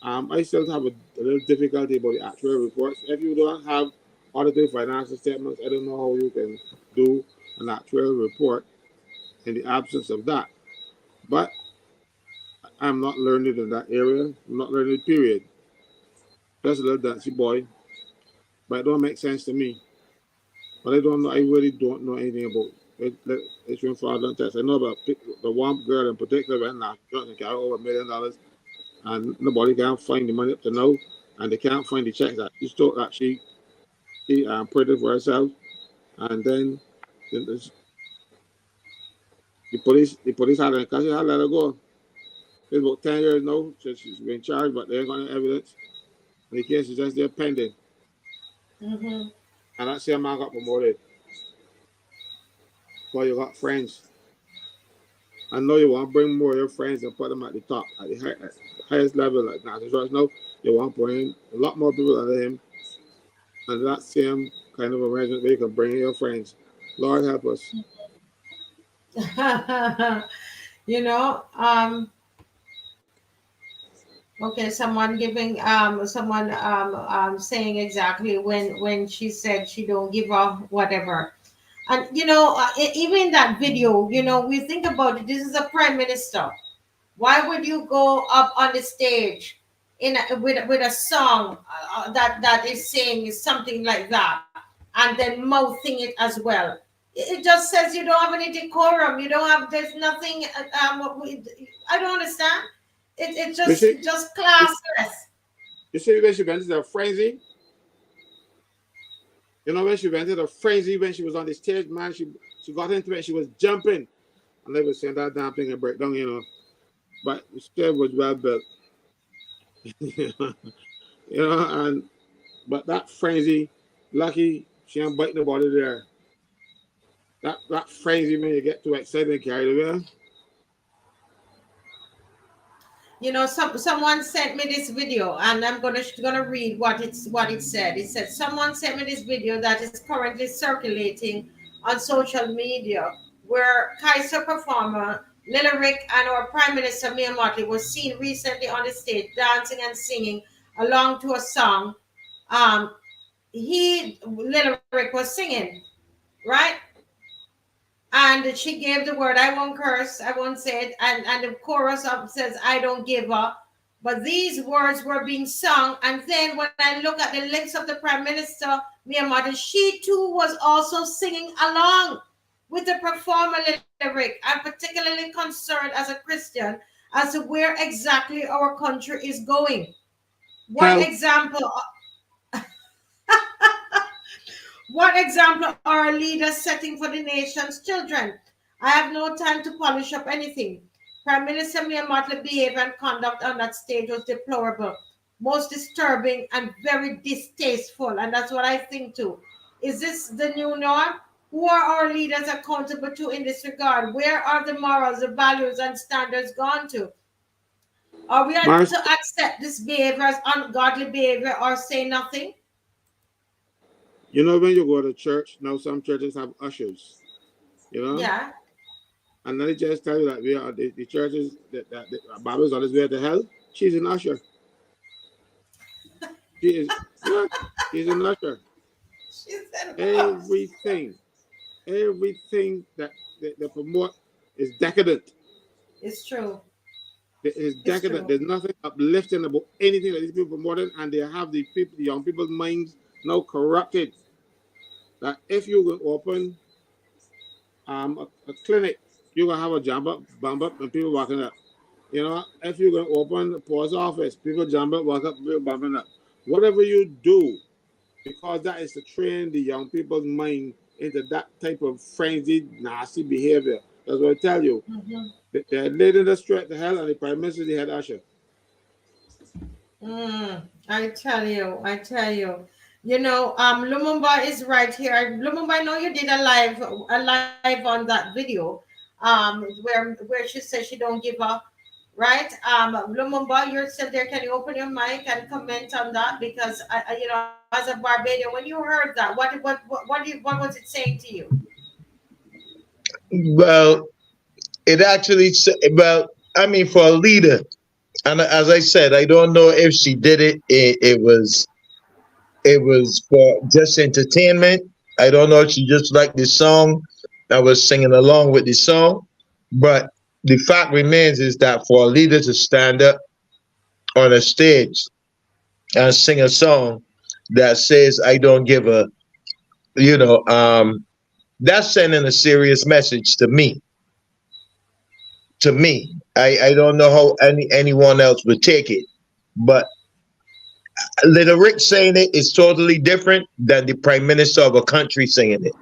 I still have a little difficulty about the actual reports. If you don't have audited financial statements, I don't know how you can do an actual report in the absence of that. But I'm not learned in that area. I'm not learned, period. Just a little dancey boy. But it don't make sense to me. But I don't know. I really don't know anything about it. It's from fraudulent tests. I know about the one girl in particular went now trying to carry over $1 million, and nobody can find the money up to now, and they can't find the checks that she stole, that she printed for herself, and then the, the police had her because she had let her go. It's about 10 years now since she's been charged, but they ain't got no evidence. And the case is just there pending. Mm-hmm. And that same man got promoted. Well, you got friends. I know you want to bring more of your friends and put them at the top, at the highest level, like national insurance. No, you want to bring a lot more people under him, and that same kind of arrangement where you can bring in your friends. Lord help us. You know, okay, someone giving someone saying exactly when she said she don't give up whatever. And you know, even that video, you know, we think about it, this is a prime minister. Why would you go up on the stage with a song that is saying something like that, and then mouthing it as well? It just says you don't have any decorum. You don't have. There's nothing. I don't understand. It just classless. You see when she went into a frenzy? You know when she went into a frenzy when she was on the stage, man, she got into it, she was jumping. And they were saying that damn thing and break down, you know. But the stage was well built. You know, and but that frenzy, lucky she ain't biting nobody there. That frenzy when you get too excited and carried away. You know, someone sent me this video, and I'm gonna read what it said. It said someone sent me this video that is currently circulating on social media, where Kaiser performer Lyric and our Prime Minister Mia Mottley was seen recently on the stage dancing and singing along to a song. Um, Lyric was singing, right? And she gave the word, I won't curse, I won't say it, and the chorus up says, I don't give up. But these words were being sung, and then when I look at the lips of the Prime Minister, Myanmar, she too was also singing along with the performer lyric. I'm particularly concerned as a Christian as to where exactly our country is going. What example? What example are our leaders setting for the nation's children? I have no time to polish up anything. Prime Minister Mia Mottley's behavior and conduct on that stage was deplorable, most disturbing and very distasteful. And that's what I think too. Is this the new norm? Who are our leaders accountable to in this regard? Where are the morals, the values, and standards gone to? Are we to accept this behavior as ungodly behavior or say nothing? You know, when you go to church, now some churches have ushers, you know? Yeah. And then they just tell you that we are the churches that Bible's on his way to hell. She's an usher. She's an usher. Everything that they promote is decadent. It's true. It's decadent. There's nothing uplifting about anything that these people promoting, and they have the young people's minds now corrupted. That if you will open a clinic, you're gonna have a jump up, bump up, and people walking up. You know, if you're gonna open a post office, people jump up, walk up, people bumping up. Whatever you do, because that is to train the young people's mind into that type of frenzied, nasty behavior. That's what I tell you. Mm-hmm. They're leading us straight to hell, and the Prime Minister, the head usher. I tell you. You know, Lumumba is right here. Lumumba, I know you did a live on that video, where she says she don't give up, right? Lumumba, you're still there. Can you open your mic and comment on that? Because as a Barbadian, when you heard that, what was it saying to you? Well, it actually, well, I mean, for a leader, and as I said, I don't know if she did it. It was for just entertainment. I don't know if she just liked the song. I was singing along with the song, but the fact remains is that for a leader to stand up on a stage and sing a song that says "I don't give a," you know, that's sending a serious message to me. To me, I don't know how anyone else would take it, but Little Rick saying it is totally different than the prime minister of a country saying it.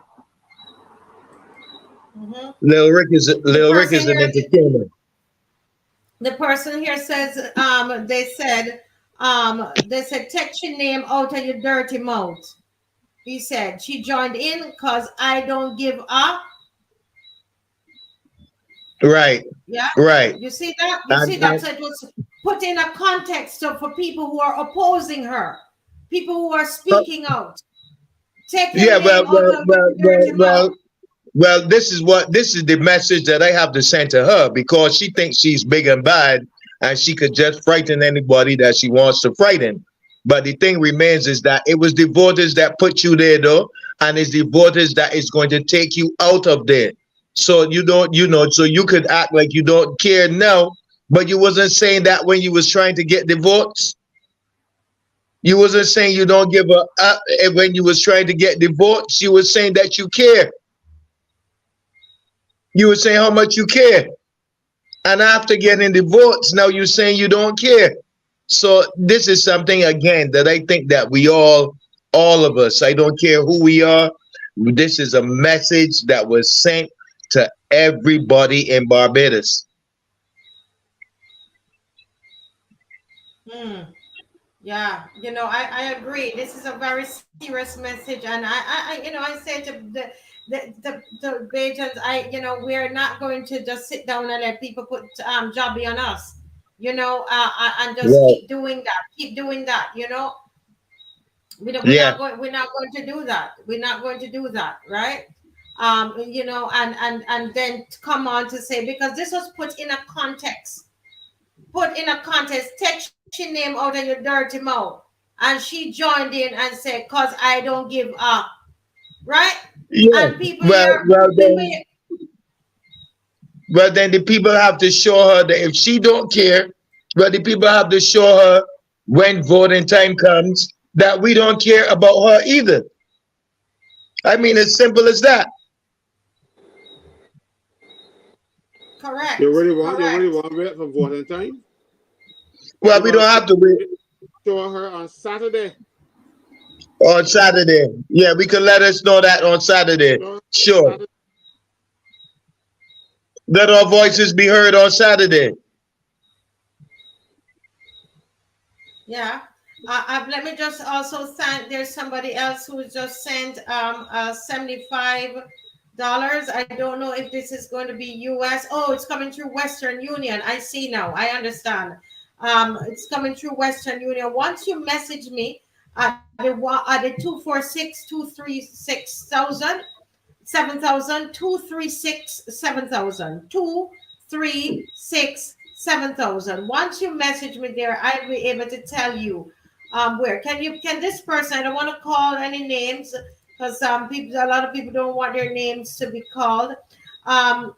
Hmm. Little Rick is The Little Rick person is an here, entertainer. the person here says, they said, text your name out of your dirty mouth. He said she joined in because I don't give up. Right, Yeah, right. you see that? You see that? And So it was put in a context for people who are opposing her, people who are speaking out. Take your yeah, name out of your dirty mouth. this is the message that I have to send to her because she thinks she's big and bad and she could just frighten anybody that she wants to frighten. But the thing remains is that it was the voters that put you there though, and it's the voters that is going to take you out of there. So you don't, so you could act like you don't care now, but you wasn't saying that when you was trying to get the votes. You wasn't saying you don't give a when you was trying to get the votes. You was saying that you care. You were saying how much you care. And after getting the votes, now you're saying you don't care. So this is something again that I think that all of us, I don't care who we are, this is a message that was sent to everybody in Barbados. Hmm. Yeah, I agree. This is a very serious message, and I say to the Bajans, we're not going to just sit down and let people put jobby on us, and just Right. keep doing that. Yeah. We're not going to do that. We're not going to do that, right? And then come on to say, because this was put in a context, text your name out of your dirty mouth. And she joined in and said, cause I don't give up. Right? Yeah. And people Well, here, well then, well then the people have to show her that if she don't care, well the people have to show her when voting time comes that we don't care about her either. I mean, as simple as that. correct, You really correct. want to wait for voting time? Well, You we got don't to have to wait show her on Saturday. on Saturday. Yeah, we can let us know that on Saturday. Show her Sure. Saturday. Let our voices be heard on Saturday. Yeah. Let me just also thank. There's somebody else who just sent $75. I don't know if this is going to be US. Oh, it's coming through Western Union. I see now. I understand. It's coming through Western Union. Once you message me at the 246-236-1000. 7,000 236 7,000 236 7,000. Once you message me there, I'll be able to tell you where. Can this person, I don't want to call any names because a lot of people don't want their names to be called. Um,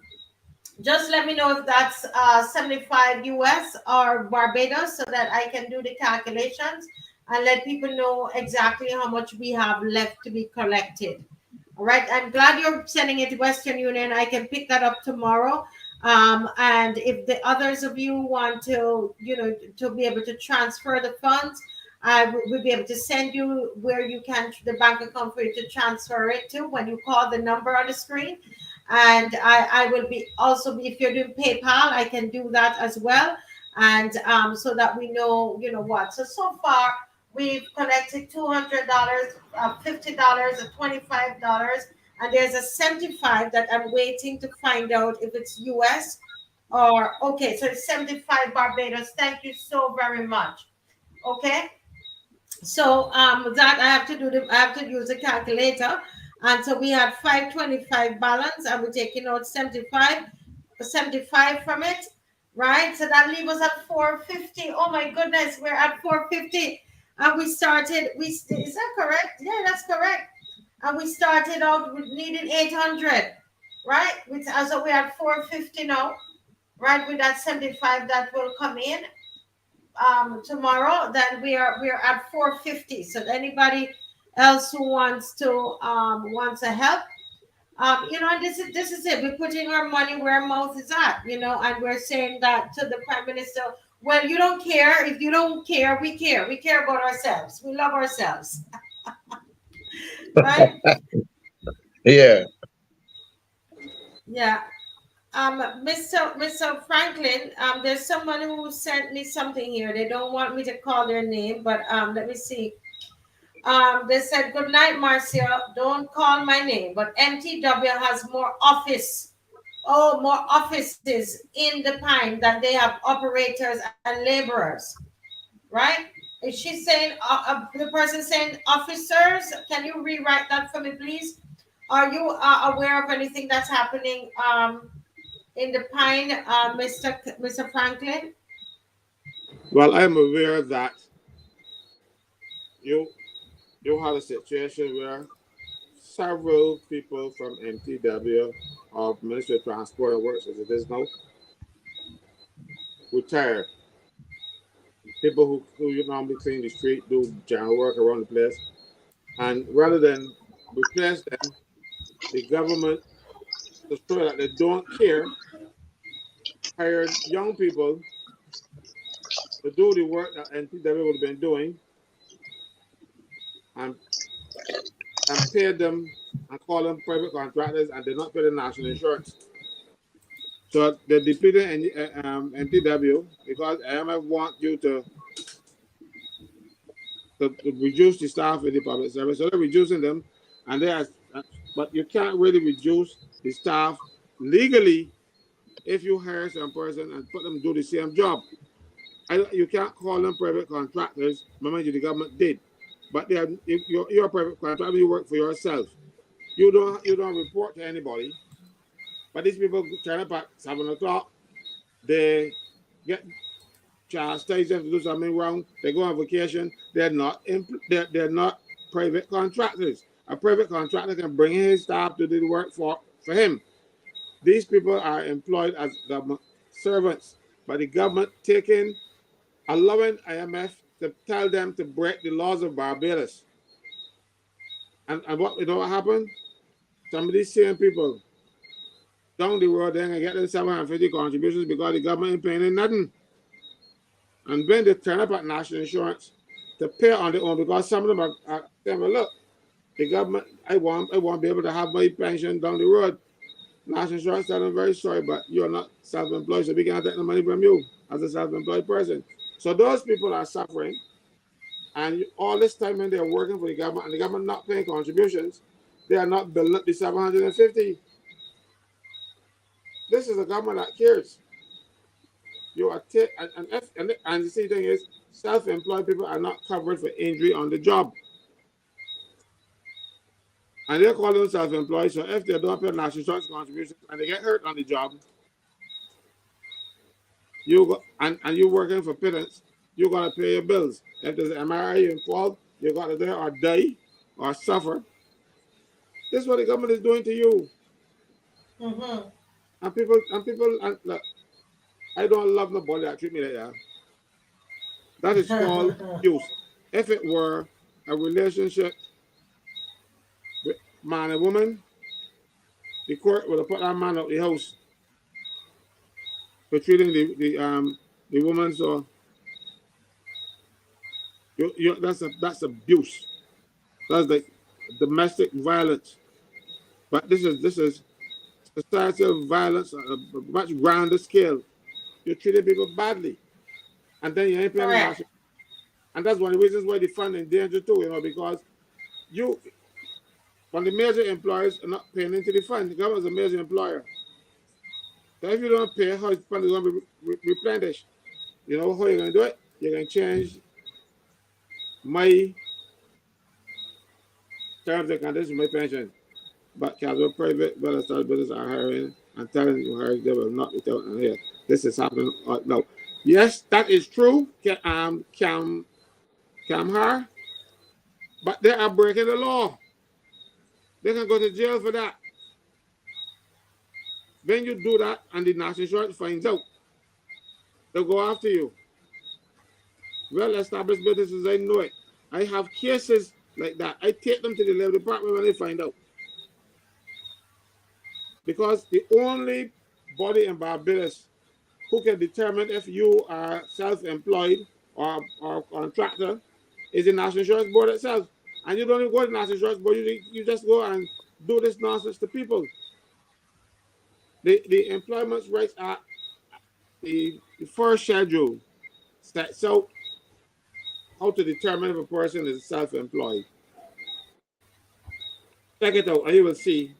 just let me know if that's 75 US or Barbados so that I can do the calculations and let people know exactly how much we have left to be collected. All right. I'm glad you're sending it to Western Union. I can pick that up tomorrow. And if the others of you want to, to be able to transfer the funds, I will be able to send you where you can, the bank account for you to transfer it to when you call the number on the screen. And I will be also, if you're doing PayPal, I can do that as well. And so that we know, what. So far, we've collected $200, $50, and $25, and there's a 75 that I'm waiting to find out if it's US Or okay, so it's 75 Barbados. Thank you so very much. Okay, so that I have to use a calculator, and so we had 525 balance, and we're taking out 75 from it, right? So that leaves us at 450. Oh my goodness, we're at 450, and we started. Is that correct? Yeah, that's correct. And we started out with needing 800, right? Which so we are 450 now, right? With that 75 that will come in tomorrow, then we're at 450. So anybody else who wants to help, this is it. We're putting our money where our mouth is at, and we're saying that to the Prime Minister. Well, you don't care. If you don't care, we care. We care about ourselves. We love ourselves, right? Yeah. Yeah. Mr. Franklin, there's someone who sent me something here. They don't want me to call their name, but let me see. They said, "Good night, Marcia. Don't call my name, but MTW has more offices in the Pine than they have operators and laborers." Right? Is she saying the person saying officers? Can you rewrite that for me, please? Are you aware of anything that's happening in the Pine, Mr. Franklin? Well, I am aware that you you had a situation where several people from MTW or Ministry of Transport and Works, as it is now, retired. People who you normally clean the street, do general work around the place, and rather than replace them, the government, to show that they don't care, hired young people to do the work that NTW would have been doing, and paid them and call them private contractors, and did not pay the national insurance. So they depleted NTW because IMF want you to reduce the staff in the public service. So they're reducing them, and they are, but you can't really reduce the staff legally if you hire some person and put them to do the same job. You can't call them private contractors. Remember, the government did, but they are, if you're a private contractor, you work for yourself. You don't report to anybody. But these people turn up at 7 o'clock. They get chastised if they do something wrong. They go on vacation. They're not private contractors. A private contractor can bring his staff to do the work for him. These people are employed as government servants, but the government allowing IMF to tell them to break the laws of Barbados. And what happened? Some of these same people down the road then and get them 750 contributions because the government ain't paying them nothing. And when they turn up at national insurance to pay on their own, because some of them are saying, well, look, the government, I won't be able to have my pension down the road. National insurance said, I'm very sorry, but you're not self-employed, so we can't take the money from you as a self-employed person. So those people are suffering, and all this time when they're working for the government and the government not paying contributions, they are not building up the 750. This is a government that cares. You are and the thing is, self-employed people are not covered for injury on the job, and they're calling them self-employed. So if they don't pay national insurance contributions and they get hurt on the job, you go and you're working for pittance, you gotta pay your bills. If there's an MRI involved, you gotta die or die or suffer. This is what the government is doing to you. Mm-hmm. And look, I don't love nobody that treat me like that. That is called abuse. If it were a relationship with man and woman, the court would have put that man out the house for treating the woman. So that's abuse. That's like domestic violence. But this is societal violence on a much grander scale. You're treating people badly, and then you ain't paying the Correct. national. And that's one of the reasons why the fund in danger too. Because when the major employers are not paying into the fund, the government is a major employer. So if you don't pay, how is fund going to be replenished? You know how you're going to do it? You're going to change my terms and conditions of my pension. But Caswell private well-established business are hiring and telling you hire they will not without and here. This is happening now. Yes, that is true. Cam her, but they are breaking the law. They can go to jail for that. When you do that and the national insurance finds out, they'll go after you. Well-established businesses, I know it. I have cases like that. I take them to the labor department when they find out. Because the only body in Barbados who can determine if you are self-employed or contractor is the National Insurance Board itself. And you don't even go to the National Insurance Board, you just go and do this nonsense to people. The Employment Rights Act, the first schedule sets out how to determine if a person is self-employed. Check it out and you will see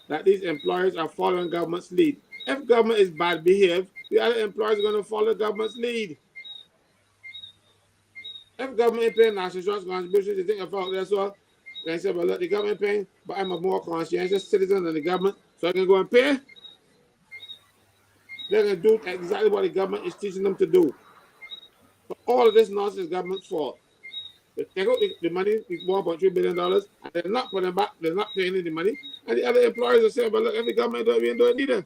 that these employers are following government's lead. If government is bad behaved, the other employers are going to follow government's lead. If government ain't paying national insurance contributions, you think about this well, they say, well, look, the government paying, but I'm a more conscientious citizen than the government, so I can go and pay. They're going to do exactly what the government is teaching them to do. But all of this nonsense is government's fault. They take out the money, $1.3 billion, and they're not putting it back, they're not paying any money. And the other employers are saying, but look, if the government don't even do it neither.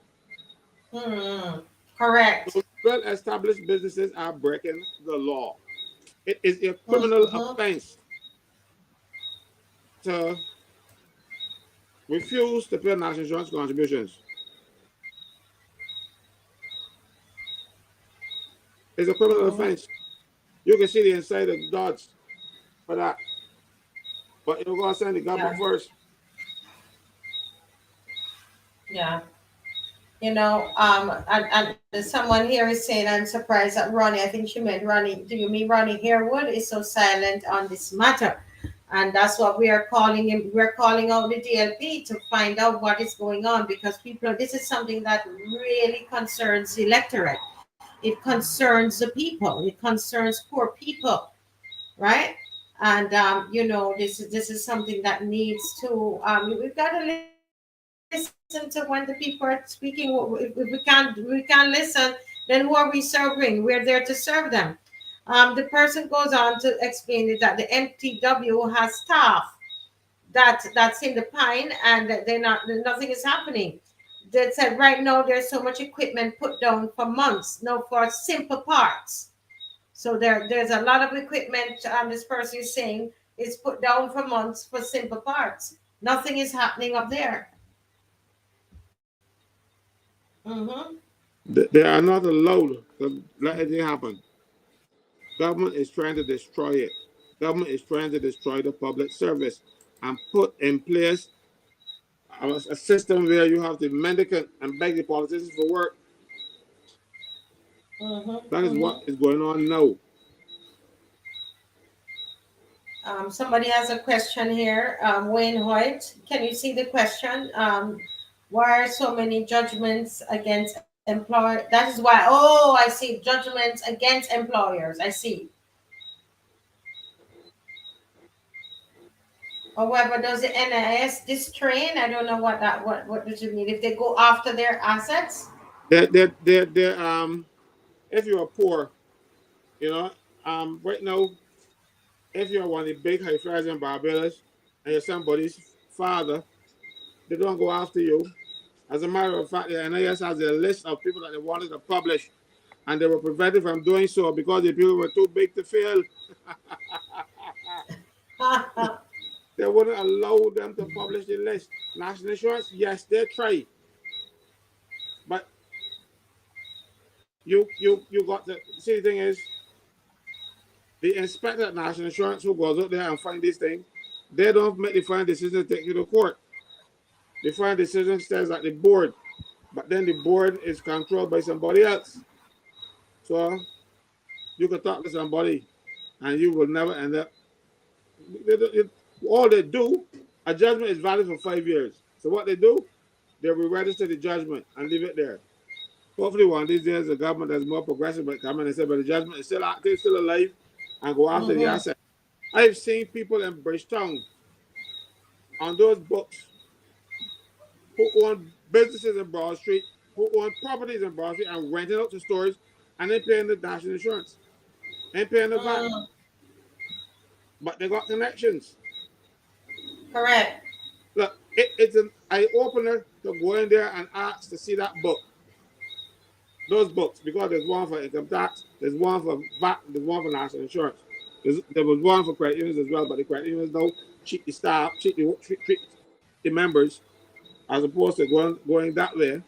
Correct. So well-established businesses are breaking the law. It is a criminal offense to refuse to pay national insurance contributions. It's a criminal offense. You can see the inside of Dodge for that. But you're going to send the government first. Yeah. You know, and someone here is saying, I'm surprised that Ronnie, I think she meant Ronnie, do you mean Ronnie Harewood is so silent on this matter? And that's what we are calling him. We're calling out the DLP to find out what is going on, because people, this is something that really concerns the electorate. It concerns the people. It concerns poor people, right? And you know, this is something that needs to. We've got to listen to when the people are speaking. If we can't listen, then who are we serving? We're there to serve them. The person goes on to explain that the MTW has staff that's in the pine, and nothing is happening. They said right now there's so much equipment put down for months, no, for simple parts. So there's a lot of equipment. This person is saying is put down for months for simple parts. Nothing is happening up there. They are not allowed to let anything happen. Government is trying to destroy it. Government is trying to destroy the public service and put in place a system where you have to mendicant and beg the politicians for work. That is what is going on now. Somebody has a question here. Wayne Hoyt, can you see the question? Why are so many judgments against employers? That is why. Oh, I see, judgments against employers. I see. However, does the NIS distrain? I don't know what does it mean. If they go after their assets? If you are poor, you know, right now, if you're one of the big high flyers in Barbados and you're somebody's father, they don't go after you. As a matter of fact, the NIS has a list of people that they wanted to publish, and they were prevented from doing so because the people were too big to fail. They wouldn't allow them to publish the list. National Insurance, yes, they try. But you got to see, the thing is, the inspector at National Insurance who goes out there and find these things, they don't make the final decision to take you to court. The final decision stays at the board, but then the board is controlled by somebody else. So you can talk to somebody and you will never end up. All they do, a judgment is valid for 5 years. So what they do, they will register the judgment and leave it there. Hopefully one of these days the government that's more progressive will come in and say, but the judgment is still active, still alive, and go after the asset. I've seen people in Bridgetown on those books who own businesses in Broad Street, who own properties in Broad Street and renting out to stores and they paying the national insurance, ain't paying the VAT, but they got connections. Correct. Look, it's an eye opener to go in there and ask to see that book. Those books, because there's one for income tax, there's one for VAT, there's one for national insurance. There was one for credit unions as well, but the credit unions now cheat the staff, treat the members, as opposed to going that way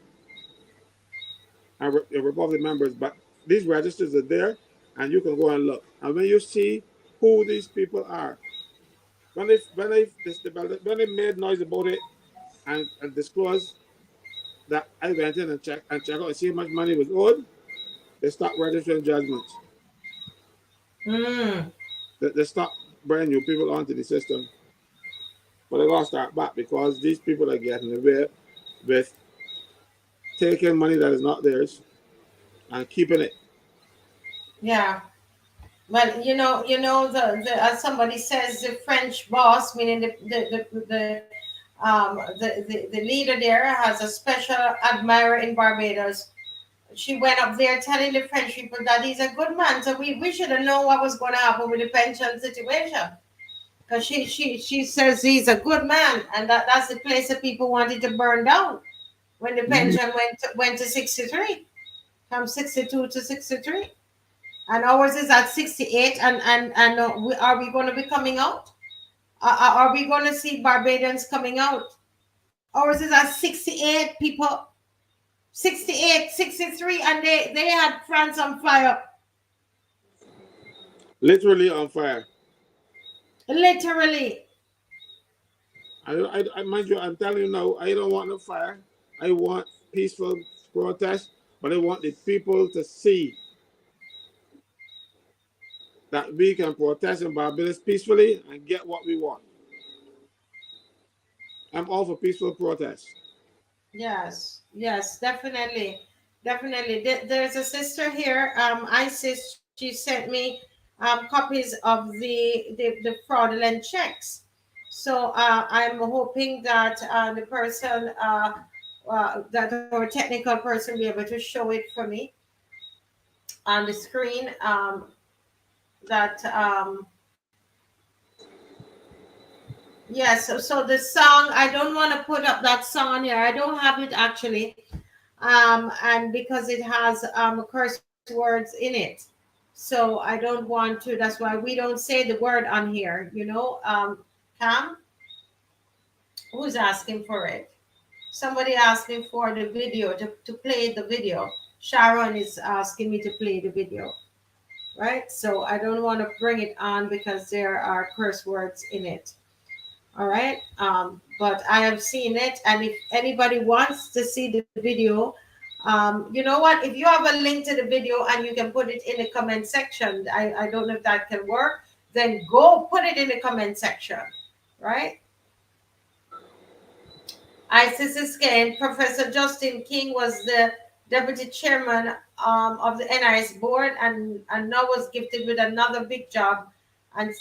and rip off the members. But these registers are there, and you can go and look. And when you see who these people are, when they made noise about it and disclosed that I went in and check out and see how much money was owed, they stopped registering judgments. They stopped bringing new people onto the system. But they gotta start back because these people are getting away with taking money that is not theirs and keeping it. Yeah. Well, the as somebody says, the French boss, meaning the leader there, has a special admirer in Barbados. She went up there telling the French people that he's a good man. So we should have known what was going to happen with the pension situation. Because she says he's a good man, and that's the place that people wanted to burn down when the pension went to 63, from 62 to 63. And ours is at 68, and are we going to be coming out? Are we going to see Barbadians coming out? Ours is at 68 people, 68, 63, and they had France on fire. Literally on fire. Literally. I mind you, I'm telling you now, I don't want no fire. I want peaceful protest, but I want the people to see that we can protest in Barbados peacefully and get what we want. I'm all for peaceful protest. Yes, definitely. There's a sister here, Isis. She sent me copies of the fraudulent checks. So I'm hoping that the person, that our technical person, will be able to show it for me on the screen. That Yes, so the song, I don't want to put up that song here. I don't have it actually. And because it has curse words in it. So I don't want to, that's why we don't say the word on here, Cam, who's asking for it? Somebody asking for the video, to play the video. Sharon is asking me to play the video, right? So I don't want to bring it on because there are curse words in it. All right. But I have seen it, and if anybody wants to see the video, you know what? If you have a link to the video and you can put it in the comment section, I don't know if that can work. Then go put it in the comment section, right? Isis is Ken. Professor Justin King was the deputy chairman of the NIS board, and now was gifted with another big job, and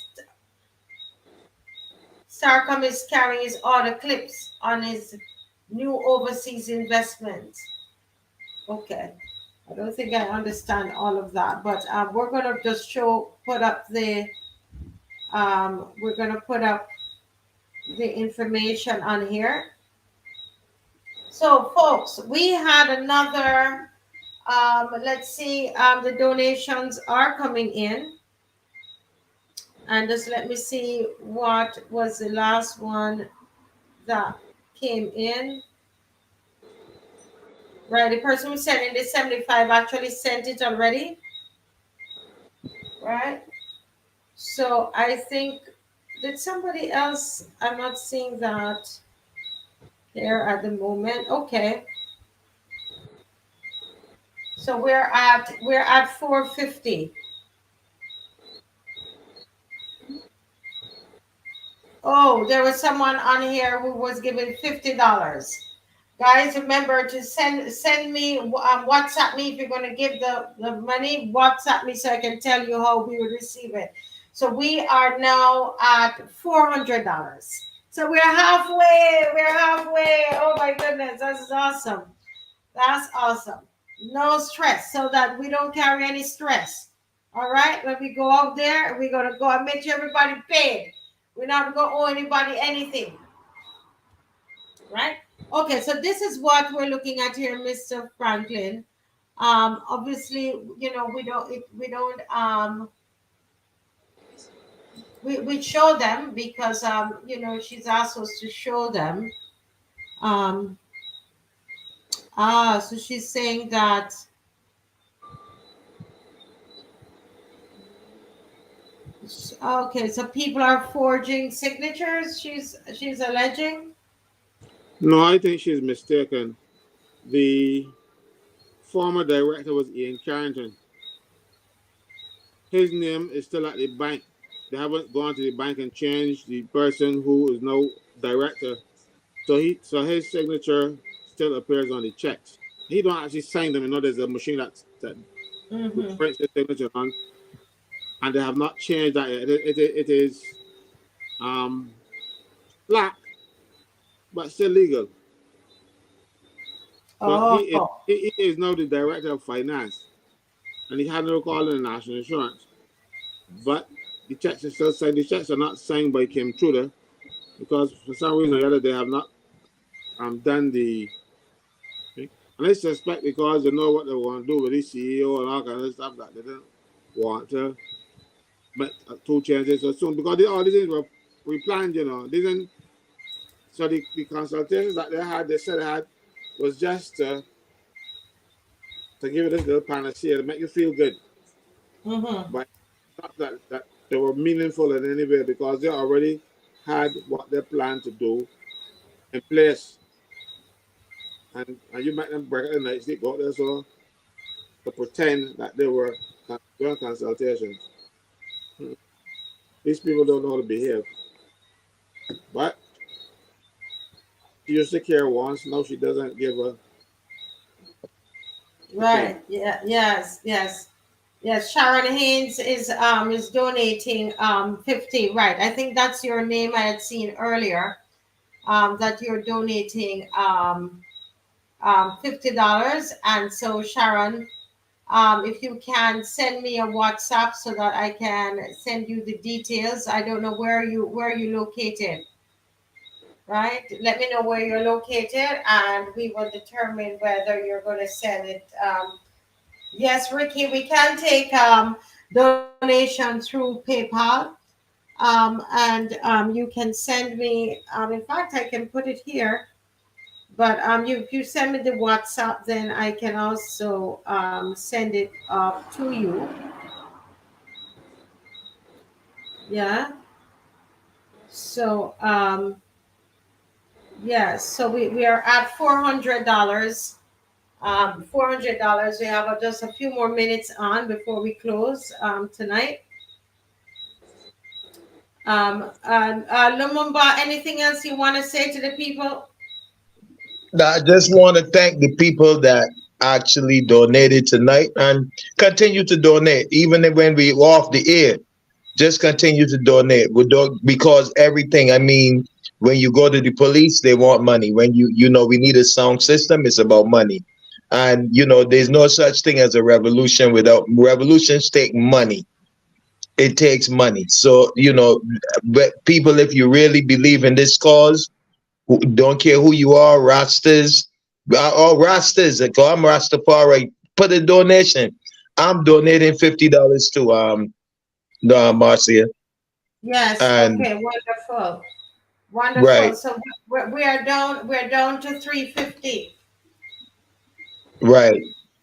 Sarcom is carrying his order clips on his new overseas investments. Okay. I don't think I understand all of that, but we're going to just put up the information on here. So folks, we had another, let's see, the donations are coming in. And just let me see what was the last one that came in. Right, the person who sent in the 75 actually sent it already. Right? So I think, did somebody else? I'm not seeing that here at the moment. Okay. So we're at 450. Oh, there was someone on here who was given $50. Guys, remember to send me WhatsApp me if you're going to give the money. WhatsApp me so I can tell you how we will receive it. So we are now at $400. So we're halfway. We're halfway. Oh my goodness, that's awesome. That's awesome. No stress, so that we don't carry any stress. All right, when we go out there, we're gonna go and make sure everybody paid. We're not gonna owe anybody anything, right? Okay, so this is what we're looking at here, Mr. Franklin. Obviously, you know, we show them because you know, she's asked us to show them. Um, so she's saying that. Okay, so people are forging signatures. She's alleging. No, I think she's mistaken. The former director was Ian Carrington. His name is still at the bank. They haven't gone to the bank and changed the person who is now director. So his signature still appears on the checks. He don't actually sign them. You know, there's a machine that Mm-hmm. prints the signature on, and they have not changed that yet. It is black, but still legal. But Oh, he is now the director of finance, and he had no call in the national insurance. But the checks are still signed. The checks are not signed by Kim Truder because for some reason or the other they have not done the. And I suspect because they know what they want to do with the CEO and all kind of stuff that they didn't want to make two changes so soon because all these things were planned, you know. They didn't, so the consultations that they said they had was just to give you this little panacea to make you feel good. mm-hmm. But not that they were meaningful in any way because they already had what they planned to do in place. And you make them break it the night sleep, go out there so to pretend that they were doing consultations. These people don't know how to behave. But she used to care once, now she doesn't give a Right. Yeah. Yes. Yes. Yes. Sharon Haynes is donating 50. Right. I think that's your name I had seen earlier. That you're donating $50, and so Sharon, if you can send me a WhatsApp so that I can send you the details. I don't know where you located. Right? Let me know where you're located, and we will determine whether you're going to send it. Yes, Ricky, we can take donation through PayPal, and you can send me. In fact, I can put it here. But if you send me the WhatsApp, then I can also send it to you. Yeah. So yeah, so we are at $400. $400. We have just a few more minutes on before we close tonight. And Lumumba, anything else you want to say to the people? I just want to thank the people that actually donated tonight and continue to donate, even when we off the air. Just continue to donate. We don't, because everything. I mean, when you go to the police, they want money. When we need a sound system. It's about money, and there's no such thing as a revolution without revolutions. Take money. It takes money. So but people, if you really believe in this cause, don't care who you are, Rastas, all Rastas. I'm Rastafari. Put a donation. I'm donating $50 to Marcia. Yes. And Okay. Wonderful. Wonderful. right, So we are down. We're down to 350. right.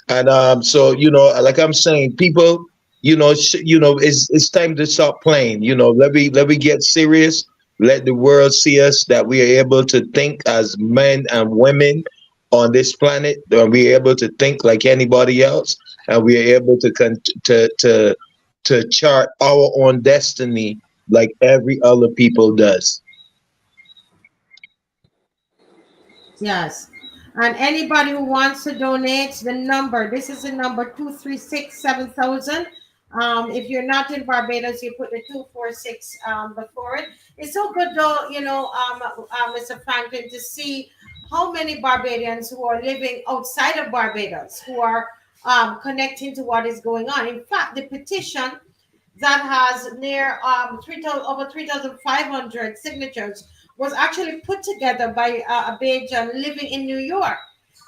And so like I'm saying, people, it's time to stop playing. Let me get serious. Let the world see us that we are able to think as men and women on this planet. That we are able to think like anybody else, and we are able to to chart our own destiny like every other people does. Yes. And anybody who wants to donate, the number, this is the number 236-7000. If you're not in Barbados, you put the 246 before it. It's so good though, Mr. Franklin, to see how many Barbadians who are living outside of Barbados who are connecting to what is going on. In fact, the petition that has near 3,000, over 3,500 signatures was actually put together by a Bajan living in New York,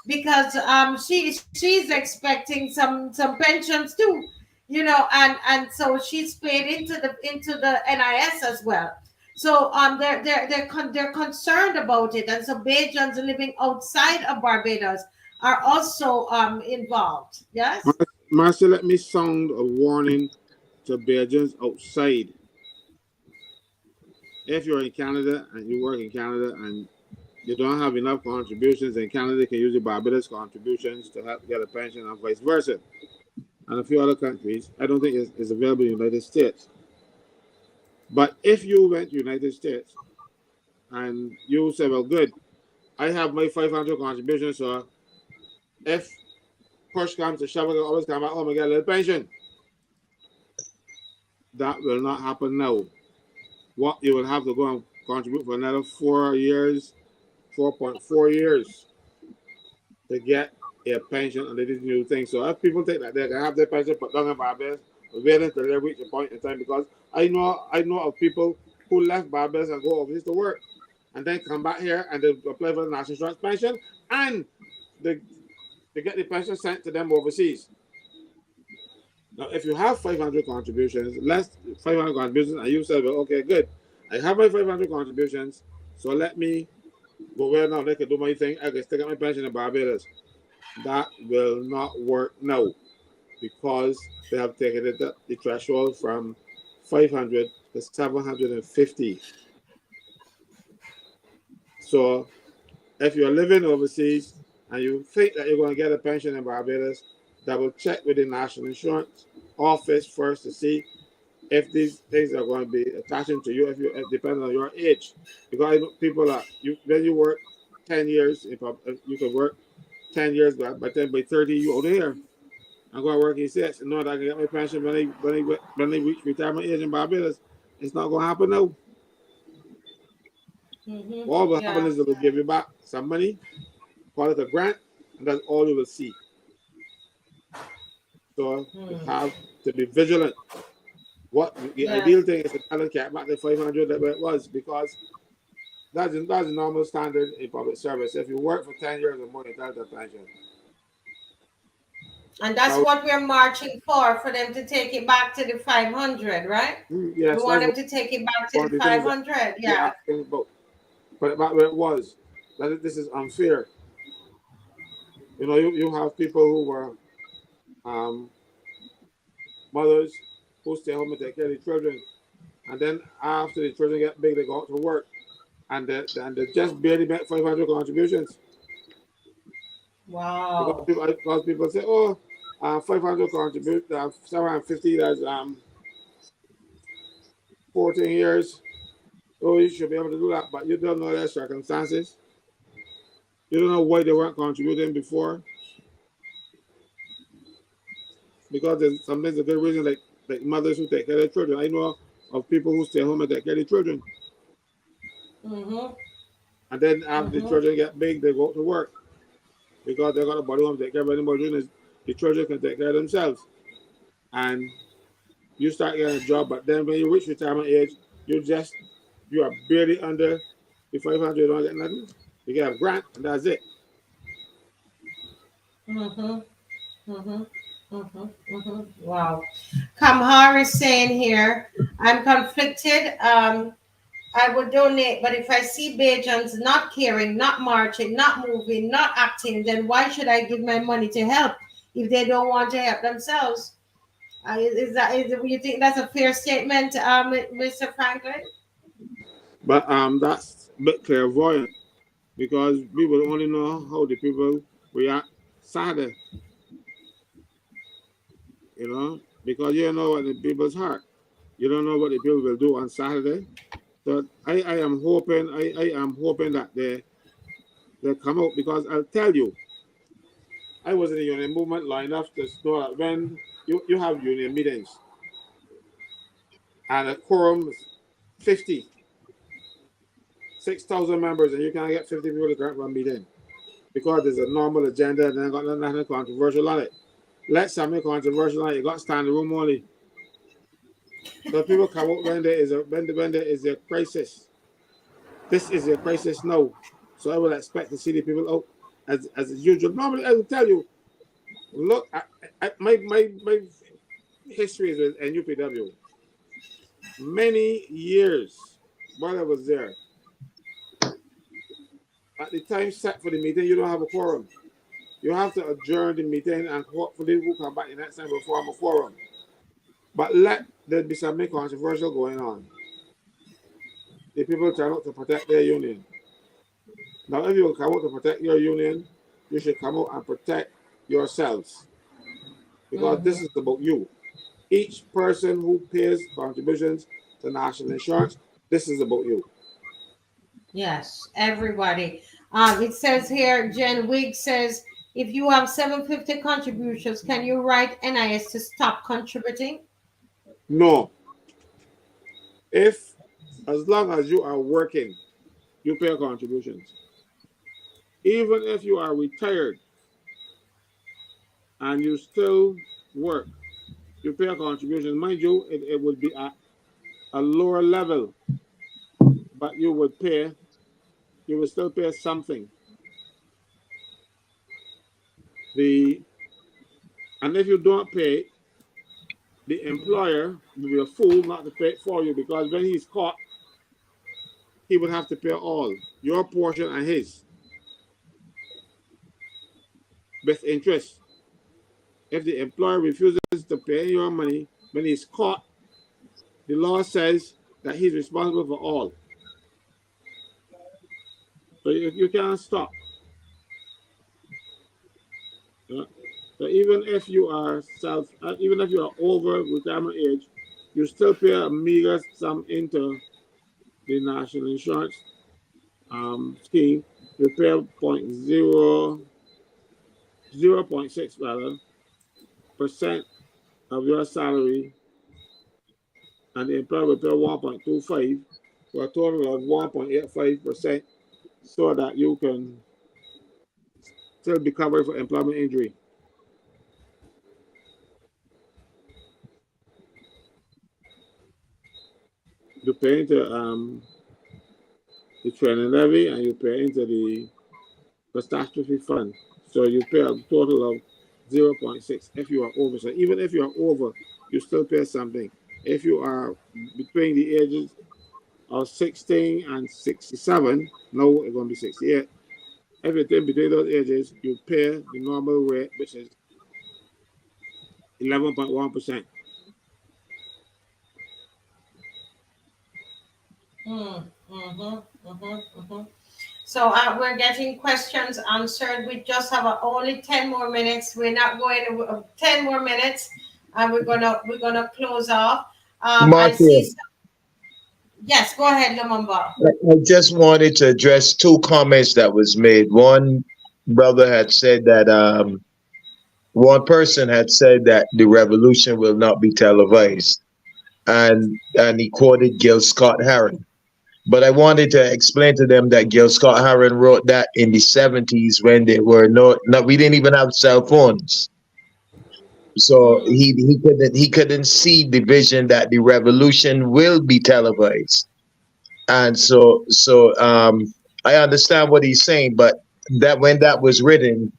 because she's expecting some pensions too, and so she's paid into the NIS as well. So they're concerned about it, and so Bajans living outside of Barbados are also involved. Yes. Marcia, let me sound a warning to BAJANS outside. If you're in Canada and you work in Canada and you don't have enough contributions, and Canada can use your Barbados contributions to help get a pension and vice versa. And a few other countries, I don't think it's available in the United States. But if you went to the United States and you say, well, good, I have my 500 contributions, so if push comes to shove, I can always come back home and get a little pension. That will not happen now. What you will have to go and contribute for another 4 years, 4.4 years to get a pension under this new thing. So if people think that they can have their pension put down in Barbados, waiting until they reach a point in time, because I know of people who left Barbados and go overseas to work and then come back here and they apply for the national insurance pension and they get the pension sent to them overseas. Now, if you have 500 contributions, less 500 contributions, and you say, well, okay, good, I have my 500 contributions, so let me go where now they can do my thing, I can stick up my pension in Barbados. That will not work now, because they have taken the threshold from 500 to 750. So if you're living overseas and you think that you're going to get a pension in Barbados, double check with the National Insurance Office first to see if these things are going to be attaching to you, if depending on your age. Because people when you work 10 years, if you can work 10 years, but by 30 you out here. I'm going to work in 6 and know that I can get my pension when they reach retirement age in Barbados. It's not going to happen now. Mm-hmm. All will happen is they will give you back some money, call it a grant, and that's all you will see. So you have to be vigilant. What the ideal thing is to tell them get back the 500 that it was, because that's the normal standard in public service. If you work for 10 years or more, you got that pension. And that's what we're marching for them to take it back to the 500, right? Yes, we want them to take it back to the 500. Yeah. But back where it was, that this is unfair. You have people who were mothers who stay home and take care of the children, and then after the children get big, they go out to work, and they just barely make 500 contributions. Wow. Because people say, oh, 500 contribute, 750, that's 14 years. Oh, you should be able to do that, but you don't know their circumstances. You don't know why they weren't contributing before. Because there's sometimes a good reason, like mothers who take care of their children. I know of people who stay home and take care of their children. Mm-hmm. And then after the children get big, they go to work. Because they got a body home to take care of anybody doing this, the children can take care of themselves. And you start getting a job, but then when you reach retirement age, you are barely under the 500, you don't get nothing. You get a grant, and that's it. Wow. Kamhar is saying here, I'm conflicted. I would donate, but if I see Bajans not caring, not marching, not moving, not acting, then why should I give my money to help if they don't want to help themselves? You think that's a fair statement, Mr. Franklin? But that's a bit clairvoyant, because we will only know how the people react Saturday. Because you don't know what the people's heart. You don't know what the people will do on Saturday. So I am hoping that They'll come out because I'll tell you, I was in the union movement long enough to know that when you have union meetings and a quorum is 50, 6,000 members, and you can't get 50 people to come to a meeting because there's a normal agenda and then got nothing controversial on it. Let something controversial on it, you got to stand in the room only. So people come out when there is a crisis. This is a crisis now. So I would expect to see the people out as usual. Normally, I will tell you, look, my history is with NUPW. Many years while I was there, at the time set for the meeting, you don't have a quorum. You have to adjourn the meeting and hopefully we'll come back the next time before I'm a quorum. But let there be something controversial going on. The people turn out to protect their union. Now, if you come out to protect your union, you should come out and protect yourselves. Because this is about you. Each person who pays contributions to national insurance, this is about you. Yes, everybody. It says here, Jen Wigg says, if you have 750 contributions, can you write NIS to stop contributing? No. As long as you are working, you pay contributions. Even if you are retired and you still work, you pay a contribution. Mind you, it would be at a lower level, but you would still pay something. And if you don't pay, the employer will be a fool not to pay it for you, because when he's caught, he would have to pay all, your portion and his, with interest. If the employer refuses to pay your money when he's caught, the law says that he's responsible for all. So you can't stop. So even if you are over retirement age, you still pay a meager sum into the national insurance scheme. You pay 0.6% of your salary, and the employer will pay 1.25 for a total of 1.85%, so that you can still be covered for employment injury. You pay into the training levy, and you pay into the catastrophe fund. So you pay a total of 0.6 if you are over. So even if you are over, you still pay something. If you are between the ages of 16 and 67, now it's going to be 68. If you're between those ages, you pay the normal rate, which is 11.1%. So we're getting questions answered. We just have only 10 more minutes. We're not going to 10 more minutes, and we're gonna close off. I see. Yes, go ahead, Lumumba. I just wanted to address two comments that was made. One brother had said that one person had said that the revolution will not be televised, and he quoted Gil Scott-Heron. But I wanted to explain to them that Gil Scott-Heron wrote that in the 70s when there were we didn't even have cell phones. So he couldn't see the vision that the revolution will be televised. And so I understand what he's saying, but that when that was written,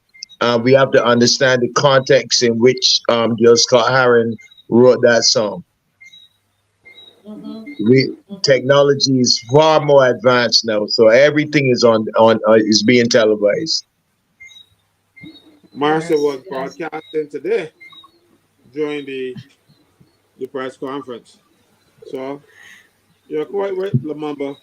we have to understand the context in which Gil Scott-Heron wrote that song. Technology is far more advanced now, so everything is is being televised. Marcia was broadcasting today during the press conference. So you're quite right, Lumumba.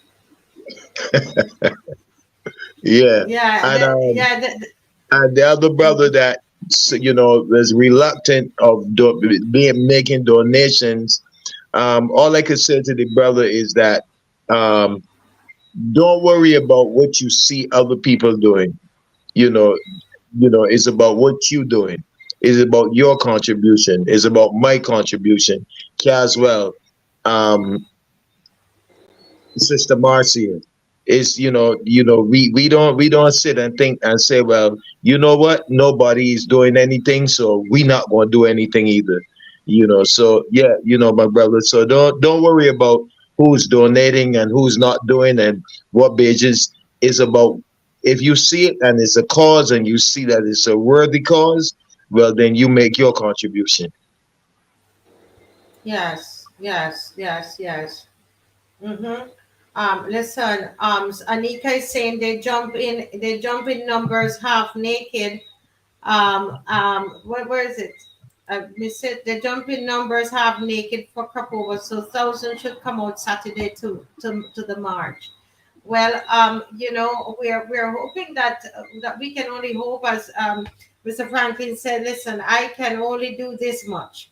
And the other brother that was reluctant of making donations. All I could say to the brother is that don't worry about what you see other people doing. You know, it's about what you doing. It's about your contribution. It's about my contribution. Caswell, um, Sister Marcia, is we don't sit and think and say, well, you know what? Nobody is doing anything, so we not gonna do anything either. So yeah, my brother. So don't worry about who's donating and who's not doing and what pages. Is about, if you see it and it's a cause and you see that it's a worthy cause, well then you make your contribution. Yes, yes, yes, yes. Mm-hmm. Listen, Anika is saying they jump in numbers half naked. Where is it? We said they jump in numbers half naked for crop over, so thousand should come out Saturday to the march. Well, we're hoping that we can only hope, as Mr. Franklin said. Listen, I can only do this much.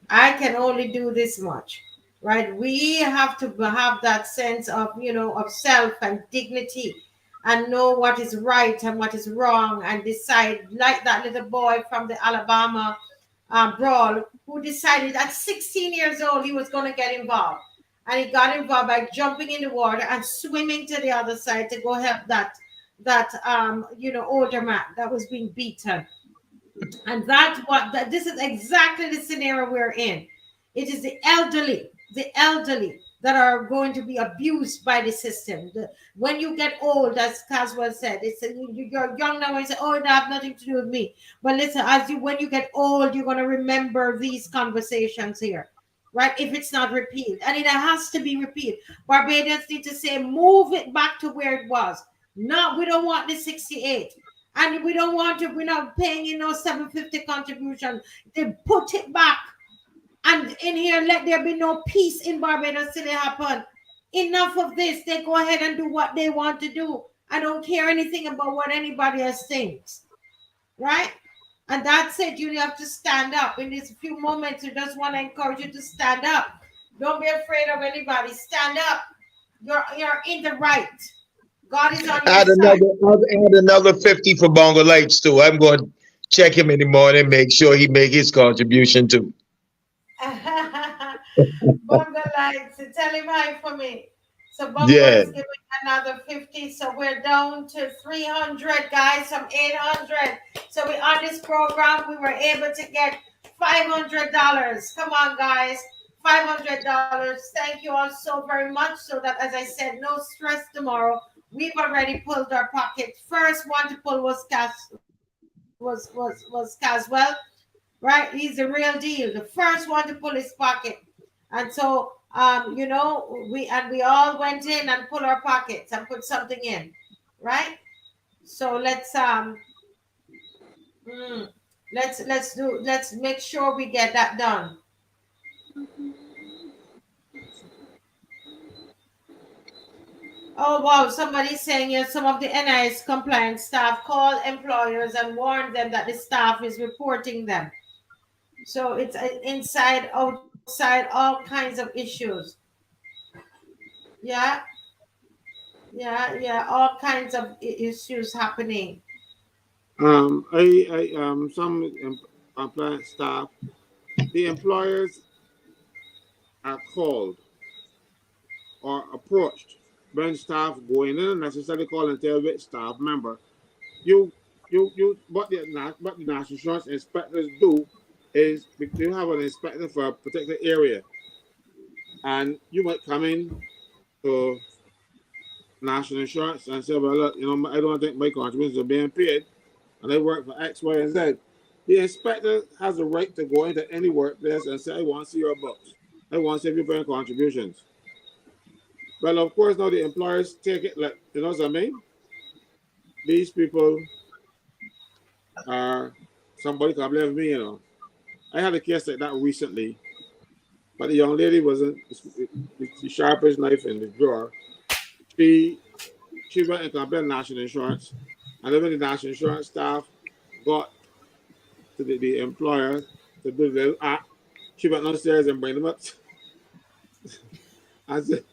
I can only do this much, right? We have to have that sense of, of self and dignity, and know what is right and what is wrong, and decide, like that little boy from the Alabama brawl, who decided at 16 years old he was going to get involved. And he got involved by jumping in the water and swimming to the other side to go help that older man that was being beaten. And that's this is exactly the scenario we're in. It is the elderly that are going to be abused by the system. When you get old, as Caswell said, you're young now and you say, oh, it have nothing to do with me. But listen, when you get old, you're going to remember these conversations here, right? If it's not repealed, and it has to be repealed. Barbadians need to say, move it back to where it was. No, we don't want the 68. And we don't want to, we're not paying 750 contribution. They put it back. And in here, let there be no peace in Barbados till it happen. Enough of this. They go ahead and do what they want to do. I don't care anything about what anybody else thinks. Right? And that's it. You have to stand up. In these few moments, we just want to encourage you to stand up. Don't be afraid of anybody. Stand up. You're in the right. God is on your Add side. another 50 for Bongo Lights too. I'm going to check him in the morning, make sure he make his contribution too. Bunga likes it. Tell him hi for me. So Bunga Yeah. is giving another 50. So we're down to 300, guys, from 800. So we on this program, we were able to get $500. Come on, guys. $500. Thank you all so very much. So that, as I said, no stress tomorrow. We've already pulled our pocket. First one to pull was Caswell. Right? He's the real deal. The first one to pull his pocket. And so we all went in and pulled our pockets and put something in. Right? So let's make sure we get that done. Oh wow, somebody's saying here some of the NIS compliance staff call employers and warn them that the staff is reporting them. So it's inside, outside, all kinds of issues. Yeah, yeah, all kinds of issues happening. Some plant staff, the employers are called or approached when staff go in, and necessarily call and tell which staff member. What the national insurance inspectors do is you have an inspector for a particular area, and you might come in to national insurance and say, well, look, I don't think my contributions are being paid, and I work for X, Y, and Z. The inspector has a right to go into any workplace and say, I want to see your books. I want to see if you're paying contributions. Well, of course, now the employers take it like, you know what I mean? These people are, somebody can blame me. I had a case like that recently, but the young lady wasn't the sharpest knife in the drawer. She went and complained national insurance, and then when the national insurance staff got to the employer to do the little act, she went downstairs and bring them up. I said,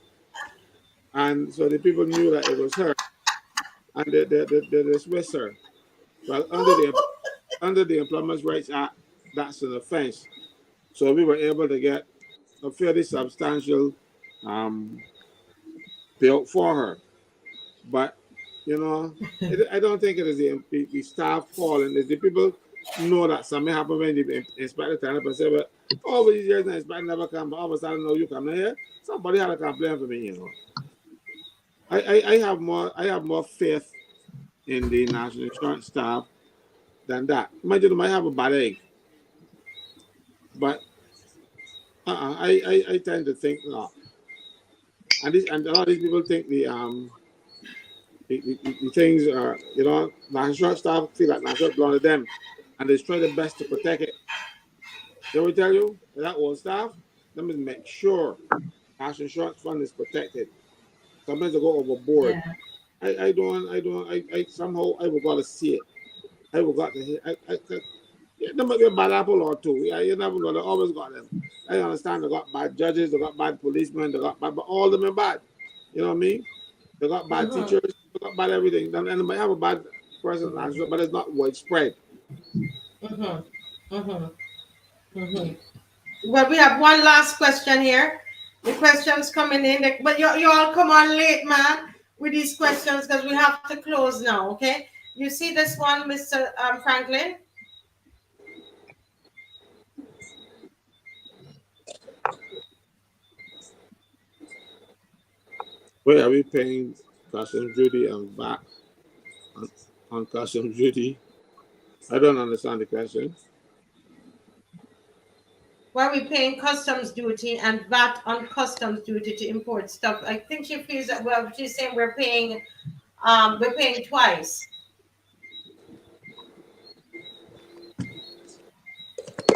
And so the people knew that it was her, and they dismissed her. Well, under the Employment Rights Act, that's an offense. So we were able to get a fairly substantial payout for her. But I don't think it is the staff calling. It's the people know that something happened when the inspector turned up and said, "Well, over these years the inspector never come, but all of a sudden now you come here." Somebody had a complaint for me, I have more faith in the National Insurance staff than that. Imagine they might have a bad egg, but I tend to think not. And a lot of these people think the things are, National Insurance staff feel like National Insurance belong to them, and they try their best to protect it. They will tell you that old staff, let me make sure National Insurance fund is protected. Sometimes they go overboard. Yeah. I somehow I will got to see it. I will got to hear. There might be a bad apple or two. Yeah, you never know. They always got them. I understand they got bad judges, they got bad policemen, they got bad, but all of them are bad. You know what I mean? They got bad teachers, they got bad everything. And they might have a bad person, but it's not widespread. Well, we have one last question here. The questions coming in, but you all come on late, man, with these questions because we have to close now. Okay, you see this one, Mr. Frankyln? Wait, are we paying customs duty and VAT on customs duty? I don't understand the question. Why are we paying customs duty and VAT on customs duty to import stuff? I think she feels that, well, she's saying we're paying twice.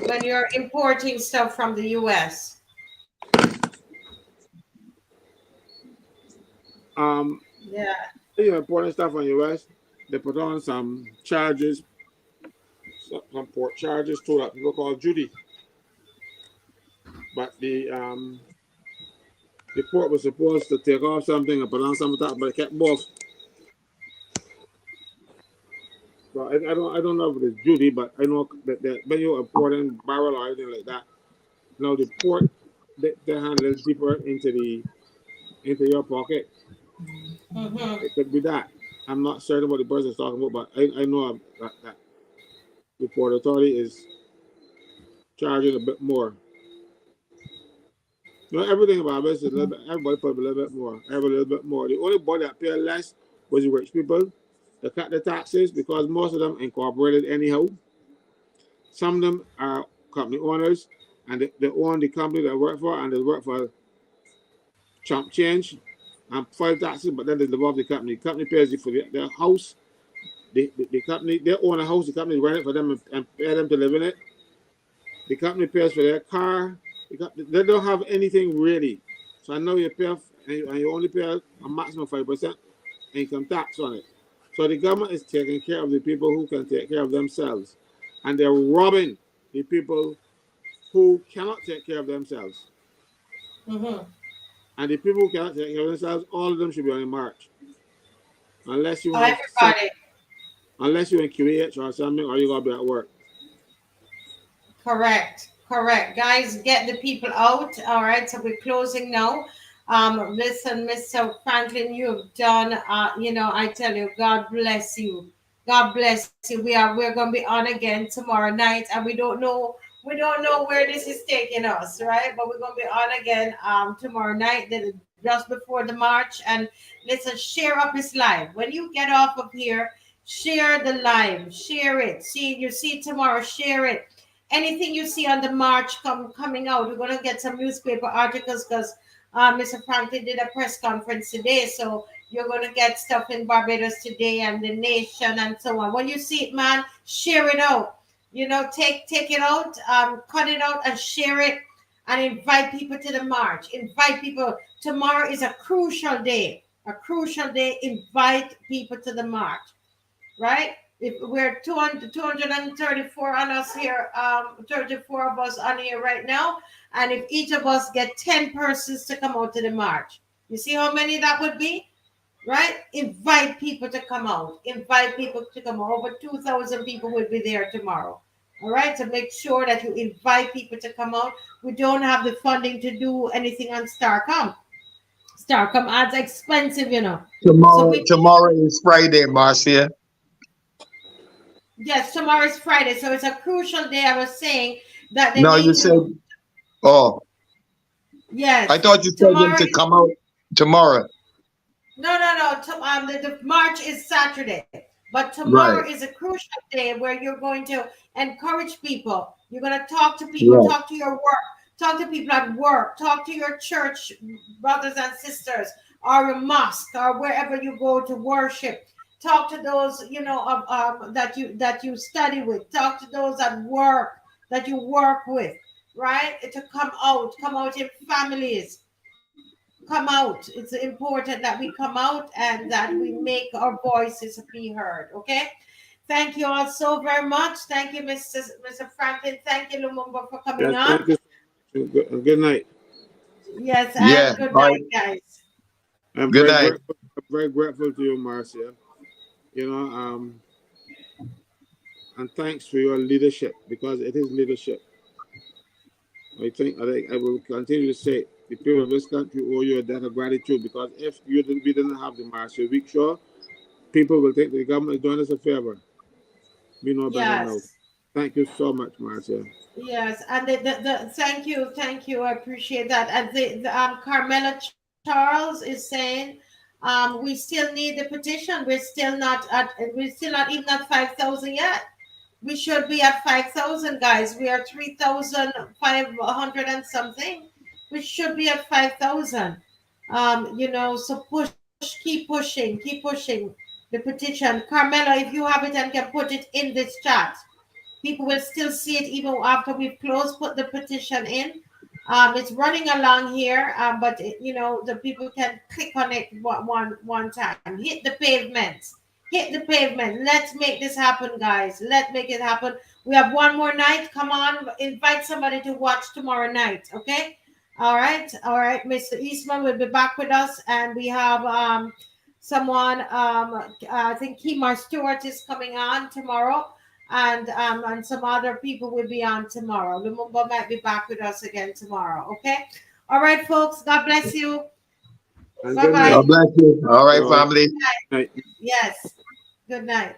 When you're importing stuff from the US. Yeah. You're importing stuff from the US, they put on some charges, some port charges to that people call duty. But the port was supposed to take off something and put on some of that, but it kept both. So I don't know if it's duty, but I know that when you're importing barrel or anything like that, now the port they handle it deeper into your pocket. It could be that. I'm not certain what the person is talking about, but I know that the port authority is charging a bit more. Everything about this is a little bit. Everybody put a little bit more. Everybody a little bit more. The only body that pay less was the rich people. They cut the taxes because most of them incorporated anyhow. Some of them are company owners and they own the company they work for, and they work for chump change and file taxes, but then they live off the company. The company pays for their house. The company, they own a house, the company rent it for them and pay them to live in it. The company pays for their car. They don't have anything really. So I know you pay, and you only pay a maximum 5% income tax on it. So the government is taking care of the people who can take care of themselves. And they're robbing the people who cannot take care of themselves. And the people who cannot take care of themselves, all of them should be on a march. Unless you have unless you're in QH or something, or you gotta be at work. Correct. Guys, get the people out. All right, so we're closing now. Listen, Mr. Frankyln, you've done I tell you, God bless you. God bless you. We're gonna be on again tomorrow night, and we don't know where this is taking us, right? But we're gonna be on again tomorrow night, just before the march. And listen, share up this live. When you get off of here, share the live, share it. You see tomorrow, share it. Anything you see on the march coming out, we're going to get some newspaper articles because Mr. Frankyln did a press conference today. So you're going to get stuff in Barbados today and the nation and so on. When you see it, man, share it out. Take it out, cut it out and share it and invite people to the march. Invite people. Tomorrow is a crucial day. Invite people to the march, right? If we're 234 on us here, 34 of us on here right now, and if each of us get 10 persons to come out to the march, You see how many that would be? Right? Invite people to come out. Invite people to come out. Over 2,000 people will be there tomorrow. All right? So make sure that you invite people to come out. We don't have the funding to do anything on Starcom. Starcom ads expensive, you know. Tomorrow is Friday, Marcia. Yes, tomorrow is Friday, so it's a crucial day. I was saying that they No, need you to. said, oh, Yes. I thought you said them Tomorrow. to come out tomorrow. No. The March is Saturday, but tomorrow Right. is a crucial day where you're going to encourage people. You're going to talk to people, Right. talk to your work, talk to people at work, talk to your church brothers and sisters, or a mosque, or wherever you go to worship. Talk to those that you study with. Talk to those at work that you work with. Right? To come out in families. Come out. It's important that we come out and that we make our voices be heard. Okay. Thank you all so very much. Thank you, Mr. Franklin. Thank you, Lumumba, for coming Yes, on. thank you. Good night. Yes, Yeah. and good All right. night, guys. I'm Good very night. grateful. I'm very grateful to you, Marcia. You know, and thanks for your leadership, because it is leadership. I will continue to say the people of this country owe you a debt of gratitude, because if we didn't have the Marcia Week Show, people will think the government is doing us a favor. We know better now. Yes. Thank you so much, Marcia. Yes, and thank you. I appreciate that. And Carmela Charles is saying, we still need the petition. We're still not even at 5,000 yet. We should be at 5,000, guys. We are 3,500 and something. We should be at 5,000. So keep pushing the petition. Carmela, if you have it and can put it in this chat, people will still see it even after we've closed. Put the petition in. It's running along here, but the people can click on it one time. Hit the pavement. Hit the pavement. Let's make this happen, guys. Let's make it happen. We have one more night. Come on, invite somebody to watch tomorrow night. Okay. All right. Mr. Eastman will be back with us, and we have someone. I think Kemar Stewart is coming on tomorrow. And some other people will be on tomorrow. Lumumba might be back with us again tomorrow. Okay. All right, folks. God bless you. And Bye-bye. God bless you. All right, family. Good night. Yes. Good night.